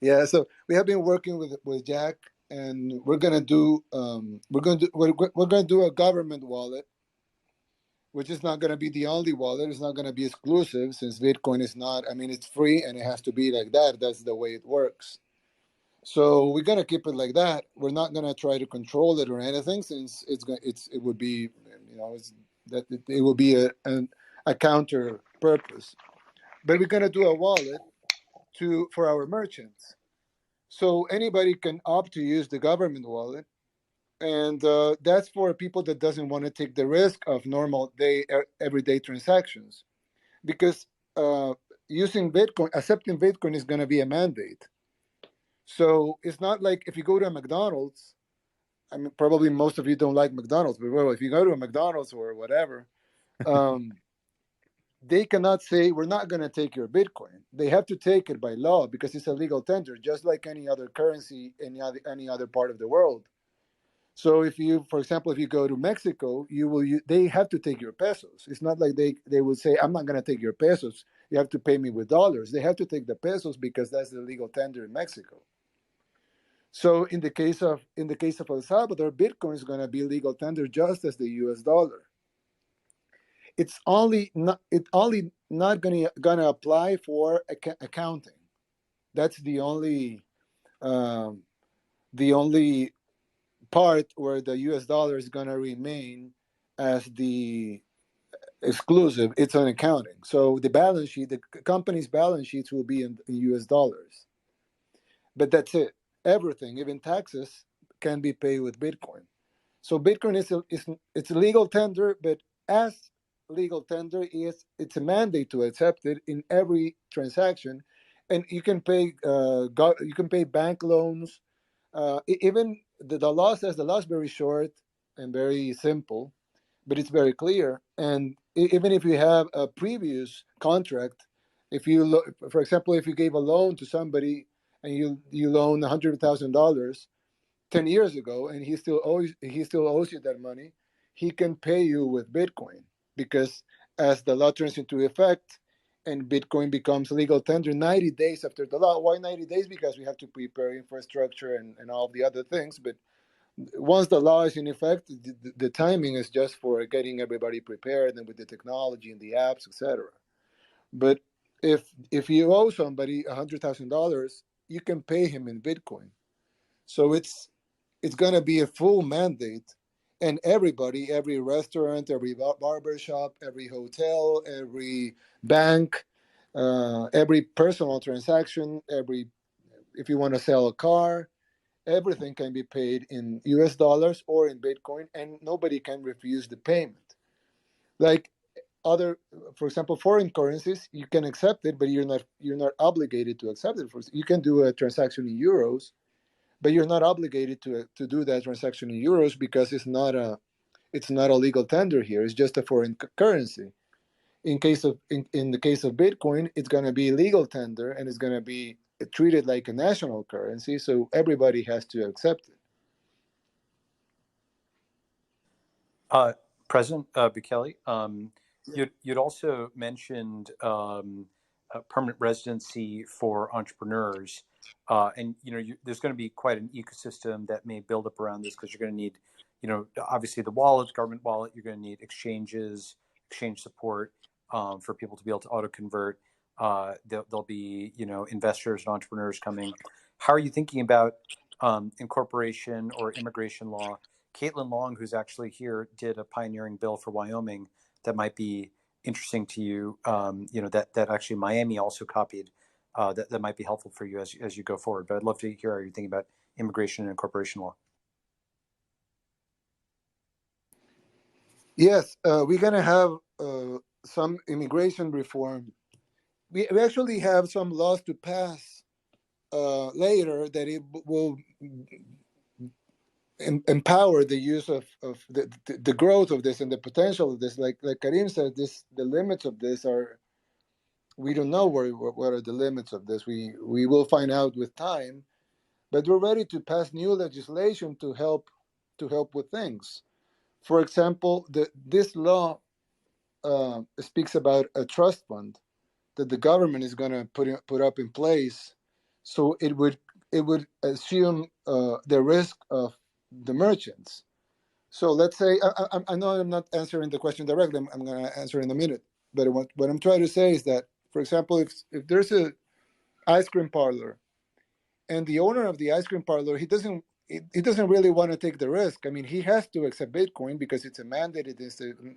Yeah. So we have been working with Jack, and we're gonna do we're gonna do a government wallet, which is not gonna be the only wallet. It's not gonna be exclusive since Bitcoin is not. I mean, it's free and it has to be like that. That's the way it works. So we're gonna keep it like that. We're not gonna try to control it or anything, since it would be, it will be a counter purpose. But we're gonna do a wallet for our merchants, so anybody can opt to use the government wallet, and that's for people that doesn't want to take the risk of normal everyday transactions, because using Bitcoin, accepting Bitcoin is gonna be a mandate. So it's not like if you go to a McDonald's. I mean, probably most of you don't like McDonald's, but well, if you go to a McDonald's or whatever, um, they cannot say we're not going to take your Bitcoin. They have to take it by law because it's a legal tender, just like any other currency in any other part of the world. So if you, for example, if you go to Mexico, they have to take your pesos. It's not like they will say I'm not going to take your pesos. You have to pay me with dollars. They have to take the pesos because that's the legal tender in Mexico. So in the case of El Salvador, Bitcoin is going to be legal tender just as the U.S. dollar. It's only not going to apply for accounting. That's the only part where the U.S. dollar is going to remain as the exclusive. It's on accounting. So the balance sheet, the company's balance sheets will be in U.S. dollars. But that's it. Everything, even taxes, can be paid with Bitcoin. So Bitcoin it's a legal tender, but as legal tender it's a mandate to accept it in every transaction, and you can pay bank loans. Even the law says the law is very short and very simple, but it's very clear. And even if you have a previous contract, if you for example, if you gave a loan to somebody and you loan $100,000 10 years ago and he still owes you that money, he can pay you with Bitcoin, because as the law turns into effect and Bitcoin becomes legal tender 90 days after the law. Why 90 days? Because we have to prepare infrastructure and all the other things. But once the law is in effect, the timing is just for getting everybody prepared and with the technology and the apps, etc. But if you owe somebody $100,000, you can pay him in Bitcoin. So it's going to be a full mandate, and everybody, every restaurant, every barber shop, every hotel, every bank, every personal transaction, if you want to sell a car, everything can be paid in US dollars or in Bitcoin, and nobody can refuse the payment. Like for example, foreign currencies, you can accept it, but you're not obligated to accept it. You can do a transaction in euros, but you're not obligated to do that transaction in euros, because it's not a legal tender here. It's just a foreign currency. In the case of Bitcoin, it's going to be legal tender and it's going to be treated like a national currency, so everybody has to accept it. President Bukele, you'd also mentioned permanent residency for entrepreneurs, and there's going to be quite an ecosystem that may build up around this, because you're going to need, obviously the wallet, government wallet. You're going to need exchange support for people to be able to auto convert. There'll be investors and entrepreneurs coming. How are you thinking about incorporation or immigration law? Caitlin Long, who's actually here, did a pioneering bill for Wyoming that might be interesting to you. That actually Miami also copied. That might be helpful for you as you go forward. But I'd love to hear how you're thinking about immigration and incorporation law. Yes, we're going to have some immigration reform. We actually have some laws to pass later that it will empower the use of the growth of this and the potential of this. Like Karim said, the limits of this are We don't know what are the limits of this. We will find out with time, but we're ready to pass new legislation to help with things. For example, this law speaks about a trust fund that the government is going to put up in place, so it would assume the risk of the merchants. So let's say I know I'm not answering the question directly. I'm going to answer in a minute. But what I'm trying to say is that, for example, if there's a ice cream parlor and the owner of the ice cream parlor, he doesn't really want to take the risk. I mean, he has to accept Bitcoin because it's a mandated,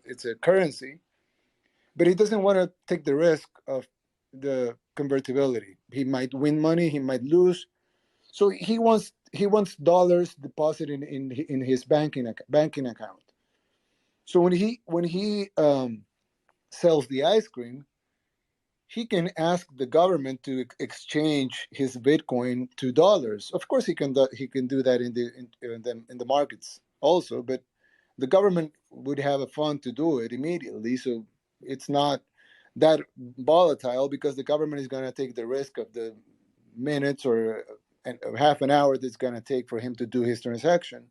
it's a currency, but he doesn't want to take the risk of the convertibility. He might win money, he might lose. So he wants dollars deposited in his banking account. So when he sells the ice cream, he can ask the government to exchange his Bitcoin to dollars. Of course, he can do that in the markets also, but the government would have a fund to do it immediately. So it's not that volatile because the government is going to take the risk of the minutes or half an hour that's going to take for him to do his transaction.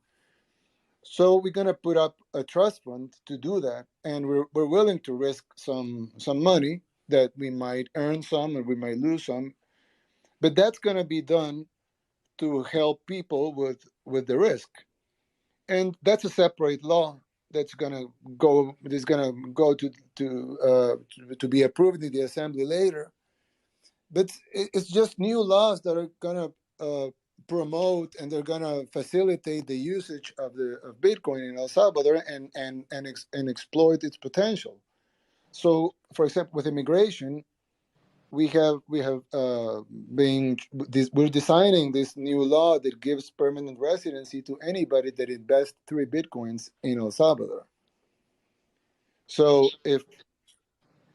So we're going to put up a trust fund to do that, and we're willing to risk some money that we might earn some and we might lose some, but that's going to be done to help people with the risk, and that's a separate law that's going to go to be approved in the assembly later. But it's just new laws that are going to promote and they're going to facilitate the usage of Bitcoin in El Salvador and exploit its potential. So, for example, with immigration, we're designing this new law that gives permanent residency to anybody that invests 3 Bitcoins in El Salvador. So if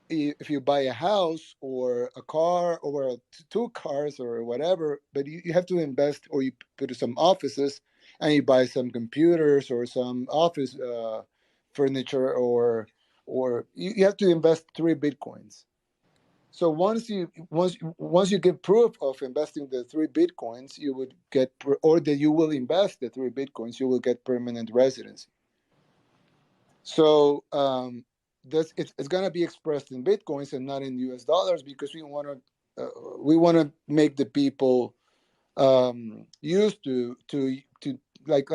you buy a house or a car or 2 cars or whatever, but you have to invest, or you put some offices and you buy some computers or some office furniture, or you have to invest 3 Bitcoins. So once you give proof of investing the 3 Bitcoins, you would get, or that you will invest the 3 Bitcoins, you will get permanent residency. So it's going to be expressed in Bitcoins and not in US dollars, because we want to make the people used to like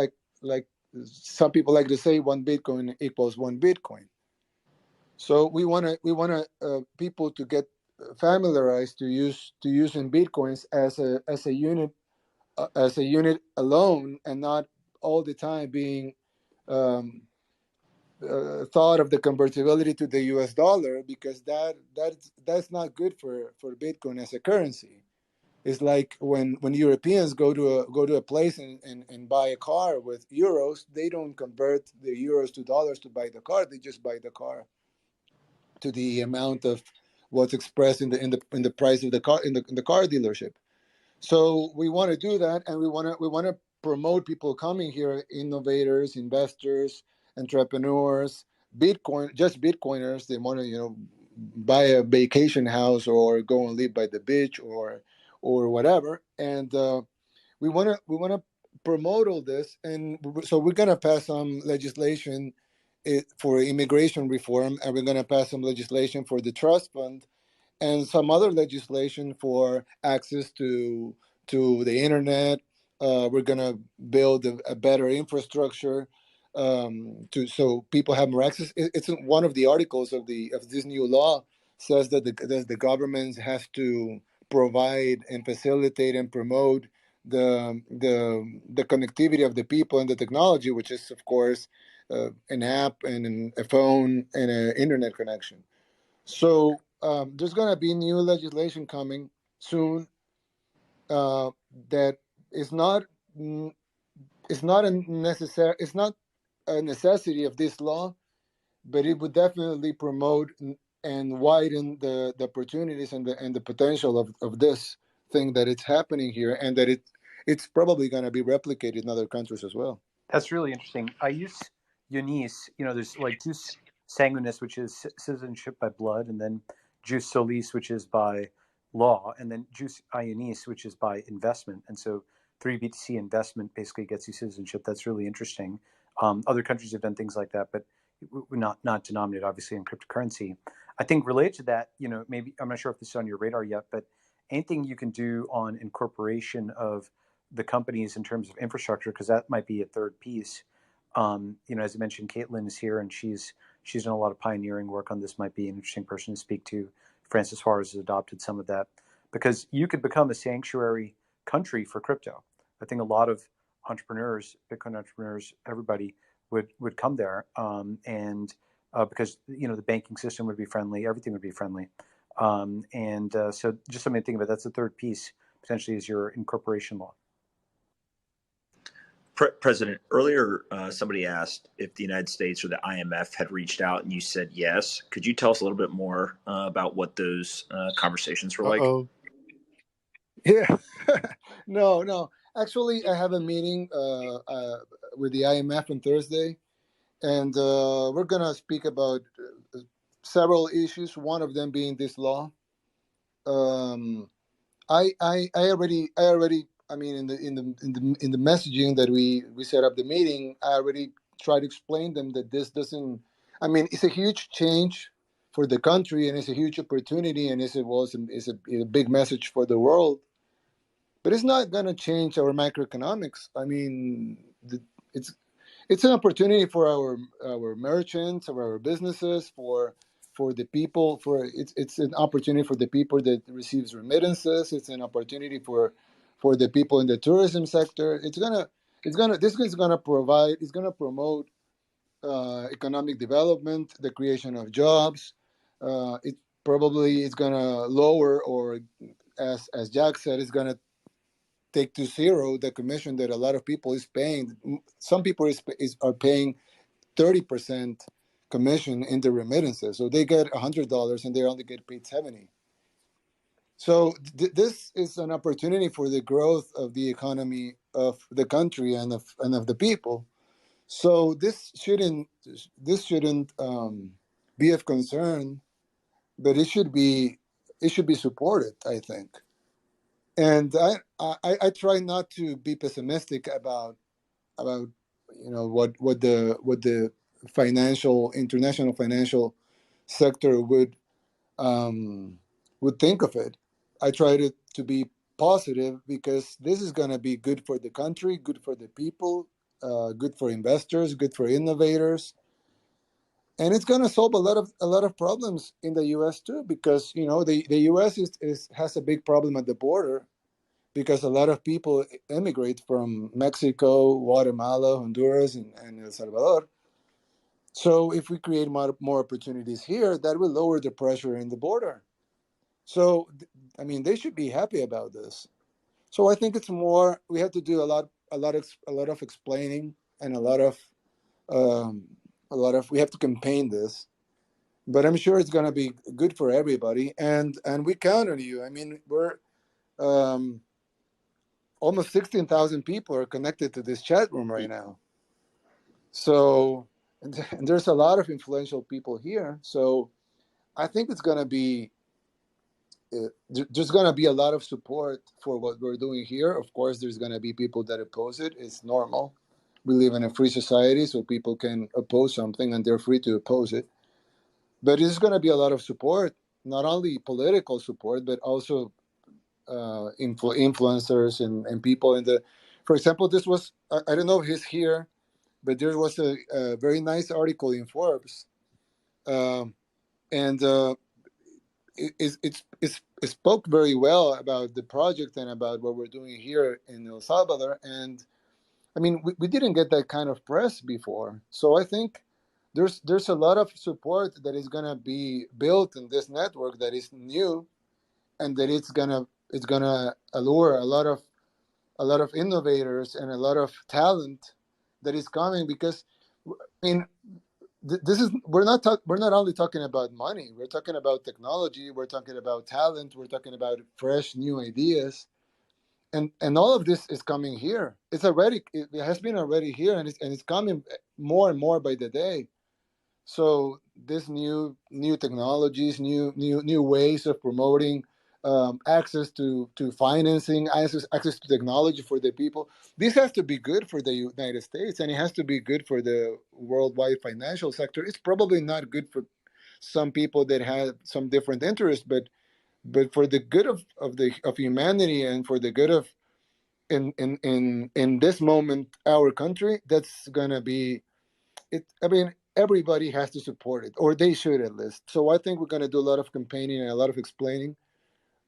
some people like to say 1 Bitcoin equals 1 Bitcoin. So we want people to get familiarized to using Bitcoins as a unit alone, and not all the time being thought of the convertibility to the US dollar, because that's not good for Bitcoin as a currency. It's like when Europeans go to a place and buy a car with euros, they don't convert the euros to dollars to buy the car. They just buy the car to the amount of what's expressed in the price of the car in the car dealership. So we want to do that, and we want to promote people coming here, innovators, investors, entrepreneurs, Bitcoiners. They want to buy a vacation house or go and live by the beach or whatever, and we want to promote all this, and so we're gonna pass some legislation for immigration reform, and we're gonna pass some legislation for the trust fund, and some other legislation for access to the internet. We're gonna build a better infrastructure so people have more access. It's one of the articles of this new law says that the government has to provide and facilitate and promote the connectivity of the people and the technology, which is of course an app and a phone and an internet connection. So there's going to be new legislation coming soon that is not a necessity of this law, but it would definitely promote and widen the opportunities and the potential of this thing that it's happening here, and that it's probably going to be replicated in other countries as well. That's really interesting. I use Eunice. There's like two sanguinis, which is citizenship by blood, and then Jus Solis, which is by law, and then Jus Ionis, which is by investment. And so 3BTC investment basically gets you citizenship. That's really interesting. Other countries have done things like that, but not denominated, obviously, in cryptocurrency. I think related to that, maybe, I'm not sure if this is on your radar yet, but anything you can do on incorporation of the companies in terms of infrastructure, because that might be a third piece. As I mentioned, Caitlin is here, and she's done a lot of pioneering work on this. Might be an interesting person to speak to. Francis Suarez has adopted some of that, because you could become a sanctuary country for crypto. I think a lot of entrepreneurs, Bitcoin entrepreneurs, everybody would come there, and because the banking system would be friendly, everything would be friendly, so just something to think about. That's the third piece potentially, is your incorporation law. President, earlier somebody asked if the United States or the IMF had reached out, and you said yes. Could you tell us a little bit more about what those conversations were like? Uh-oh. Yeah. No. Actually, I have a meeting with the IMF on Thursday, and we're going to speak about several issues, one of them being this law. I already I mean, in the messaging that we set up the meeting, I already tried to explain them that this doesn't, I mean, it's a huge change for the country, and it's a huge opportunity, and it's a big message for the world, but it's not going to change our macroeconomics. I mean, it's an opportunity for our merchants, or our businesses, for the people, it's an opportunity for the people that receives remittances. It's an opportunity for the people in the tourism sector. This is gonna promote economic development, the creation of jobs. It probably is gonna lower, or as Jack said, it's gonna take to zero the commission that a lot of people is paying. Some people are paying 30% commission in the remittances. So they get $100 and they only get paid $70. So this is an opportunity for the growth of the economy of the country and of the people. So this shouldn't be of concern, but it should be supported, I think. And I try not to be pessimistic about what the international financial sector would think of it. I try to be positive, because this is going to be good for the country, good for the people, good for investors, good for innovators, and it's going to solve a lot of problems in the U.S. too, because the U.S. has a big problem at the border, because a lot of people emigrate from Mexico, Guatemala, Honduras, and El Salvador. So if we create more opportunities here, that will lower the pressure in the border. So, I mean, they should be happy about this. So I think it's more, we have to do a lot of explaining, and we have to campaign this. But I'm sure it's going to be good for everybody, and we count on you. I mean, we're almost 16,000 people are connected to this chat room right now. So, and there's a lot of influential people here. So I think it's going to be, there's going to be a lot of support for what we're doing here. Of course, there's going to be people that oppose it. It's normal. We live in a free society, so people can oppose something, and they're free to oppose it. But there's going to be a lot of support, not only political support, but also influencers and people in the, for example, this was, I don't know if he's here, but there was a very nice article in Forbes, and it spoke very well about the project and about what we're doing here in El Salvador. And I mean, we didn't get that kind of press before, so I think there's a lot of support that is gonna be built in this network that is new, and that it's gonna allure a lot of innovators and a lot of talent that is coming. Because I mean, this is, we're not only talking about money. We're talking about technology. We're talking about talent. We're talking about fresh new ideas, and all of this is coming here. It has been already here, and it's coming more and more by the day. So this new technologies, new ways of promoting access to financing, access to technology for the people. This has to be good for the United States, and it has to be good for the worldwide financial sector. It's probably not good for some people that have some different interests, but for the good of humanity, and for the good of in this moment our country, that's gonna be it. I mean, everybody has to support it, or they should at least. So I think we're gonna do a lot of campaigning and a lot of explaining,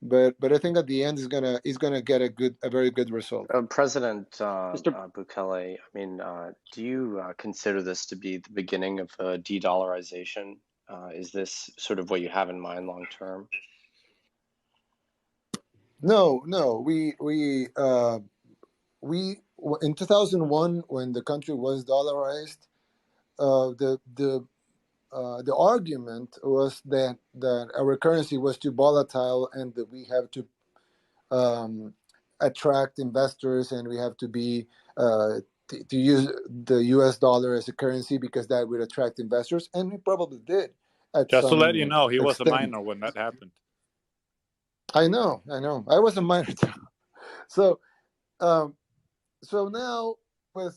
but I think at the end he's gonna get a very good result. President Mr. Bukele, I mean, do you consider this to be the beginning of de-dollarization? Is this sort of what you have in mind long term? No, we in 2001, when the country was dollarized, the argument was that our currency was too volatile, and that we have to um, attract investors, and we have to be to use the U.S. dollar as a currency, because that would attract investors, and we probably did at Just to let you some know, he was a extent. minor when that happened. I know. I was a minor too. So, um, so now with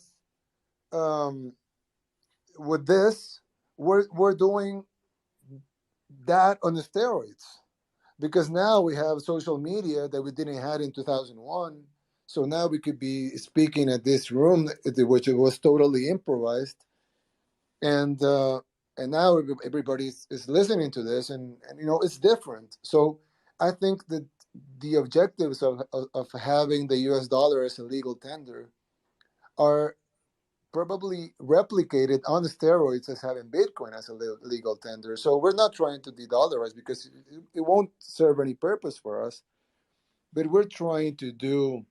um, this, we're doing that on the steroids, because now we have social media that we didn't have in 2001. So now we could be speaking at this room, which was totally improvised, and now everybody is listening to this, and it's different. So I think that the objectives of having the U.S. dollar as a legal tender are probably replicated on steroids as having Bitcoin as a legal tender. So we're not trying to de-dollarize, because it won't serve any purpose for us. But we're trying to do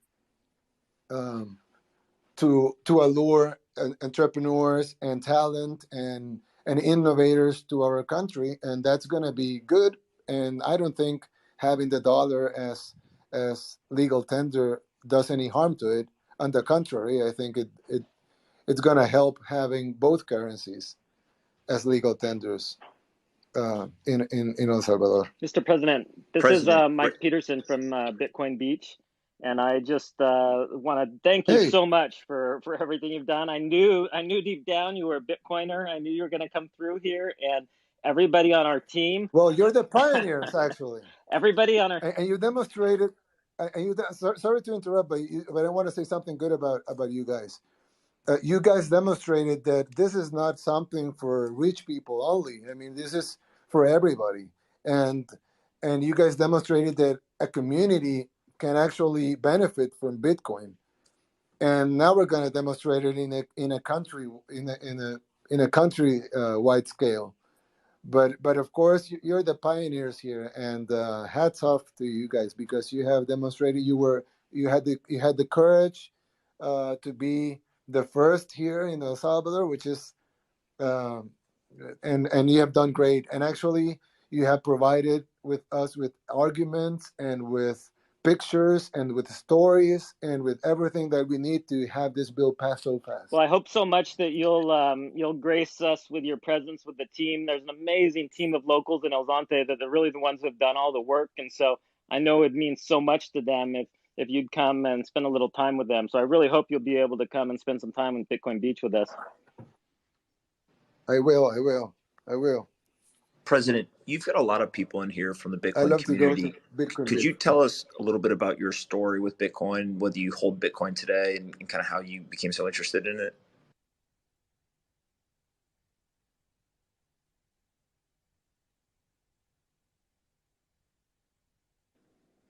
to allure entrepreneurs and talent and innovators to our country, and that's going to be good. And I don't think having the dollar as legal tender does any harm to it. On the contrary, I think it's going to help having both currencies as legal tenders in El Salvador. Mr. President, this is Mike Peterson from Bitcoin Beach, and I just want to thank you so much for everything you've done. I knew deep down you were a Bitcoiner. I knew you were going to come through here, and everybody on our team. Well, you're the pioneers, actually. Everybody on our and you demonstrated. Sorry to interrupt, but I want to say something good about you guys. You guys demonstrated that this is not something for rich people only. I mean, this is for everybody, and you guys demonstrated that a community can actually benefit from Bitcoin. And now we're going to demonstrate it in a country in a country wide scale. But of course, you're the pioneers here, and hats off to you guys, because you have demonstrated you had the courage to be the first here in El Salvador, which is and you have done great. And actually, you have provided with us with arguments and with pictures and with stories and with everything that we need to have this bill pass so fast. Well, I hope so much that you'll grace us with your presence with the team. There's an amazing team of locals in El Zonte that are really the ones who have done all the work, and so I know it means so much to them if you'd come and spend a little time with them. So I really hope you'll be able to come and spend some time in Bitcoin Beach with us. I will. President, you've got a lot of people in here from the Bitcoin community. Could you tell us a little bit about your story with Bitcoin, whether you hold Bitcoin today, and kind of how you became so interested in it?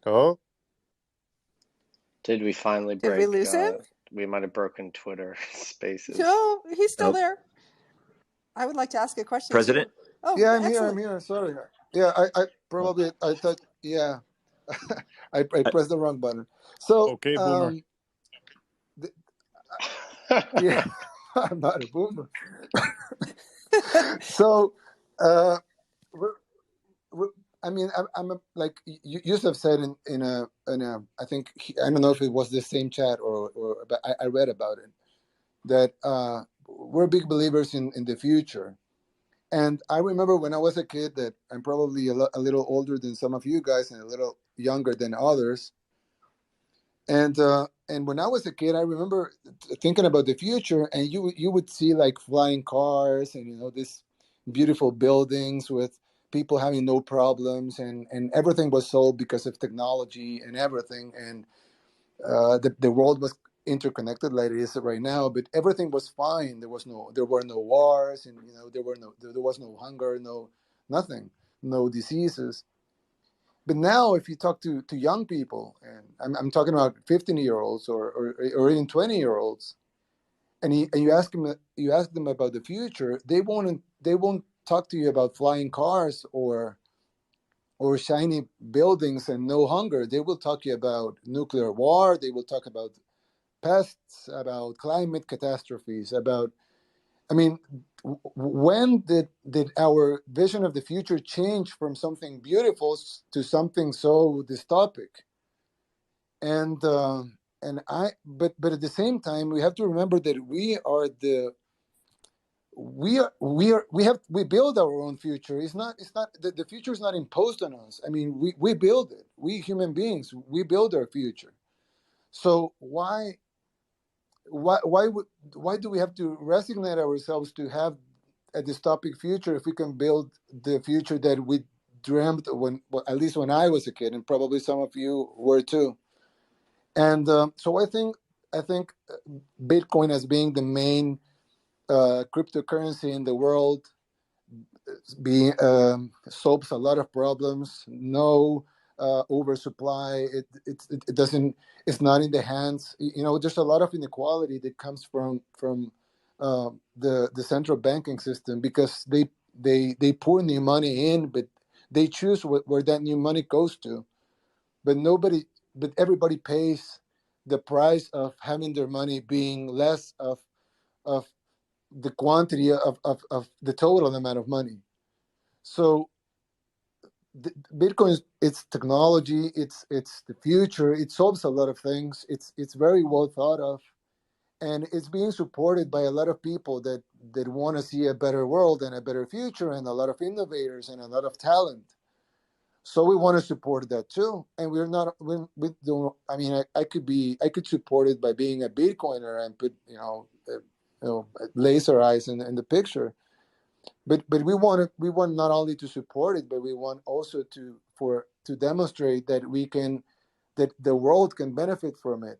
Oh, did we finally break? Did we lose him? We might have broken Twitter Spaces. No, he's still there. I would like to ask a question, President. too. Oh, yeah, I'm excellent. here. Sorry. Yeah, I probably I thought. Yeah, I pressed the wrong button. So okay, boomer. Yeah, I'm not a boomer. So, I mean, I'm like Yusuf said in a I think I don't know if it was the same chat or but I read about it, that we're big believers in the future, And I remember when I was a kid, that I'm probably a little older than some of you guys and a little younger than others. And when I was a kid, I remember thinking about the future, and you would see like flying cars and these beautiful buildings with people having no problems, and everything was solved because of technology and everything, and the world was interconnected like it is right now, but everything was fine. There were no wars, and there was no hunger, nothing, no diseases. But now, if you talk to young people, and I'm talking about 15-year-olds or even 20-year-olds, and you ask them about the future, they won't talk to you about flying cars or shiny buildings and no hunger. They will talk to you about nuclear war. They will talk about pests, about climate catastrophes, about. I mean, when did our vision of the future change from something beautiful to something so dystopic? And but at the same time, we have to remember that we build our own future. It's not the future is not imposed on us. I mean, we build it. We human beings, we build our future. So why do we have to resignate ourselves to have a dystopic future if we can build the future that we dreamt at least when I was a kid, and probably some of you were too. And so I think Bitcoin, as being the main cryptocurrency in the world, solves a lot of problems. No oversupply. It doesn't. It's not in the hands. There's a lot of inequality that comes from the central banking system, because they pour new money in, but they choose where that new money goes to. But everybody pays the price of having their money being less of the quantity of the total amount of money. So Bitcoin, it's technology, it's the future. It solves a lot of things. It's very well thought of, and it's being supported by a lot of people that want to see a better world and a better future, and a lot of innovators and a lot of talent. So we want to support that too. And we're not we don't. I mean, I could support it by being a Bitcoiner and put laser eyes in the picture. But we want not only to support it, but we want also to demonstrate that the world can benefit from it.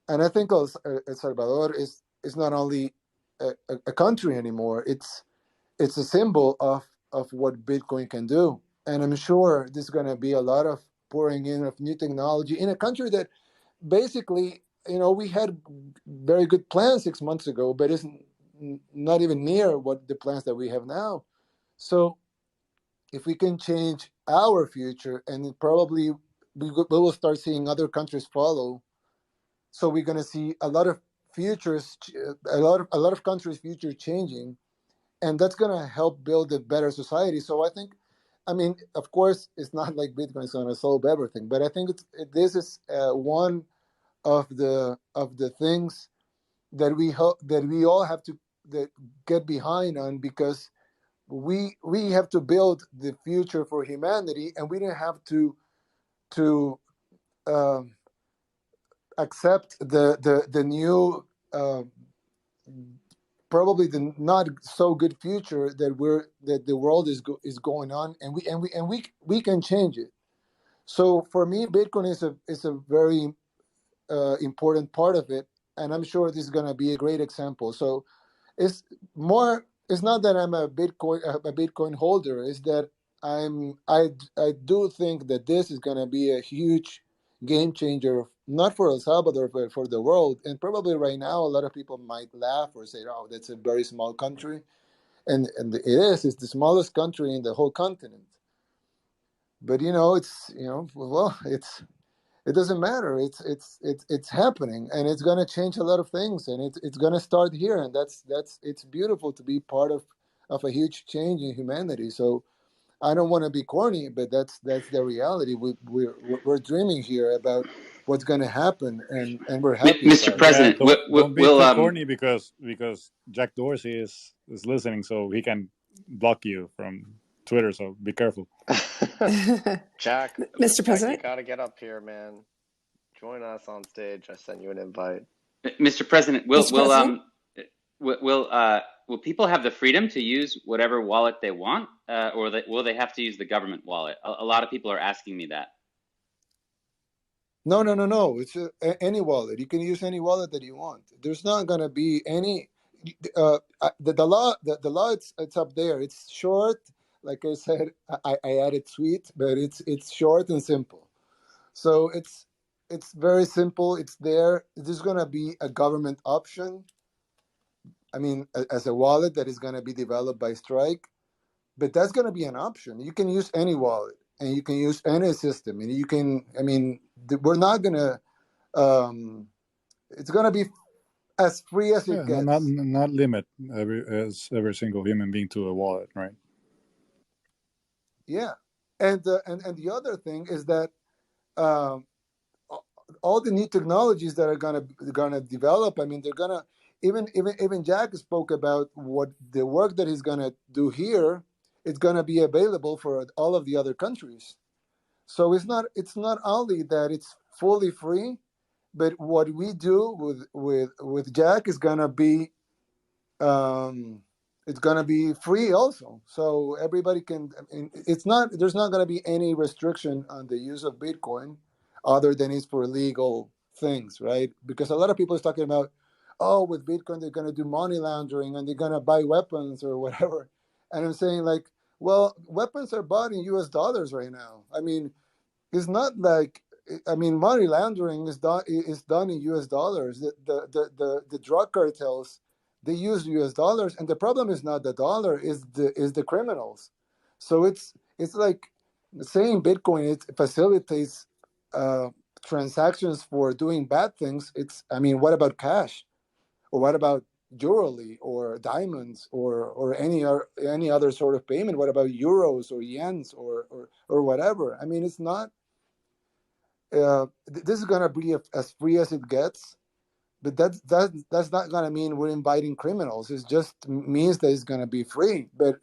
And I think El Salvador is not only a country anymore. It's a symbol of what Bitcoin can do. And I'm sure there's going to be a lot of pouring in of new technology in a country that basically, we had very good plans 6 months ago, but it's not even near what the plans that we have now. So if we can change our future, and probably we will start seeing other countries follow. So we're going to see a lot of countries' future changing, and that's going to help build a better society. So I mean, of course, it's not like Bitcoin is going to solve everything, but I think this is one of the things that we all have to get behind on, because we have to build the future for humanity, and we don't have to accept the new probably the not so good future that the world is going on, and we can change it. So for me, Bitcoin is a very important part of it, and I'm sure this is going to be a great example. So it's not that I'm a Bitcoin holder. It's that I do think that this is going to be a huge game changer, not for El Salvador, but for the world. And probably right now, a lot of people might laugh or say, "Oh, that's a very small country," and it is. It's the smallest country in the whole continent. But it doesn't matter. It's happening, and it's going to change a lot of things, and it's going to start here, and it's beautiful to be part of a huge change in humanity. So I don't want to be corny, but that's the reality. We're dreaming here about what's going to happen, and we're happy Mr. about it. Yeah, President, don't be we'll too corny, because Jack Dorsey is listening, so he can block you from Twitter. So be careful. Jack, Mr. Jack, President? you gotta get up here, man. Join us on stage. I sent you an invite. Mr. President, will Mr. President? will people have the freedom to use whatever wallet they want, or will they have to use the government wallet? A lot of people are asking me that. No. It's any wallet. You can use any wallet that you want. There's not going to be any. The law. The law. It's up there. It's short. Like I said, I added sweet, but it's short and simple. So it's very simple. It's there. There's going to be a government option. I mean, as a wallet that is going to be developed by Strike, but that's going to be an option. You can use any wallet, and you can use any system, and you can. I mean, we're not going to. It's going to be as free as it gets. Not limit every single human being to a wallet, right? Yeah, and the other thing is that all the new technologies that are gonna develop. I mean, they're gonna even Jack spoke about what the work that he's gonna do here. It's gonna be available for all of the other countries. So it's not only that it's fully free, but what we do with Jack is gonna be it's gonna be free also. So everybody can. I mean, there's not gonna be any restriction on the use of Bitcoin, other than it's for legal things, right? Because a lot of people are talking about, oh, with Bitcoin they're gonna do money laundering and they're gonna buy weapons or whatever, and I'm saying like, well, weapons are bought in U.S. dollars right now. I mean, it's not like, I mean, money laundering is done in U.S. dollars. The drug cartels, they use U.S. dollars, and the problem is not the dollar, is the criminals. So it's like saying Bitcoin, it facilitates transactions for doing bad things. I mean, what about cash, or what about jewelry or diamonds or any other sort of payment? What about euros or yens or whatever? I mean, it's not. This is gonna be as free as it gets, but that's not gonna mean we're inviting criminals. It just means that it's gonna be free. But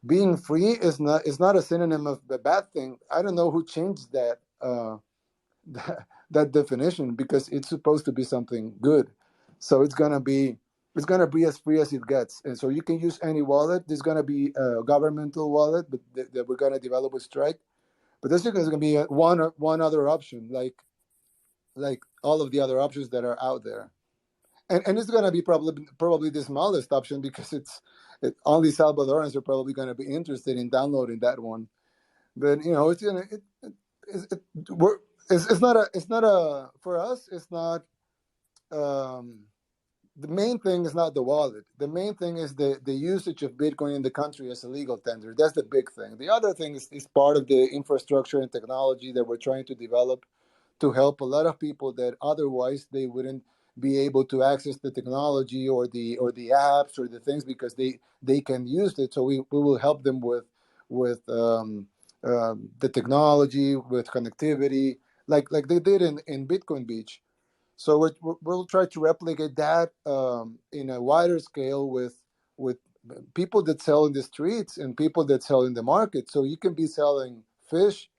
being free is not a synonym of a bad thing. I don't know who changed that that definition, because it's supposed to be something good. So it's gonna be as free as it gets, and so you can use any wallet. There's gonna be a governmental wallet, but that we're gonna develop with Strike. But this is going to be one other option, like all of the other options that are out there, and it's going to be probably the smallest option, because only Salvadorans are probably going to be interested in downloading that one. But it's not a for us. It's not. The main thing is not the wallet. The main thing is the usage of Bitcoin in the country as a legal tender. That's the big thing. The other thing is part of the infrastructure and technology that we're trying to develop to help a lot of people that otherwise they wouldn't be able to access the technology or the apps or the things, because they can use it. So we will help them with the technology, with connectivity, like they did in Bitcoin Beach. So we'll try to replicate that in a wider scale with people that sell in the streets and people that sell in the market. So you can be selling fish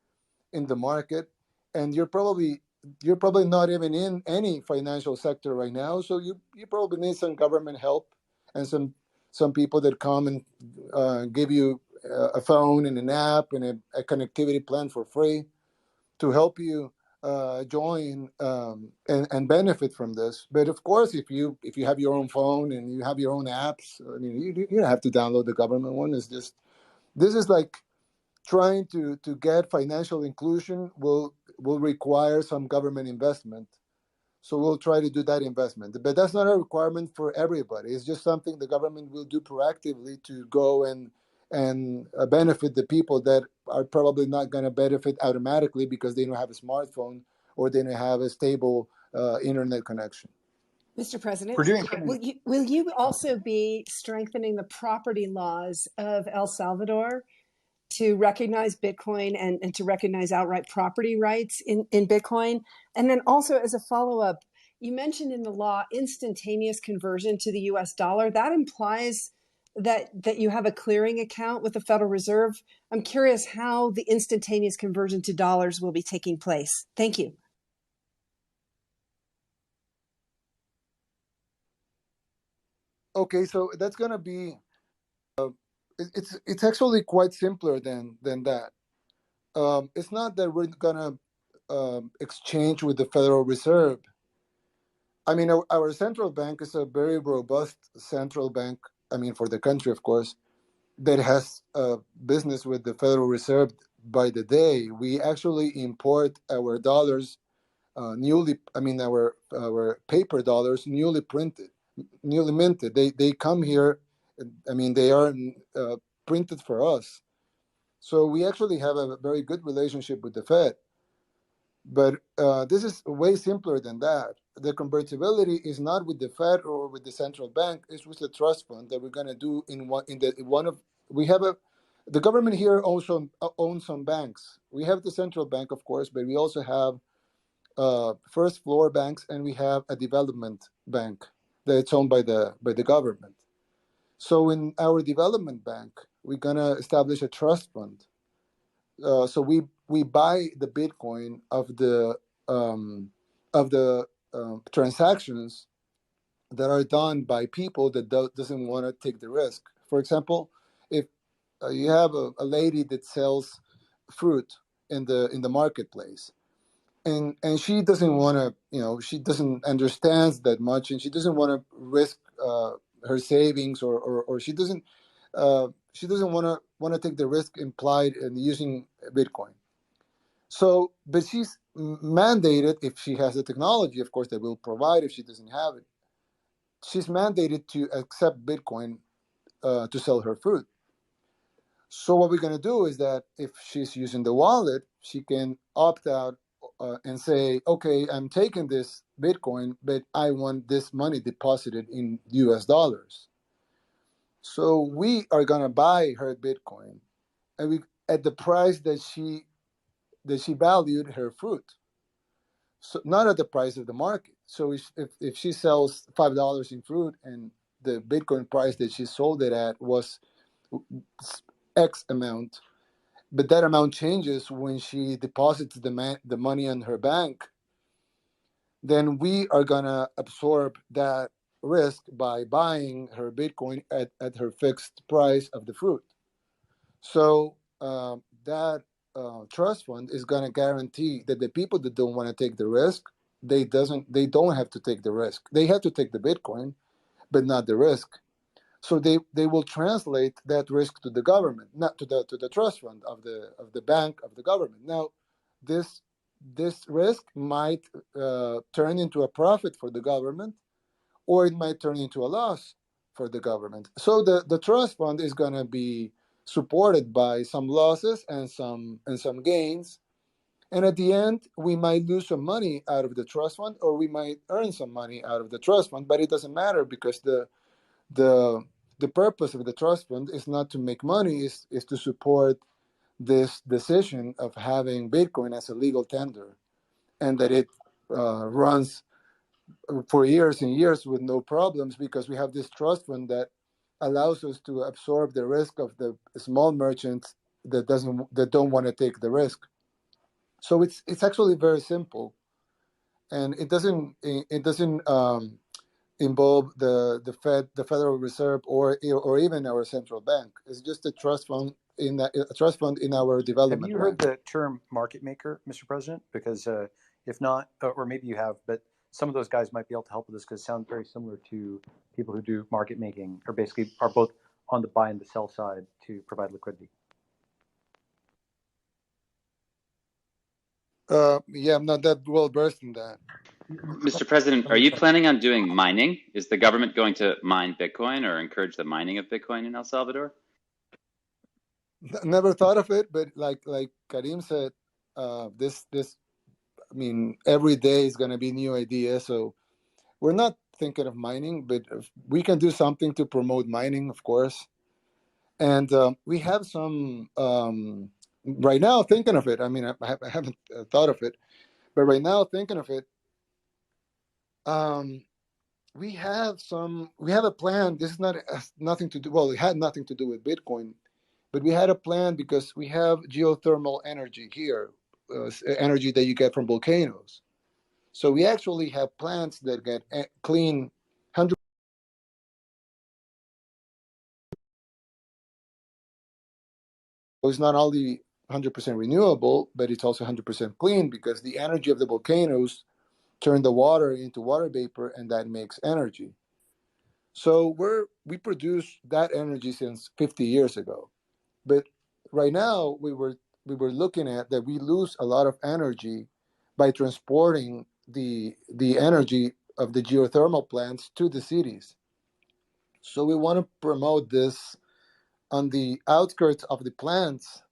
in the market, and you're probably not even in any financial sector right now. So you probably need some government help and some people that come and give you a phone and an app and a connectivity plan for free to help you join and benefit from this. But of course, if you have your own phone and you have your own apps, I mean, you don't have to download the government one. It's just, this is like trying to get financial inclusion will require some government investment. So we'll try to do that investment. But that's not a requirement for everybody. It's just something the government will do proactively to go and benefit the people that are probably not going to benefit automatically because they don't have a smartphone or they don't have a stable internet connection. Mr. President, We're doing will you also be strengthening the property laws of El Salvador to recognize Bitcoin and to recognize outright property rights in Bitcoin? And then also, as a follow-up, you mentioned in the law instantaneous conversion to the US dollar. That implies that you have a clearing account with the Federal Reserve. I'm curious how the instantaneous conversion to dollars will be taking place. Thank you. Okay, so that's gonna be it's actually quite simpler than that. It's not that we're gonna exchange with the Federal Reserve. I mean, our central bank is a very robust central bank. I mean, for the country, of course, that has business with the Federal Reserve by the day. We actually import our dollars our paper dollars newly printed, newly minted. They come here. I mean, they are printed for us. So we actually have a very good relationship with the Fed. But this is way simpler than that. The convertibility is not with the Fed or with the central bank. It's with the trust fund that we're going to do we have the government here owns some banks. We have the central bank, of course, but we also have first floor banks, and we have a development bank that's owned by the government. So in our development bank, we're gonna establish a trust fund. So we buy the Bitcoin of the transactions that are done by people that doesn't want to take the risk. For example, if you have a lady that sells fruit in the marketplace, and she doesn't want to, she doesn't understand that much, and she doesn't want to risk her savings, or she doesn't want to take the risk implied in using Bitcoin. So, but she's mandated, if she has the technology, of course, they will provide. If she doesn't have it, she's mandated to accept Bitcoin to sell her fruit. So what we're going to do is that if she's using the wallet, she can opt out and say, okay, I'm taking this Bitcoin, but I want this money deposited in US dollars. So we are going to buy her Bitcoin, and we at the price that she valued her fruit. So not at the price of the market. So if she sells $5 in fruit, and the Bitcoin price that she sold it at was X amount, but that amount changes when she deposits the money in her bank, then we are going to absorb that risk by buying her Bitcoin at her fixed price of the fruit. So that trust fund is going to guarantee that the people that don't want to take the risk, they don't have to take the risk. They have to take the Bitcoin, but not the risk. So they will translate that risk to the government, not to the trust fund of the bank of the government. Now, this risk might turn into a profit for the government, or it might turn into a loss for the government. So the trust fund is going to be supported by some losses and some gains. And at the end, we might lose some money out of the trust fund, or we might earn some money out of the trust fund. But it doesn't matter, because the purpose of the trust fund is not to make money, is to support this decision of having Bitcoin as a legal tender, and that it runs for years and years with no problems, because we have this trust fund that allows us to absorb the risk of the small merchants that don't want to take the risk. So it's actually very simple, and it doesn't involve the Federal Reserve, or even our central bank. It's just a trust fund in our development. Have you heard the term market maker, Mr. President? Because if not, or maybe you have, but some of those guys might be able to help with this, because it sounds very similar to people who do market making, or basically are both on the buy and the sell side to provide liquidity. Yeah, I'm not that well versed in that. Mr. President, are you planning on doing mining? Is the government going to mine Bitcoin or encourage the mining of Bitcoin in El Salvador? Never thought of it, but like Karim said, this I mean, every day is going to be new ideas. So we're not thinking of mining, but we can do something to promote mining, of course. And we have some right now thinking of it. I mean, I haven't thought of it, but right now thinking of it, we have a plan. This is not has nothing to do. Well, it had nothing to do with Bitcoin, but we had a plan because we have geothermal energy here, energy that you get from volcanoes. So we actually have plants that get clean 100. It's not only 100% renewable, but it's also 100% clean because the energy of the volcanoes turn the water into water vapor, and that makes energy. So we produce that energy since 50 years ago. But right now we were looking at that we lose a lot of energy by transporting the energy of the geothermal plants to the cities. So we want to promote this on the outskirts of the plants.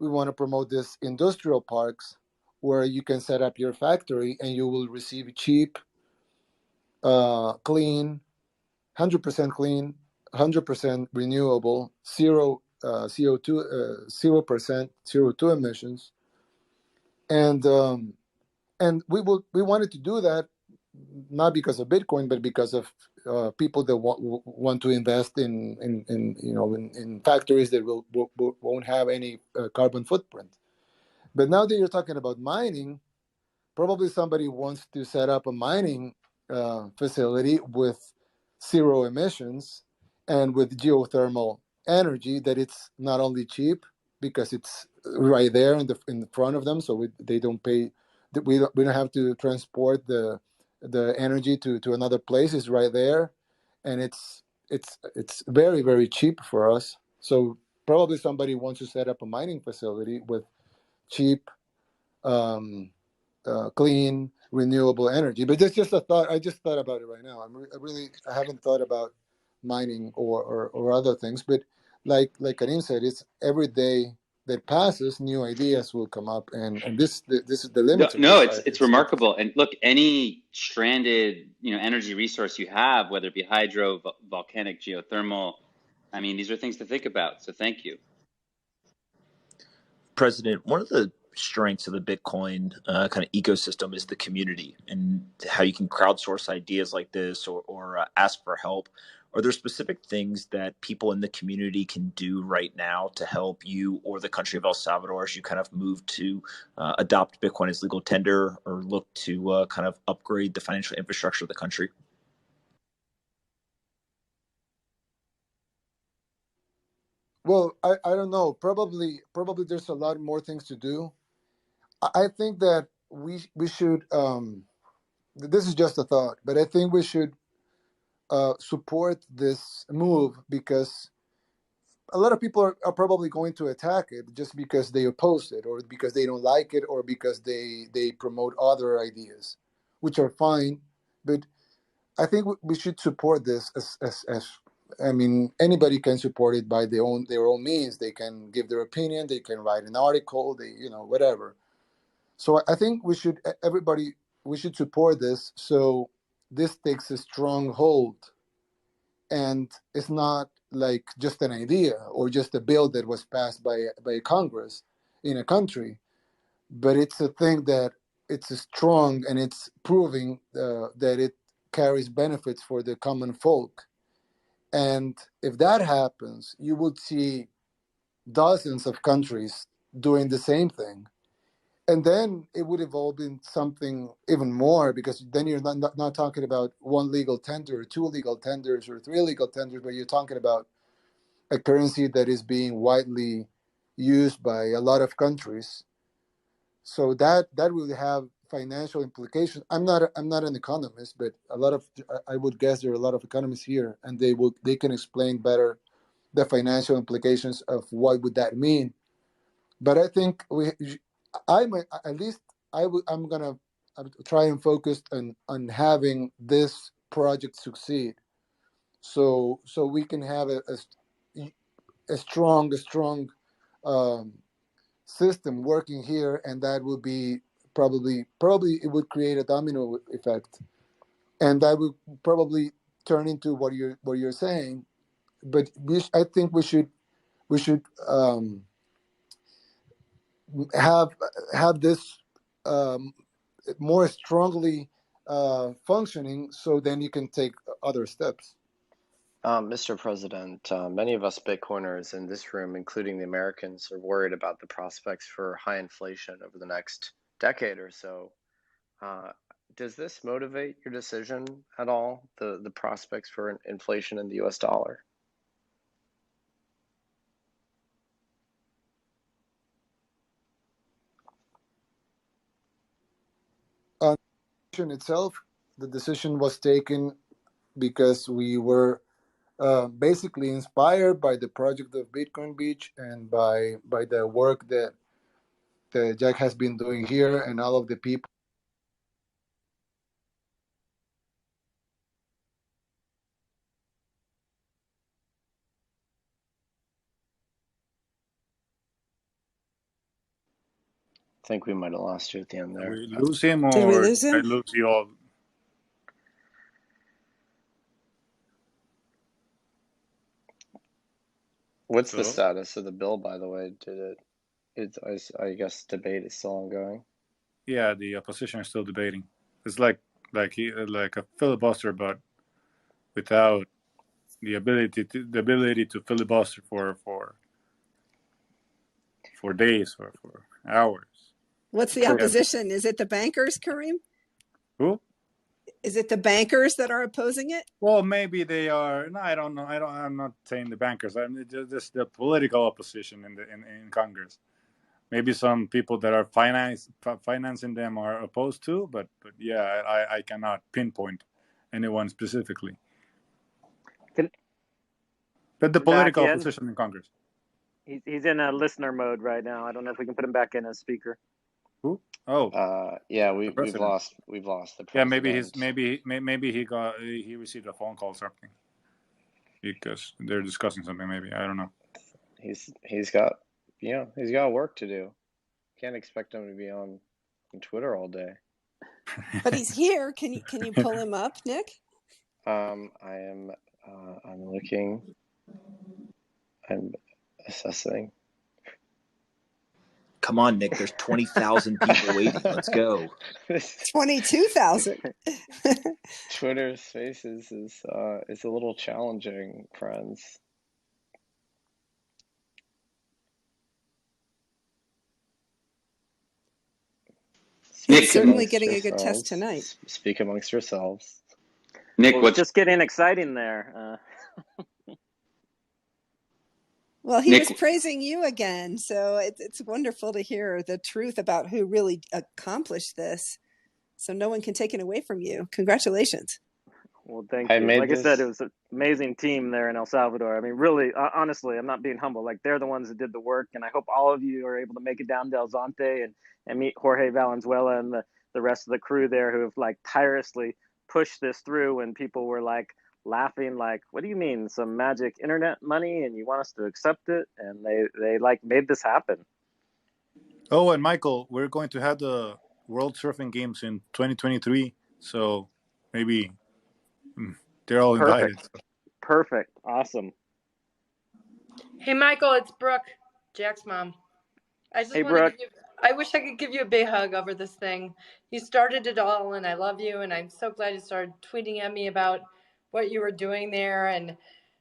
We want to promote this industrial parks where you can set up your factory and you will receive cheap, clean, 100% clean, 100% renewable, zero CO2, 0% CO2 emissions, and we wanted to do that not because of Bitcoin, but because of people that want to invest in factories that won't have any carbon footprint. But now that you're talking about mining, probably somebody wants to set up a mining facility with zero emissions and with geothermal energy that it's not only cheap because it's right there in the front of them, so they don't pay. We don't have to transport the energy to another place. It's right there, and it's very, very cheap for us. So probably somebody wants to set up a mining facility with cheap, um, clean, renewable energy. But that's just a thought. I just thought about it right now. I haven't thought about mining or other things. But like Karim said, it's every day that passes, new ideas will come up, and this is the No, limits of no, this. it's remarkable. And look, any stranded, energy resource you have, whether it be hydro, volcanic, geothermal, I mean, these are things to think about. So thank you. President, one of the strengths of the Bitcoin kind of ecosystem is the community and how you can crowdsource ideas like this or ask for help. Are there specific things that people in the community can do right now to help you or the country of El Salvador as you kind of move to adopt Bitcoin as legal tender or look to kind of upgrade the financial infrastructure of the country? Well, I don't know. Probably there's a lot more things to do. I think that we should. This is just a thought, but I think we should support this move because a lot of people are probably going to attack it just because they oppose it or because they don't like it or because they promote other ideas, which are fine. But I think we should support this as I mean, anybody can support it by their own means. They can give their opinion. They can write an article. Whatever. So I think we should support this. So this takes a strong hold, and it's not like just an idea or just a bill that was passed by Congress in a country, but it's a thing that it's strong and it's proving that it carries benefits for the common folk. And if that happens, you would see dozens of countries doing the same thing. And then it would evolve in something even more because then you're not talking about one legal tender or two legal tenders or three legal tenders, but you're talking about a currency that is being widely used by a lot of countries. So that will have financial implications. I'm not an economist, but I would guess there are a lot of economists here, and they can explain better the financial implications of what would that mean. But I think at least I'm gonna try and focus on having this project succeed, so we can have a strong um, system working here, and that would be probably it would create a domino effect, and that would probably turn into what you're saying. But I think we should have this um, more strongly functioning, so then you can take other steps. Mr. President, many of us Bitcoiners in this room, including the Americans, are worried about the prospects for high inflation over the next decade or so. Does this motivate your decision at all, the prospects for inflation in the US dollar? On the decision itself, the decision was taken because we were basically inspired by the project of Bitcoin Beach and by the work that Jack has been doing here and all of the people. I think we might have lost you at the end there. We lose him, Did we or lose I him? lose you all? What's the So status of the bill, by the way? I guess debate is still ongoing. yeah, the opposition is still debating. It's like a filibuster, but without the ability to filibuster for days or for hours. What's the For- opposition? Is it the bankers, Kareem? Who? Is it the bankers that are opposing it? Well, maybe they are. No, I don't know. I'm not saying the bankers. I'm just the political opposition in Congress. Maybe some people that are financing them are opposed to, but yeah, I cannot pinpoint anyone specifically. But the Back political in. opposition in Congress. He's in a listener mode right now. I don't know if we can put him back in as speaker. Who? Oh, yeah, the we've president. lost the Yeah, president. maybe he received a phone call or something because they're discussing something. Maybe I don't know. He's got work to do. Can't expect him to be on Twitter all day. But he's here. Can you pull him up, Nick? I'm looking. I'm assessing. Come on, Nick. There's 20,000 people waiting. Let's go. 22,000. Twitter Spaces is a little challenging, friends. He's certainly getting a good test tonight. Speak amongst yourselves. Nick, Well, what's just getting exciting there? Well, he Nick, was praising you again, so it's wonderful to hear the truth about who really accomplished this. So no one can take it away from you. Congratulations. Well, thank you. Like I said, it was an amazing team there in El Salvador. I mean, really, honestly, I'm not being humble. Like, they're the ones that did the work, and I hope all of you are able to make it down Del Zonte and meet Jorge Valenzuela and the rest of the crew there who have like tirelessly pushed this through when people were like laughing, like, what do you mean, some magic internet money and you want us to accept it? And they like made this happen. Oh, and Michael, we're going to have the World Surfing Games in 2023, so maybe they're all invited. Perfect. Awesome. Hey, Michael, it's Brooke, Jack's mom. I wish I could give you a big hug over this thing. You started it all, and I love you, and I'm so glad you started tweeting at me about what you were doing there and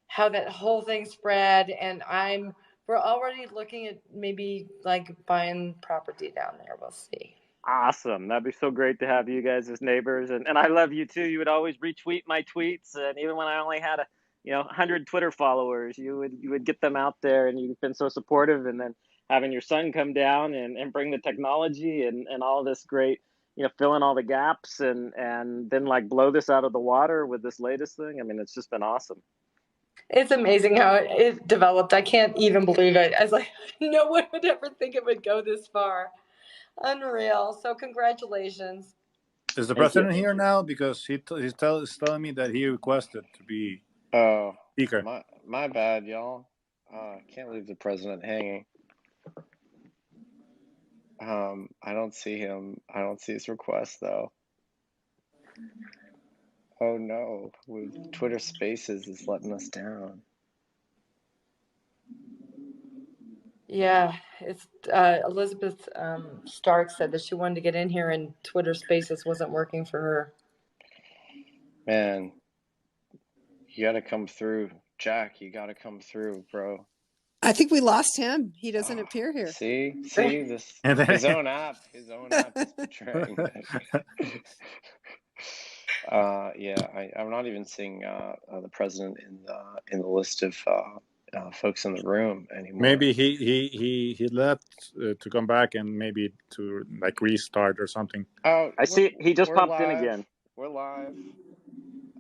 how that whole thing spread. And we're already looking at maybe like buying property down there. We'll see. Awesome. That'd be so great to have you guys as neighbors. And I love you too. You would always retweet my tweets. And even when I only had 100 Twitter followers, you would get them out there, and you've been so supportive. And then having your son come down and bring the technology and all this great, fill in all the gaps and then like blow this out of the water with this latest thing. I mean, it's just been awesome. It's amazing how it developed. I can't even believe it. I was like, no one would ever think it would go this far. Unreal. So congratulations. Is the president here now? Because he's telling me that he requested to be speaker. My bad, y'all. Can't leave the president hanging. I don't see him. I don't see his request though. Oh no, with Twitter Spaces is letting us down. Yeah, it's Elizabeth Stark said that she wanted to get in here and Twitter Spaces wasn't working for her. Man, You got to come through, Jack. You got to come through, bro. I think we lost him. He doesn't appear here. See this. And then His own app is betraying him. Yeah, I'm not even seeing the president in the list of folks in the room anymore. Maybe he left to come back and maybe to like restart or something. Oh, I see he just we're popped in live. again. We're live.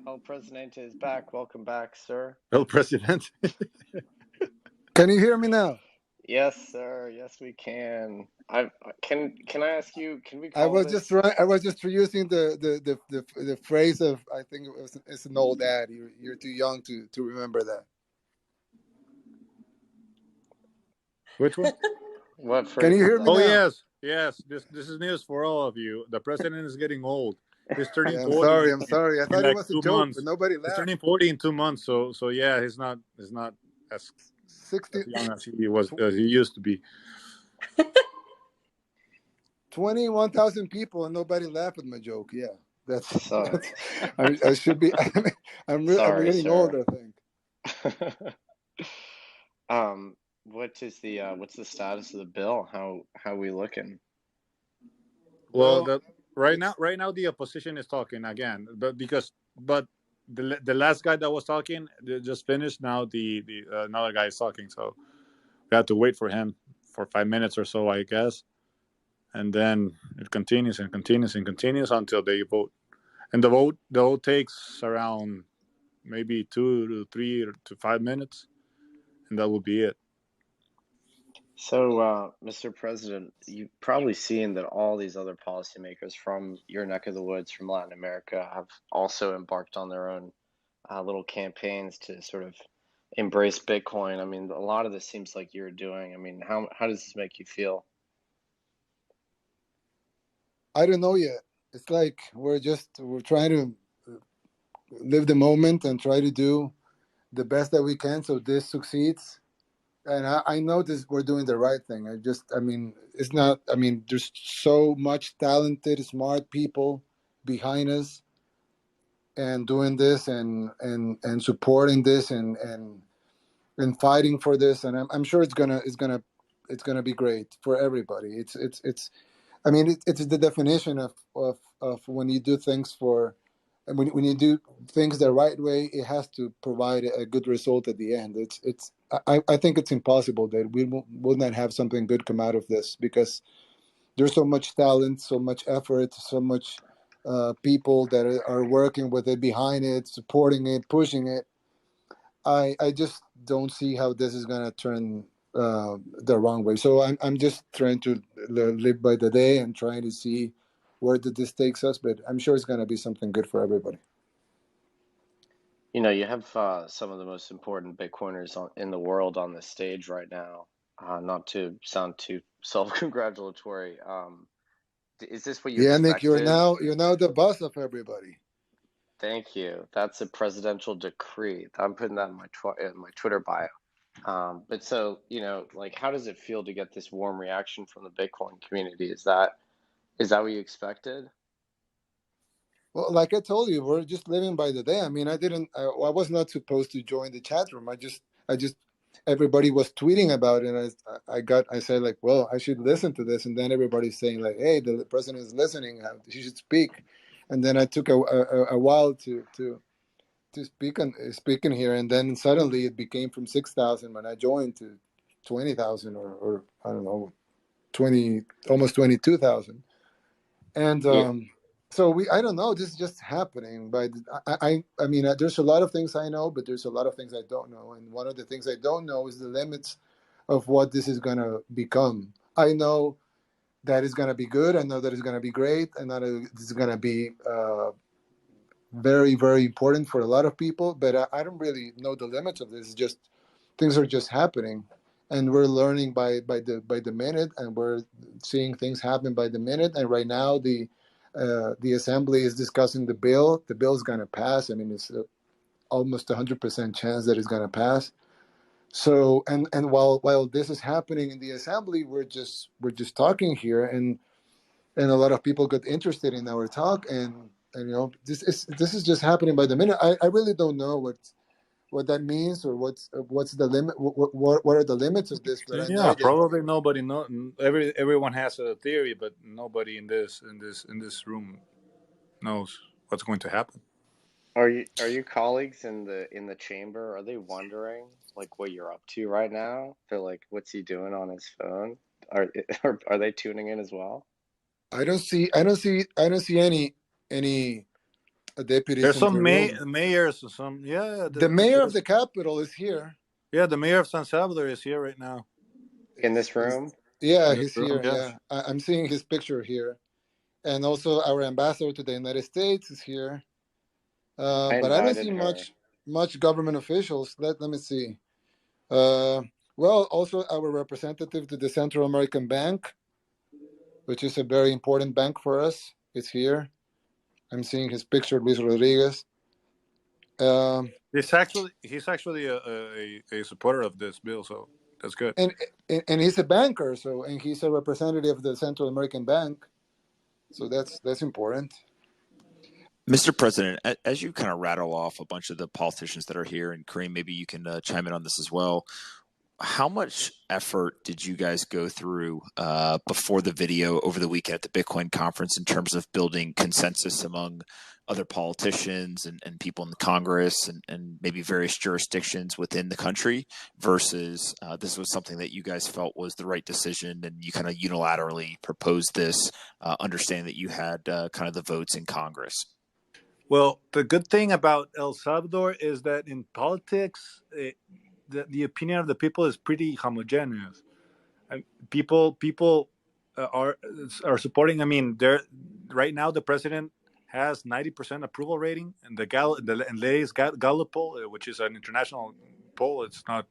El Presidente is back. Welcome back, sir. El Presidente. Can you hear me now? Yes, sir. Yes, we can. Can I ask you? Can we I call was this? just using the phrase of, I think it's an old ad. You're too young to remember that. Which one? What phrase? Can you hear is me that? now? Yes. This is news for all of you. The president is getting old. He's turning Yeah, 40 I'm sorry. I in thought it like was a 2 joke, but months. nobody He's laughed. turning 40 in 2 months. So yeah, he's not as 60, young as he used to be. 21,000 people and nobody laughed at my joke. Yeah, that's So, I should be. I'm sorry, getting sir. old, I think. What's the status of the bill? How we looking? Well, right now the opposition is talking again, but the last guy that was talking just finished. Now the another guy is talking, so we have to wait for him for 5 minutes or so, I guess, and then it continues and continues and continues until they vote. And the vote takes around maybe 2 to 3 to 5 minutes, and that will be it. So, Mr. President, you've probably seen that all these other policymakers from your neck of the woods, from Latin America, have also embarked on their own little campaigns to sort of embrace Bitcoin. I mean, a lot of this seems like you're doing. I mean, how does this make you feel? I don't know yet. It's like we're trying to live the moment and try to do the best that we can so this succeeds. And I know this, we're doing the right thing. It's not, there's so much talented, smart people behind us and doing this and supporting this and fighting for this. And I'm sure it's gonna be great for everybody. It's the definition of when you do things for, and when you do things the right way, it has to provide a good result at the end. I think it's impossible that we will not have something good come out of this, because there's so much talent, so much effort, so much people that are working with it, behind it, supporting it, pushing it. I just don't see how this is gonna turn the wrong way. So I'm just trying to live by the day and trying to see where this takes us. But I'm sure it's gonna be something good for everybody. You know, you have some of the most important Bitcoiners in the world on the stage right now. Not to sound too self-congratulatory. Is this what you Yeah, Nick, expected? you're now the boss of everybody. Thank you. That's a presidential decree. I'm putting that in my Twitter bio. But so, like, how does it feel to get this warm reaction from the Bitcoin community? Is that what you expected? Well, like I told you, we're just living by the day. I was not supposed to join the chat room. I just, everybody was tweeting about it. And I said, like, well, I should listen to this. And then everybody's saying, like, hey, the president is listening. He should speak. And then I took a while to speak in here. And then suddenly it became from 6,000 when I joined to 20,000 or I don't know, almost 22,000. And so I don't know. This is just happening. But there's a lot of things I know, but there's a lot of things I don't know. And one of the things I don't know is the limits of what this is going to become. I know that it's going to be good. I know that it's going to be great. I know that it's going to be very, very important for a lot of people. But I don't really know the limits of this. It's just things are just happening. And we're learning by the minute, and we're seeing things happen by the minute. And right now, the assembly is discussing the bill. The bill is going to pass. I mean, it's almost 100% chance that it's going to pass. So, and while this is happening in the assembly, we're just talking here, and a lot of people got interested in our talk, and this is just happening by the minute. I really don't know what that means, or what's the limit? What are the limits of this? But I know Yeah, that probably nobody know. Everyone has a theory, but nobody in this room knows what's going to happen. Are you colleagues in the chamber? Are they wondering like what you're up to right now? They're like, what's he doing on his phone? Are are they tuning in as well? I don't see any deputies There's in the some room. mayors and some The mayor of the capital is here. the mayor of San Salvador is here right now In this room? Yeah, in the he's room. here. Yes. Yeah, I'm seeing his picture here, and also our ambassador to the United States is here. I But I don't invited see her. much government officials. Let me see. Uh, well, also our representative to the Central American Bank, which is a very important bank for us, is here. I'm seeing his picture, Luis Rodriguez. He's actually a supporter of this bill, so that's good. And he's a banker, and he's a representative of the Central American Bank, so that's important. Mr. President, as you kind of rattle off a bunch of the politicians that are here, and Kareem, maybe you can chime in on this as well. How much effort did you guys go through before the video over the weekend at the Bitcoin conference in terms of building consensus among other politicians and people in the Congress and maybe various jurisdictions within the country versus this was something that you guys felt was the right decision and you kind of unilaterally proposed this, understanding that you had kind of the votes in Congress? Well, the good thing about El Salvador is that in politics, the opinion of the people is pretty homogeneous. People are supporting. I mean, right now the president has 90% approval rating, and the latest Gallup poll, which is an international poll, it's not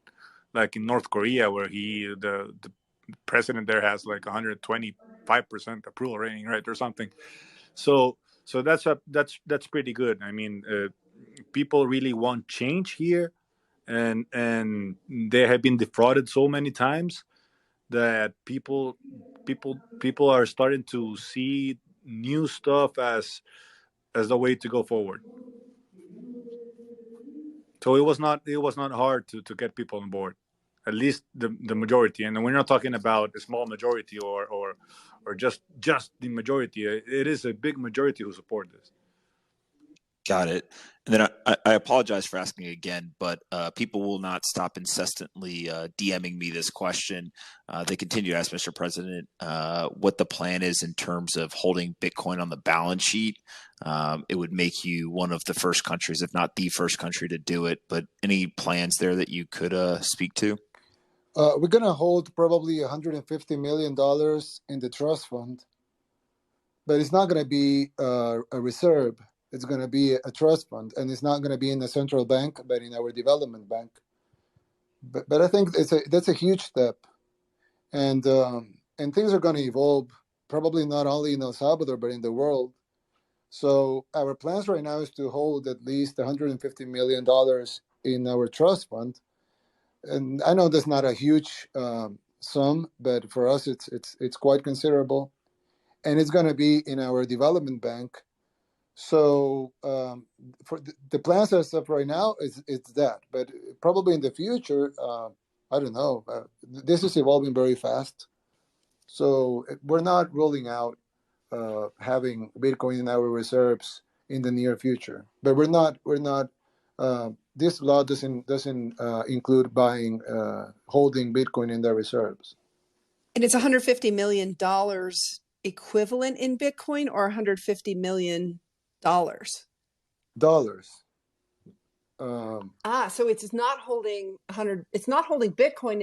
like in North Korea where the president there has like 125% approval rating, right, or something. So that's pretty good. I mean, people really want change here, and they have been defrauded so many times that people are starting to see new stuff as the way to go forward. So it was not hard to get people on board, at least the majority. And we're not talking about a small majority or just the majority. It is a big majority who support this. Got it. And then I apologize for asking again, but people will not stop incessantly DMing me this question. They continue to ask Mr. President what the plan is in terms of holding Bitcoin on the balance sheet. It would make you one of the first countries, if not the first country, to do it. But any plans there that you could speak to? We're gonna hold probably $150 million in the trust fund, but it's not gonna be a reserve. It's going to be a trust fund, and it's not going to be in the central bank, but in our development bank. But I think that's a huge step, and things are going to evolve, probably not only in El Salvador but in the world. So our plans right now is to hold at least $150 million in our trust fund, and I know that's not a huge sum, but for us it's quite considerable, and it's going to be in our development bank. So for the plans as of right now, it's that. But probably in the future, I don't know. This is evolving very fast, so we're not ruling out having Bitcoin in our reserves in the near future. But we're not. This law doesn't include buying, holding Bitcoin in the reserves. And it's $150 million equivalent in Bitcoin, or $150 million? Dollars. So it's not holding it's not holding Bitcoin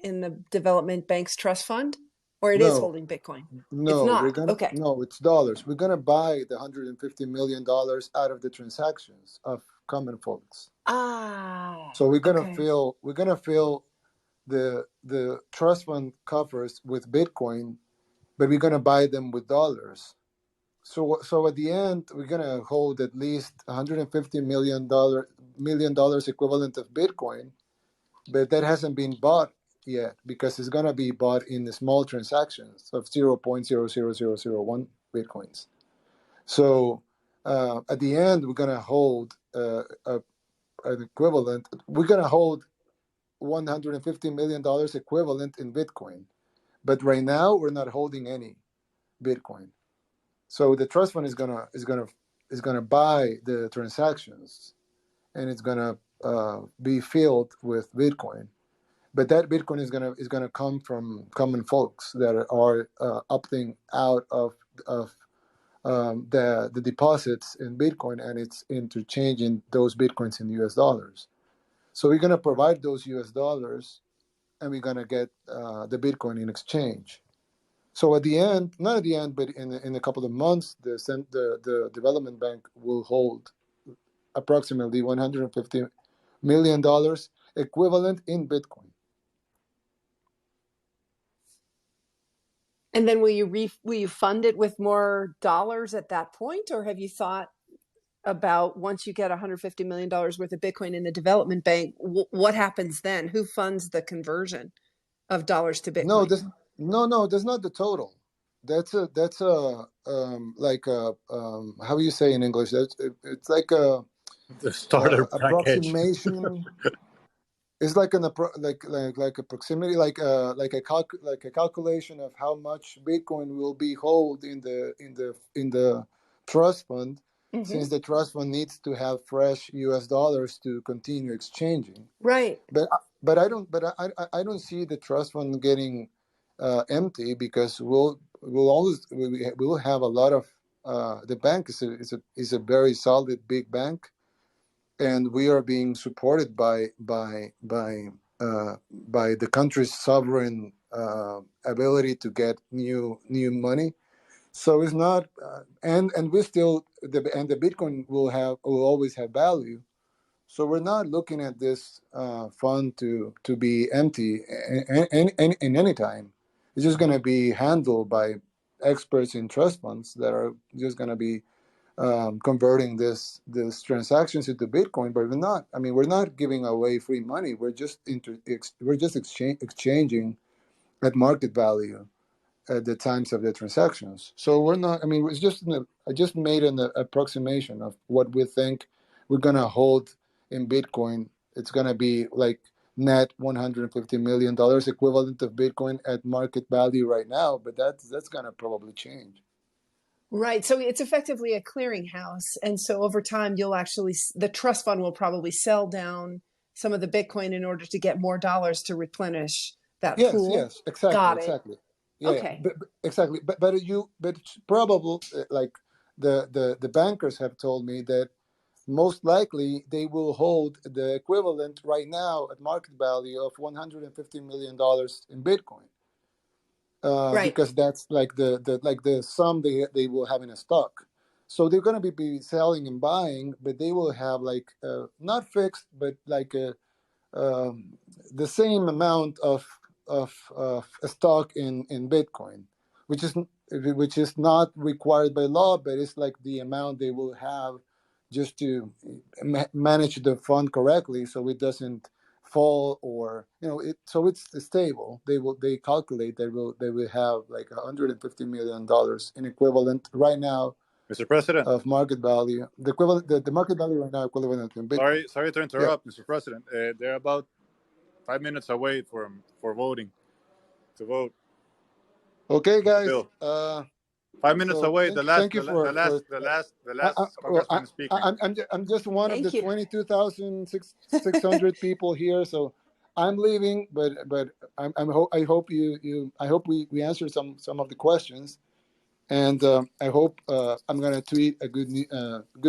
in the development bank's trust fund, or it is holding Bitcoin. No, it's not. Okay. No, it's dollars. We're gonna buy the $150 million out of the transactions of common folks. So we're gonna fill the trust fund coffers with Bitcoin, but we're gonna buy them with dollars. So at the end, we're gonna hold at least $150 million equivalent of Bitcoin, but that hasn't been bought yet because it's gonna be bought in the small transactions of 0.00001 Bitcoins. So at the end, we're gonna hold an equivalent. We're gonna hold $150 million equivalent in Bitcoin, but right now we're not holding any Bitcoin. So the trust fund is gonna buy the transactions, and it's gonna be filled with Bitcoin. But that Bitcoin is gonna come from common folks that are opting out of the deposits in Bitcoin, and it's interchanging those Bitcoins in US dollars. So we're gonna provide those US dollars, and we're gonna get the Bitcoin in exchange. So at the end, not at the end, but in a couple of months, the development bank will hold approximately $150 million equivalent in Bitcoin. And then will you fund it with more dollars at that point, or have you thought about once you get $150 million worth of Bitcoin in the development bank, what happens then? Who funds the conversion of dollars to No, Bitcoin? that's not the total. That's like a how do you say in English? It's like a The starter package. approximation. It's like like a proximity, like a calculation of how much Bitcoin will be held in the trust fund, since the trust fund needs to have fresh US dollars to continue exchanging. Right. But I don't see the trust fund getting empty, because we'll have a lot of the bank is a very solid big bank, and we are being supported by the country's sovereign ability to get new money. So it's not, and we still the Bitcoin will always have value. So we're not looking at this fund to be empty in any time. It's just going to be handled by experts in trust funds that are just going to be converting this transactions into Bitcoin. But we're not. I mean, we're not giving away free money. We're just exchanging at market value at the times of the transactions. So we're not. I mean, it's just I just made an approximation of what we think we're gonna hold in Bitcoin. It's gonna be like net $150 million equivalent of Bitcoin at market value right now. But that's gonna probably change. Right. So it's effectively a clearinghouse. And so over time, the trust fund will probably sell down some of the Bitcoin in order to get more dollars to replenish that pool. Yes, exactly, Got it. exactly. Okay. But exactly. But it's probable, like the bankers have told me that most likely they will hold the equivalent right now at market value of $150 million in Bitcoin. Right. Because that's like the sum they will have in a stock. So they're going to be selling and buying, but they will have like not fixed, but like the same amount of stock in Bitcoin, which is not required by law, but it's like the amount they will have just to manage the fund correctly, so it doesn't fall, or so it's stable. They calculate they will have like $150 million in equivalent right now, Mr. President, of market value. The equivalent, the market value right now equivalent in Bitcoin. sorry to interrupt, Mr. President. They're about 5 minutes away for voting to vote. Okay, guys. Bill. 5 minutes away. Thank you for The last congressman speaking. I'm just one of the 22,600 people here, so I'm leaving. But I hope we answered some of the questions, and I hope I'm gonna tweet a good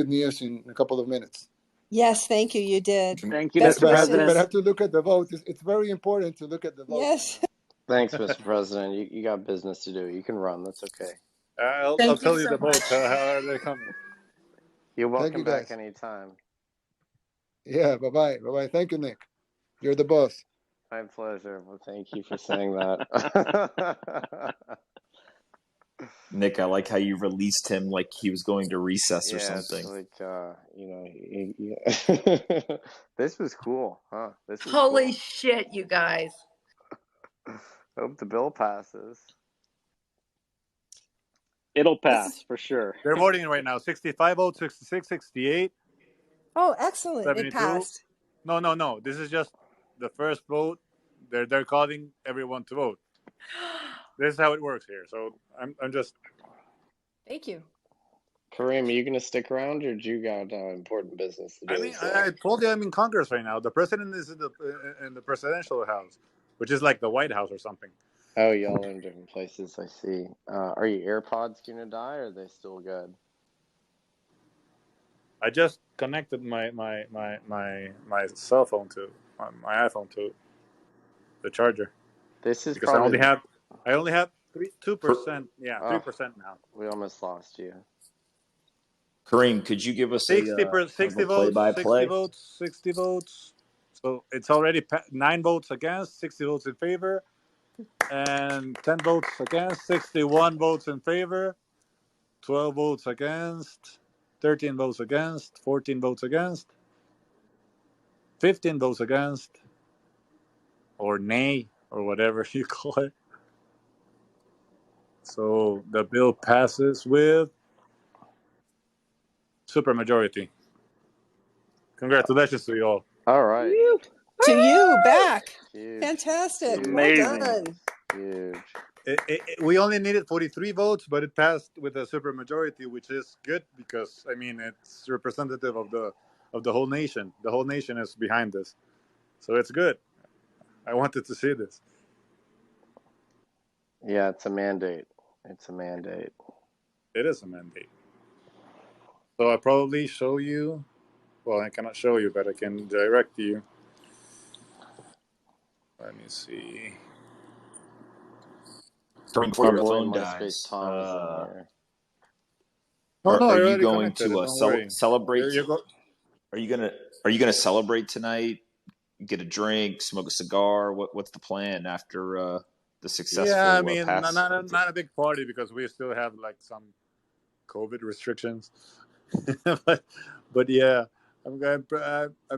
news in a couple of minutes. Yes, thank you. You did. Thank you, Best Mr. President. But I have to look at the vote. It's very important to look at the vote. Yes. Thanks, Mr. President. You got business to do. You can run. That's okay. I'll Thank tell you you so the votes. much. How are they coming? You're welcome you, back guys. anytime. Yeah, bye-bye. Thank you, Nick. You're the boss. My pleasure. Well, thank you for saying that. Nick, I like how you released him like he was going to recess or It's something. like, this was cool, huh? This was Holy cool. shit, you guys. Hope the bill passes. It'll pass for sure. They're voting right now. 65 votes, 66, 68. Oh, excellent. It 72. passed. No. This is just the first vote. They're calling everyone to vote. This is how it works here. So I'm just. Thank you. Kareem, are you going to stick around, or do you got important business to do I mean, as I well? told you I'm in Congress right now. The president is in the presidential house, which is like the White House or something. Oh, y'all are in different places, I see. Are your AirPods going to die, or are they still good? I just connected my cell phone to my iPhone to the charger. This is Because probably I only have 2%. Yeah, 3% now. We almost lost you. Kareem, could you give us 60 kind of 60 a votes, 60 play-by-play? votes, 60 votes. So it's already 9 votes against, 60 votes in favor, and 10 votes against, 61 votes in favor, 12 votes against, 13 votes against, 14 votes against, 15 votes against, or nay, or whatever you call it. So the bill passes with supermajority. Congratulations to you all. All right. To you, back. Huge. Fantastic. Huge. Well Amazing. done. Huge. We only needed 43 votes, but it passed with a supermajority, which is good because I mean it's representative of the whole nation. The whole nation is behind this, so it's good. I wanted to see this. Yeah, it's a mandate. It's a mandate. It is a mandate. So I'll probably show you. Well, I cannot show you, but I can direct you. Let me see. Before Our your boy phone MySpace dies, Tom is in here. Oh no, are I you already going connected. to Don't worry. celebrate? You go. Are you gonna celebrate tonight? Get a drink, smoke a cigar. What's the plan after the Yeah, I successful mean, pass? not a big party because we still have like some COVID restrictions. but yeah, I'm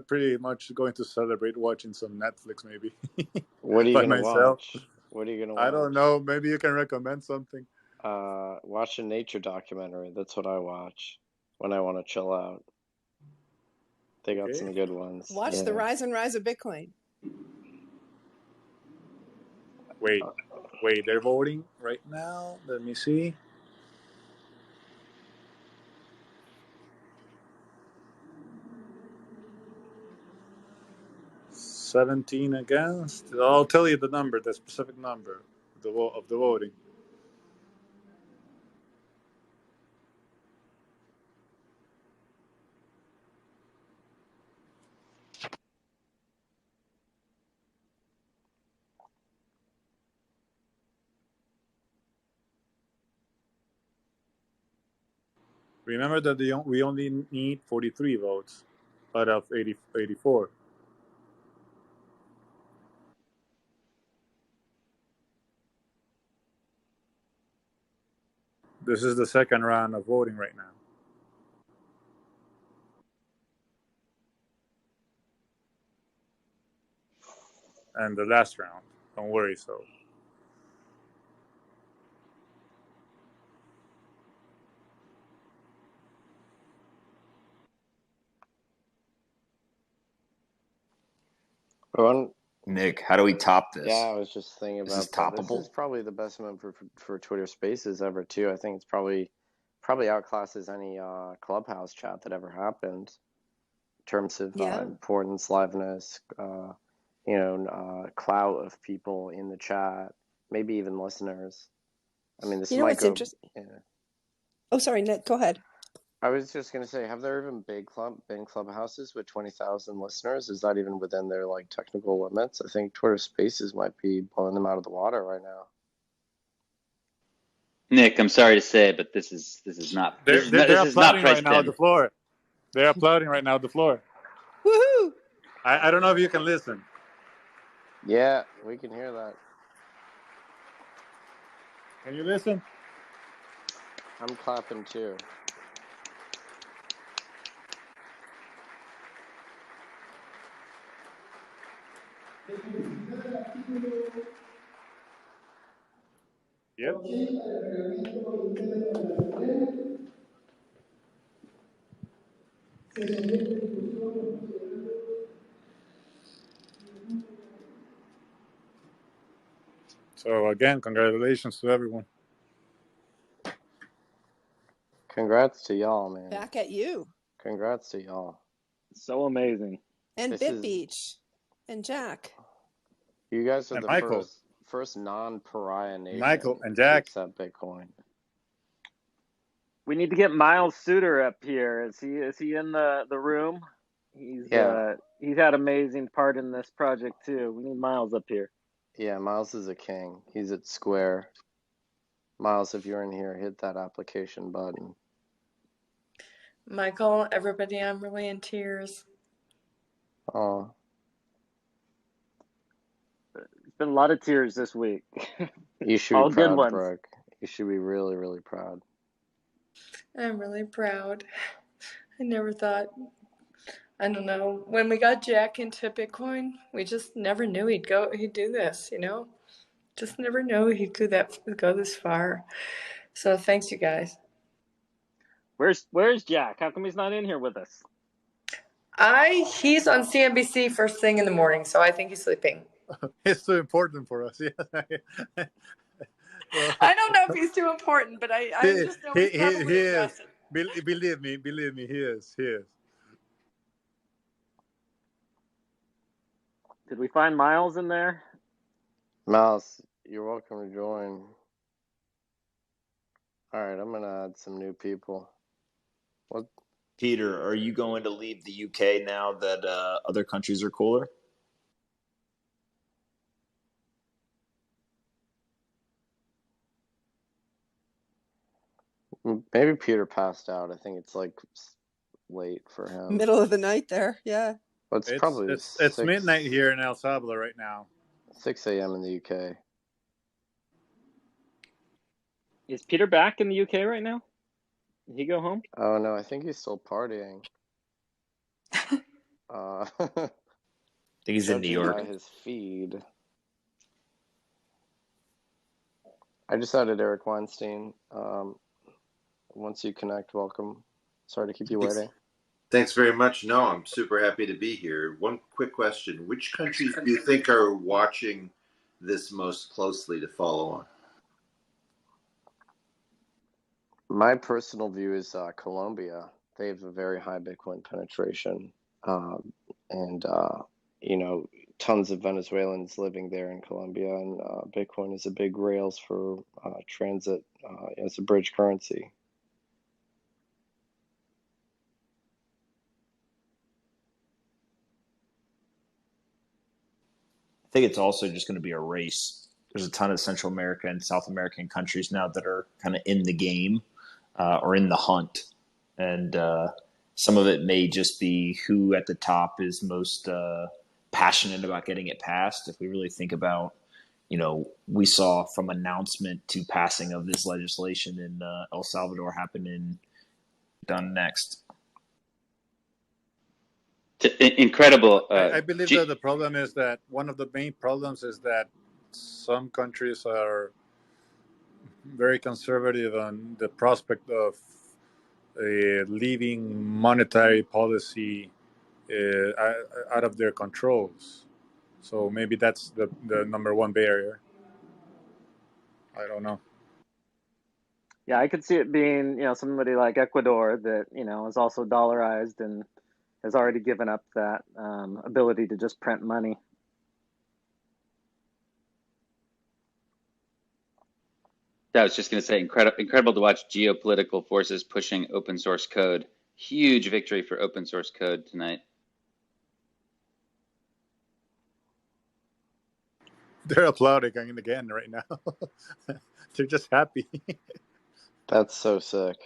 pretty much going to celebrate watching some Netflix maybe What are you by gonna myself. watch? What are you gonna I don't watch? know. Maybe you can recommend something. Watch a nature documentary. That's what I watch when I want to chill out. They got some good ones. Watch the rise and rise of Bitcoin. Wait, they're voting right now. Let me see. "17 against." I'll tell you the specific number of the voting. Remember that we only need 43 votes out of 84. This is the second round of voting right now. And the last round. Don't worry, so. Nick, how do we top this? Yeah, I was just thinking Is this about that. This is toppable? probably the best one for Twitter Spaces ever too. I think it's probably outclasses any Clubhouse chat that ever happened in terms of importance, liveness, clout of people in the chat, maybe even listeners. I mean, this You know might what's go. interesting? Yeah. Oh, sorry, Nick. Go ahead. I was just gonna say, have there even been clubhouses with 20,000 listeners? Is that even within their like technical limits? I think Twitter Spaces might be blowing them out of the water right now. Nick, I'm sorry to say, but this is not They're applauding Princeton. right now at the floor. They're applauding right now at the floor. Woohoo! I don't know if you can listen. Yeah, we can hear that. Can you listen? I'm clapping too. Yep. So again, congratulations to everyone. Congrats to y'all, man. Back at you. Congrats to y'all. So amazing. And This Bit is Beach. And Jack. you guys are And the Michael. first non-pariah nation Michael and to Jack. accept Bitcoin. We need to get Miles Suter up here. Is he in the room? He's had amazing part in this project too. We need Miles up here. Yeah, Miles is a king. He's at Square. Miles, if you're in here, hit that application button. Michael, everybody, I'm really in tears. Oh, It's been a lot of tears this week. you should All be good proud, ones. Brooke. You should be really, really proud. I'm really proud. I never thought, I don't know, when we got Jack into Bitcoin, we just never knew he'd do this, you know? Just never knew he'd go this far. So thanks, you guys. Where's Jack? How come he's not in here with us? He's on CNBC first thing in the morning, so I think he's sleeping. It's too important for us. Yeah. I don't know if he's too important, but I just know he's probably he is. exhausted. Believe me, he is. Did we find Miles in there? Miles, you're welcome to join. All right, I'm gonna add some new people. What? Peter, are you going to leave the UK now that other countries are cooler? Maybe Peter passed out. I think it's like late for him. Middle of the night there, yeah. Well, it's probably it's midnight here in El Salvador right now. 6 a.m. in the UK. Is Peter back in the UK right now? Did he go home? Oh no, I think he's still partying. I think he's in New York. By his feed. I just added Eric Weinstein. Once you connect, welcome. Sorry to keep you waiting. Thanks very much. No, I'm super happy to be here. One quick question. Which countries do you think are watching this most closely to follow on? My personal view is Colombia. They have a very high Bitcoin penetration. And tons of Venezuelans living there in Colombia. And Bitcoin is a big rails for transit as a bridge currency. I think it's also just going to be a race. There's a ton of Central America and South American countries now that are kind of in the game or in the hunt. And some of it may just be who at the top is most passionate about getting it passed. If we really think about, we saw from announcement to passing of this legislation in El Salvador happen done next. Incredible. I believe that the problem is that one of the main problems is that some countries are very conservative on the prospect of leaving monetary policy out of their controls. So maybe that's the number one barrier. I don't know. Yeah, I could see it being, somebody like Ecuador that, is also dollarized and has already given up that ability to just print money. I was just going to say, incredible to watch geopolitical forces pushing open source code. Huge victory for open source code tonight. They're applauding again right now. They're just happy. That's so sick.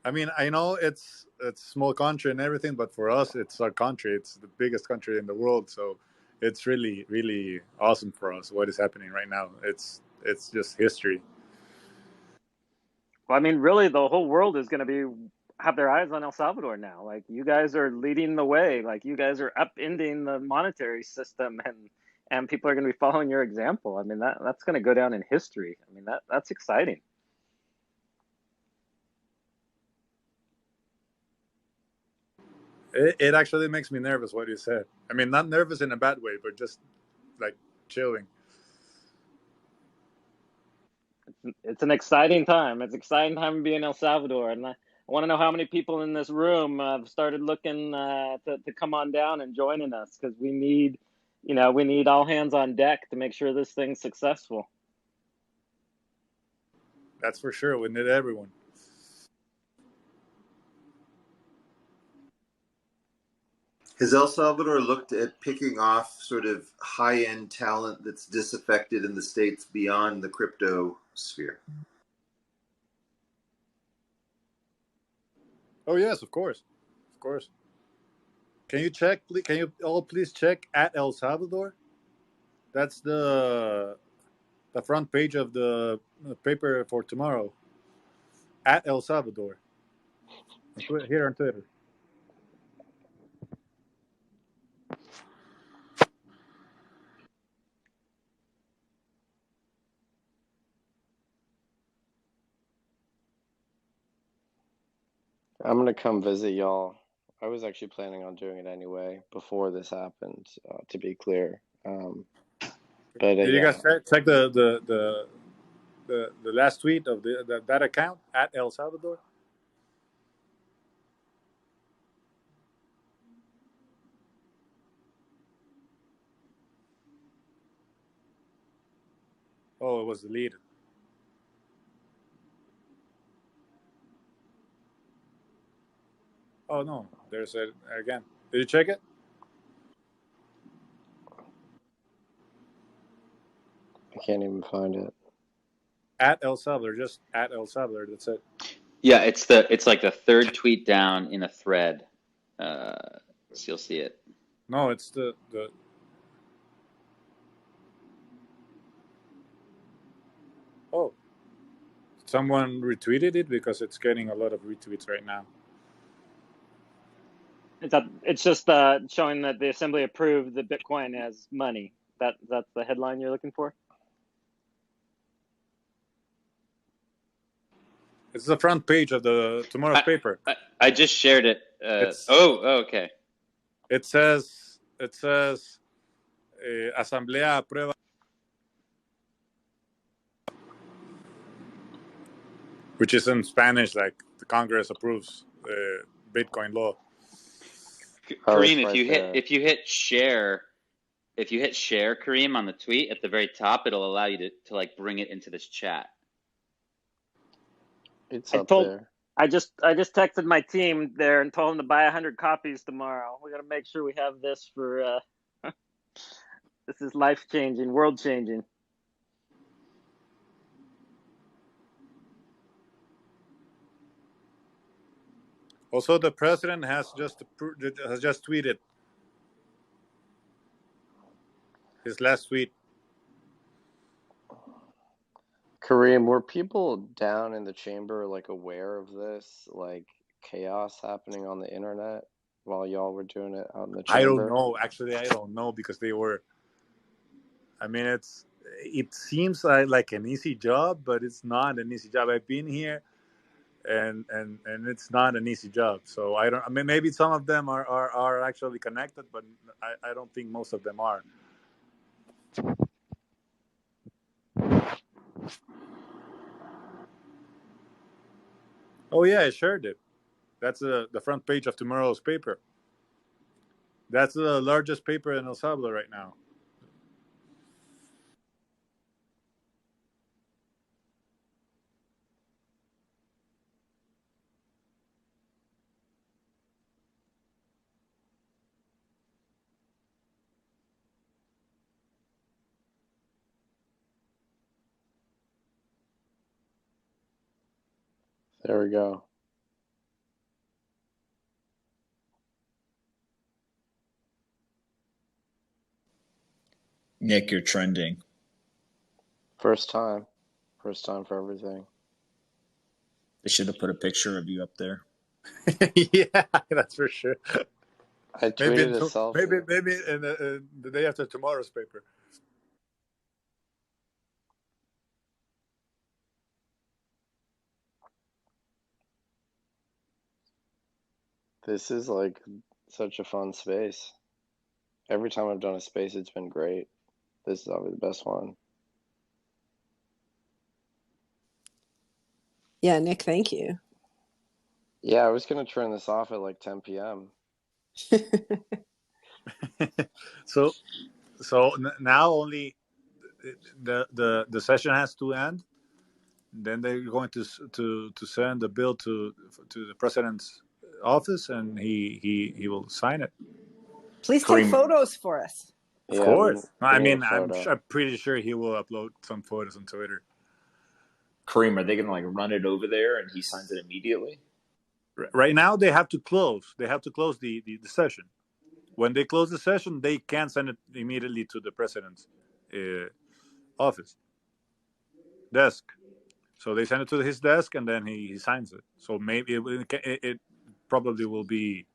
I mean, I know it's a small country and everything, but for us, it's our country. It's the biggest country in the world, so it's really, really awesome for us what is happening right now. It's just history. Well, I mean, really, the whole world is going to have their eyes on El Salvador now. Like, you guys are leading the way. Like, you guys are upending the monetary system, and people are going to be following your example. I mean, that's going to go down in history. I mean, that's exciting. It actually makes me nervous what you said. I mean, not nervous in a bad way, but just like chilling. It's an exciting time. It's an exciting time to be in El Salvador, and I want to know how many people in this room have started looking to come on down and joining us, because we need, we need all hands on deck to make sure this thing's successful. That's for sure. We need everyone. Has El Salvador looked at picking off sort of high-end talent that's disaffected in the States beyond the crypto sphere? Oh yes, of course, of course. Can you check? Can you all please check at El Salvador? That's the front page of the paper for tomorrow. At El Salvador. Here on Twitter. I'm gonna come visit y'all. I was actually planning on doing it anyway before this happened, to be clear. But Did you yeah, guys check the last tweet of that account at El Salvador? Oh, it was deleted. Oh no, there's it again. Did you check it? I can't even find it. At El Salvador, just at El Salvador. That's it. Yeah, it's like the third tweet down in a thread. So you'll see it. No, it's the. Oh, someone retweeted it because it's getting a lot of retweets right now. It's just showing that the assembly approved that Bitcoin as money. That's the headline you're looking for? It's the front page of the tomorrow's paper. I just shared it. Okay. It says Asamblea aprueba, which is in Spanish, like the Congress approves Bitcoin law. Kareem, if you hit share, Kareem, on the tweet at the very top, it'll allow you to like bring it into this chat. It's up there. I just texted my team there and told them to buy 100 copies tomorrow. We got to make sure we have this for. This is life changing, world changing. Also, the president has just tweeted his last tweet. Kareem, were people down in the chamber like aware of this, like chaos happening on the internet while y'all were doing it out in the chamber? I don't know. Actually, I don't know because they were. I mean, it seems like an easy job, but it's not an easy job. I've been here, and it's not an easy job. So I don't. I mean, maybe some of them are actually connected, but I don't think most of them are. Oh yeah, I shared it. That's the front page of tomorrow's paper. That's the largest paper in El Salvador right now. There we go. Nick, you're trending. First time for everything. They should have put a picture of you up there. Yeah, that's for sure. I tweeted a selfie. Maybe in the day after tomorrow's paper. This is like Such a fun space. Every time I've done a space, it's been great. This is probably the best one. Yeah, Nick, thank you. Yeah, I was gonna turn this off at like 10 p.m. So now only the session has to end. Then they're going to send the bill to the president's office, and he will sign it. Please take photos for us. Of Yeah, course. we need a I'm photo. pretty sure he will upload some photos on Twitter. Kareem, are they going to like run it over there and he signs it immediately? Right now, they have to close. They have to close the session. When they close the session, they can send it immediately to the president's office desk. So they send it to his desk, and then he signs it. So maybe it probably will be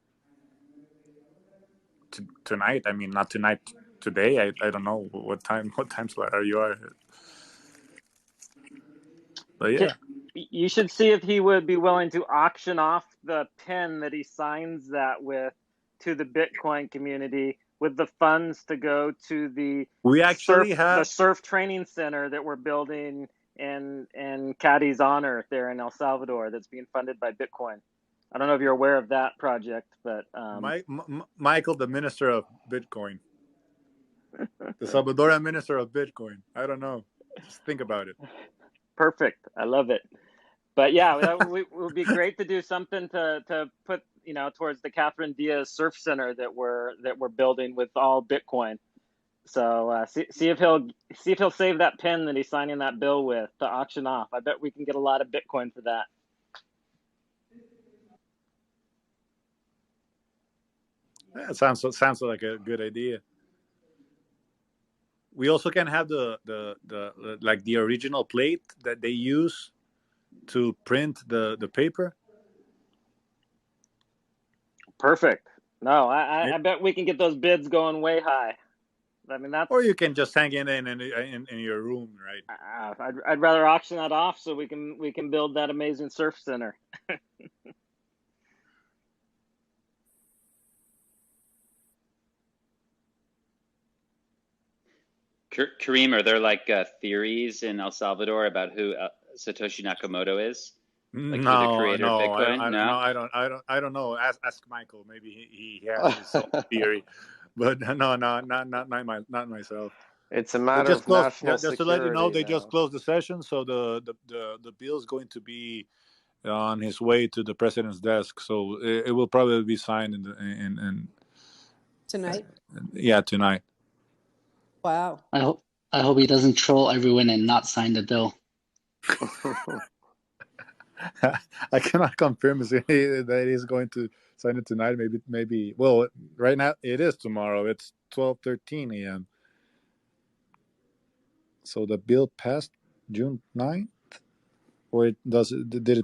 tonight. I mean, not tonight. Today, I don't know what time slot are you at. But yeah, You should see if he would be willing to auction off the pen that he signs that with to the Bitcoin community with the funds to go to the we actually surf training center that we're building in Caddy's honor there in El Salvador that's being funded by Bitcoin. I don't know if you're aware of that project, but Michael, the minister of Bitcoin, the Salvadoran minister of Bitcoin. I don't know. Just think about it. Perfect. I love it. But yeah, it would be great to do something to put towards the Catherine Diaz Surf Center that we're building with all Bitcoin. So see if he'll save that pen that he's signing that bill with to auction off. I bet we can get a lot of Bitcoin for that. Yeah, it sounds like a good idea. We also can have the like the original plate that they use to print the paper. Perfect. No, I bet we can get those bids going way high. I mean, or you can just hang it in your room, right? I'd rather auction that off so we can build that amazing surf center. Kareem, are there like theories in El Salvador about who Satoshi Nakamoto is? Like who the creator of Bitcoin? I don't know. Ask Michael. Maybe he has his own theory, but no, not myself. It's a matter of national security. Just to let you know, they now. just closed the session, so the bill is going to be on his way to the president's desk. So it will probably be signed in tonight. Yeah, tonight. Wow. I hope he doesn't troll everyone and not sign the bill. I cannot confirm that he's going to sign it tonight. Maybe. Well, right now it is tomorrow. It's 12:13 a.m. So the bill passed June 9th, or did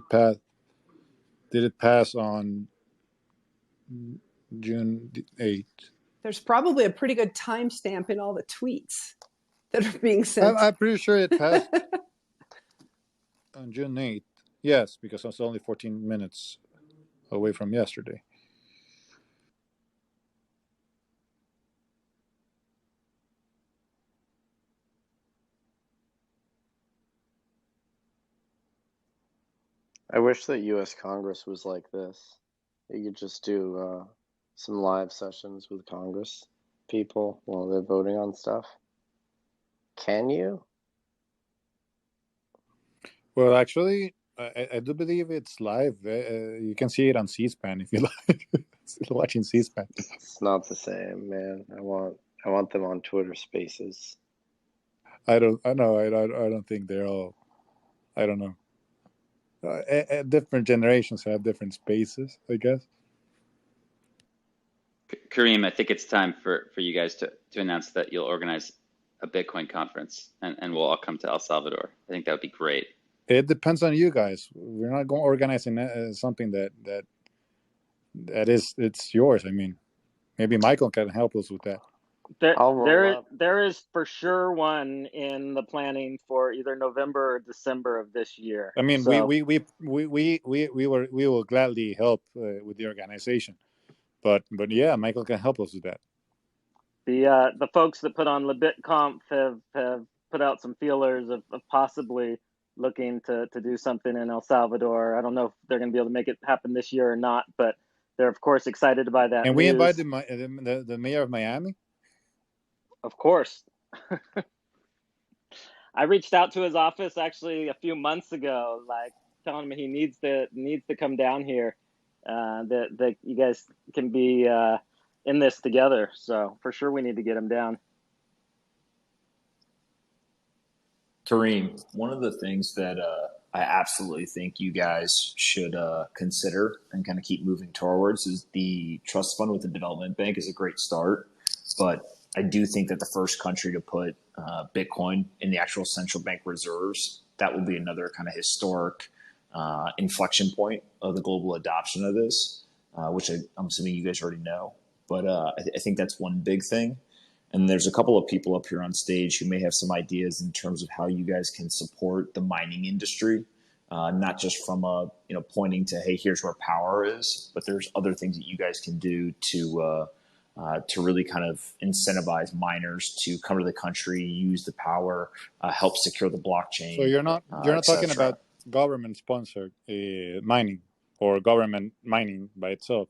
it pass on June 8th? There's probably a pretty good timestamp in all the tweets that are being sent. I'm pretty sure it passed on June 8th. Yes, because it's only 14 minutes away from yesterday. I wish that U.S. Congress was like this. You could just do some live sessions with Congress people while they're voting on stuff. Can you? Well, actually, I do believe it's live. You can see it on C-SPAN if you like. Still watching C-SPAN. It's not the same, man. I want them on Twitter Spaces. I don't think they're all. I don't know. Different generations have different spaces, I guess. Kareem, I think it's time for you guys to announce that you'll organize a Bitcoin conference, and we'll all come to El Salvador. I think that would be great. It depends on you guys. We're not going to organize something that it's yours. I mean, maybe Michael can help us with that. There is for sure one in the planning for either November or December of this year. I mean, so, we will gladly help with the organization, But yeah, Michael can help us with that. The folks that put on LeBitConf have put out some feelers of possibly looking to do something in El Salvador. I don't know if they're going to be able to make it happen this year or not, but they're of course excited by that And we news. invite the mayor of Miami. Of course. I reached out to his office actually a few months ago, like telling him he needs to come down here. That you guys can be in this together. So for sure, we need to get him down. Kareem, one of the things that I absolutely think you guys should consider and kind of keep moving towards is the trust fund with the development bank is a great start, but I do think that the first country to put Bitcoin in the actual central bank reserves, that will be another kind of historic inflection point of the global adoption of this, which I'm assuming you guys already know. But I think that's one big thing. And there's a couple of people up here on stage who may have some ideas in terms of how you guys can support the mining industry, not just from a pointing to, hey, here's where power is, but there's other things that you guys can do to really kind of incentivize miners to come to the country, use the power, help secure the blockchain. So you're not talking about government sponsored mining or government mining by itself,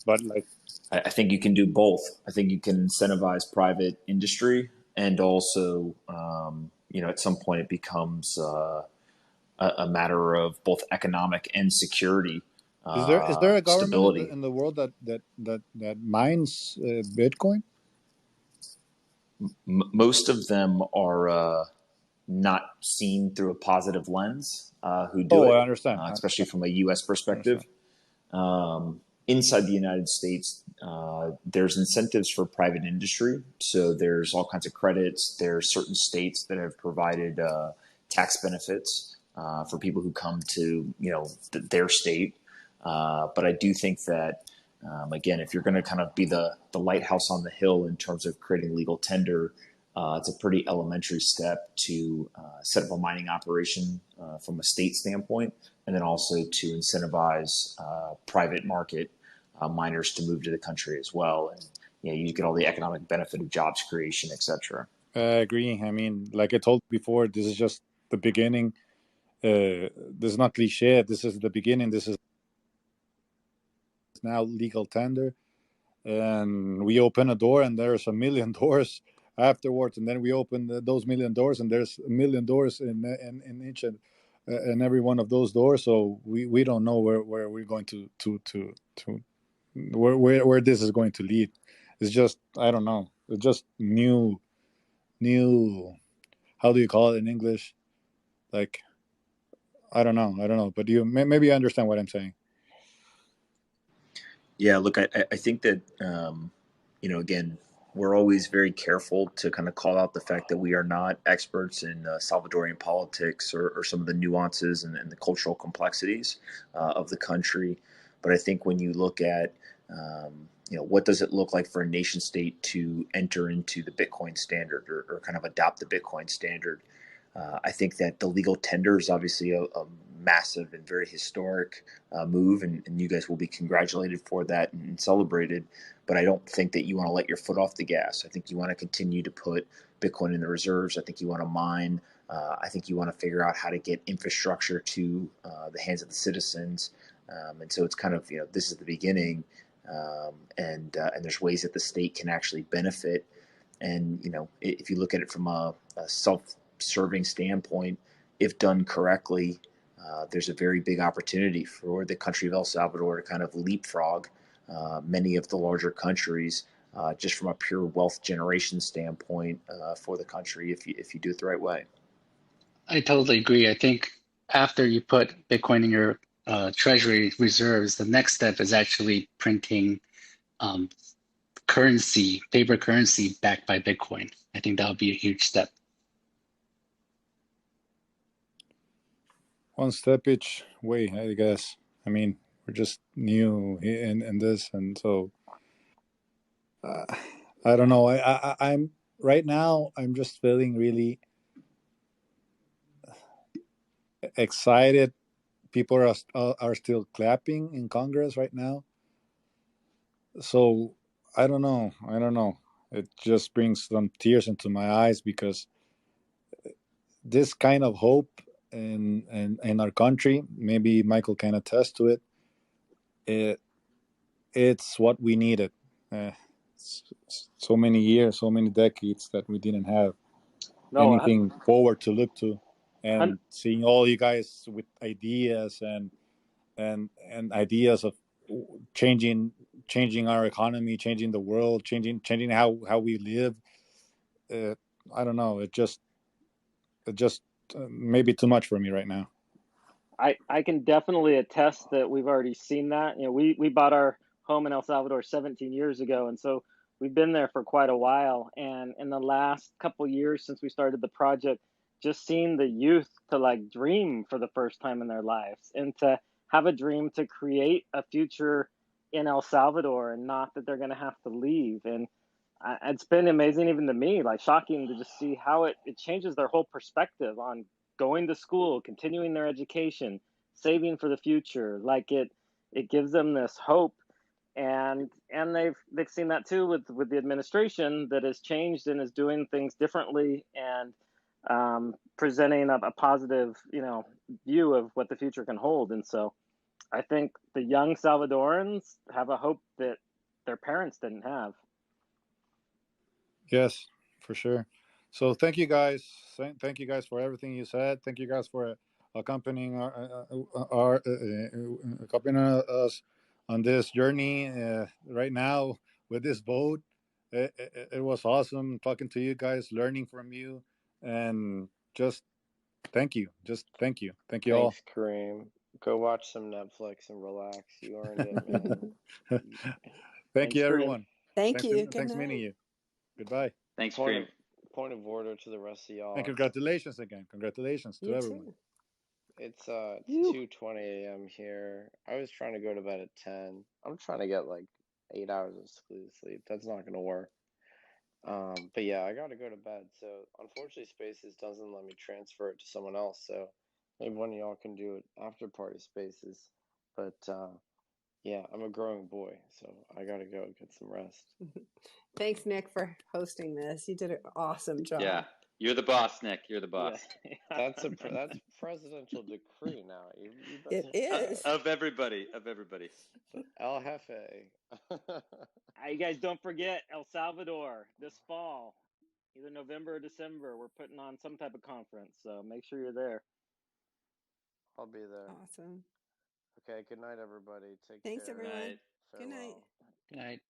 but like. I think you can do both. I think you can incentivize private industry, and also, at some point it becomes a matter of both economic and security. Is there a government stability in the world that mines Bitcoin? Most of them are not seen through a positive lens. Who do it? I understand. Especially from a U.S. perspective. Inside the United States, there's incentives for private industry. So there's all kinds of credits. There's certain states that have provided tax benefits for people who come to their state. But I do think that again, if you're going to kind of be the lighthouse on the hill in terms of creating legal tender, it's a pretty elementary step to set up a mining operation from a state standpoint, and then also to incentivize private market miners to move to the country as well. And you get all the economic benefit of jobs creation, etc. I agree. I mean, like I told before, this is just the beginning. This is not cliche. This is the beginning. This is now legal tender. And we open a door and there's a million doors afterwards, and then we open those million doors and there's a million doors in each and every one of those doors. So we don't know where we're going to where this is going to lead. It's just, I don't know, it's just new how do you call it in English, like I don't know, but you maybe understand what I'm saying. Yeah, look, I think that, again, we're always very careful to kind of call out the fact that we are not experts in Salvadorian politics or some of the nuances and the cultural complexities of the country. But I think when you look at, what does it look like for a nation state to enter into the Bitcoin standard or kind of adopt the Bitcoin standard? I think that the legal tender is obviously a massive and very historic move, and you guys will be congratulated for that and celebrated. But I don't think that you want to let your foot off the gas. I think you want to continue to put Bitcoin in the reserves. I think you want to mine. I think you want to figure out how to get infrastructure to the hands of the citizens. And so it's kind of, this is the beginning, and there's ways that the state can actually benefit. And, if you look at it from a self-serving standpoint, if done correctly, there's a very big opportunity for the country of El Salvador to kind of leapfrog many of the larger countries, just from a pure wealth generation standpoint for the country, if you do it the right way. I totally agree. I think after you put Bitcoin in your treasury reserves, the next step is actually printing currency, paper currency backed by Bitcoin. I think that would be a huge step. One step each way, I guess. I mean, we're just new in this, and so I don't know. I'm right now. I'm just feeling really excited. People are still clapping in Congress right now. So I don't know. It just brings some tears into my eyes because this kind of hope in our country, maybe Michael can attest to it. It's what we needed. So many years, so many decades that we didn't have anything forward to look to, and seeing all you guys with ideas and ideas of changing our economy, changing the world, changing how we live. I don't know. It just maybe too much for me right now. I can definitely attest that we've already seen that. You know, we bought our home in El Salvador 17 years ago, and so we've been there for quite a while. And in the last couple years since we started the project, just seeing the youth to like dream for the first time in their lives and to have a dream to create a future in El Salvador, and not that they're going to have to leave. And it's been amazing, even to me, like shocking to just see how it changes their whole perspective on going to school, continuing their education, saving for the future. Like it gives them this hope, and they've seen that too with the administration that has changed and is doing things differently, and presenting a positive view of what the future can hold. And so I think the young Salvadorans have a hope that their parents didn't have. Yes, for sure. So thank you guys. Thank you guys for everything you said. Thank you guys for accompanying accompanying us on this journey right now with this boat. It was awesome talking to you guys, learning from you, and just thank you. Just thank you. Thank you all. Thanks, Kareem. Go watch some Netflix and relax. You earned it, man. Thank you, everyone. Thank you. Thanks meeting you. Goodbye. Thanks, Point Kareem. of order to the rest of y'all. And congratulations again. Congratulations to everyone. Too. It's 2:20 a.m. here. I was trying to go to bed at 10. I'm trying to get like 8 hours of sleep. That's not gonna work. But yeah, I gotta go to bed. So unfortunately, Spaces doesn't let me transfer it to someone else. So maybe one of y'all can do it after party Spaces. But yeah, I'm a growing boy, so I gotta go get some rest. Thanks, Nick, for hosting this. You did an awesome job. Yeah, you're the boss, Nick. You're the boss. Yeah. That's presidential decree now. You It is. Of everybody. El Jefe. You guys don't forget El Salvador this fall, either November or December. We're putting on some type of conference, so make sure you're there. I'll be there. Awesome. Okay, good night, everybody. Take Thanks, care. everyone. Night. Good night. Farewell. Good night.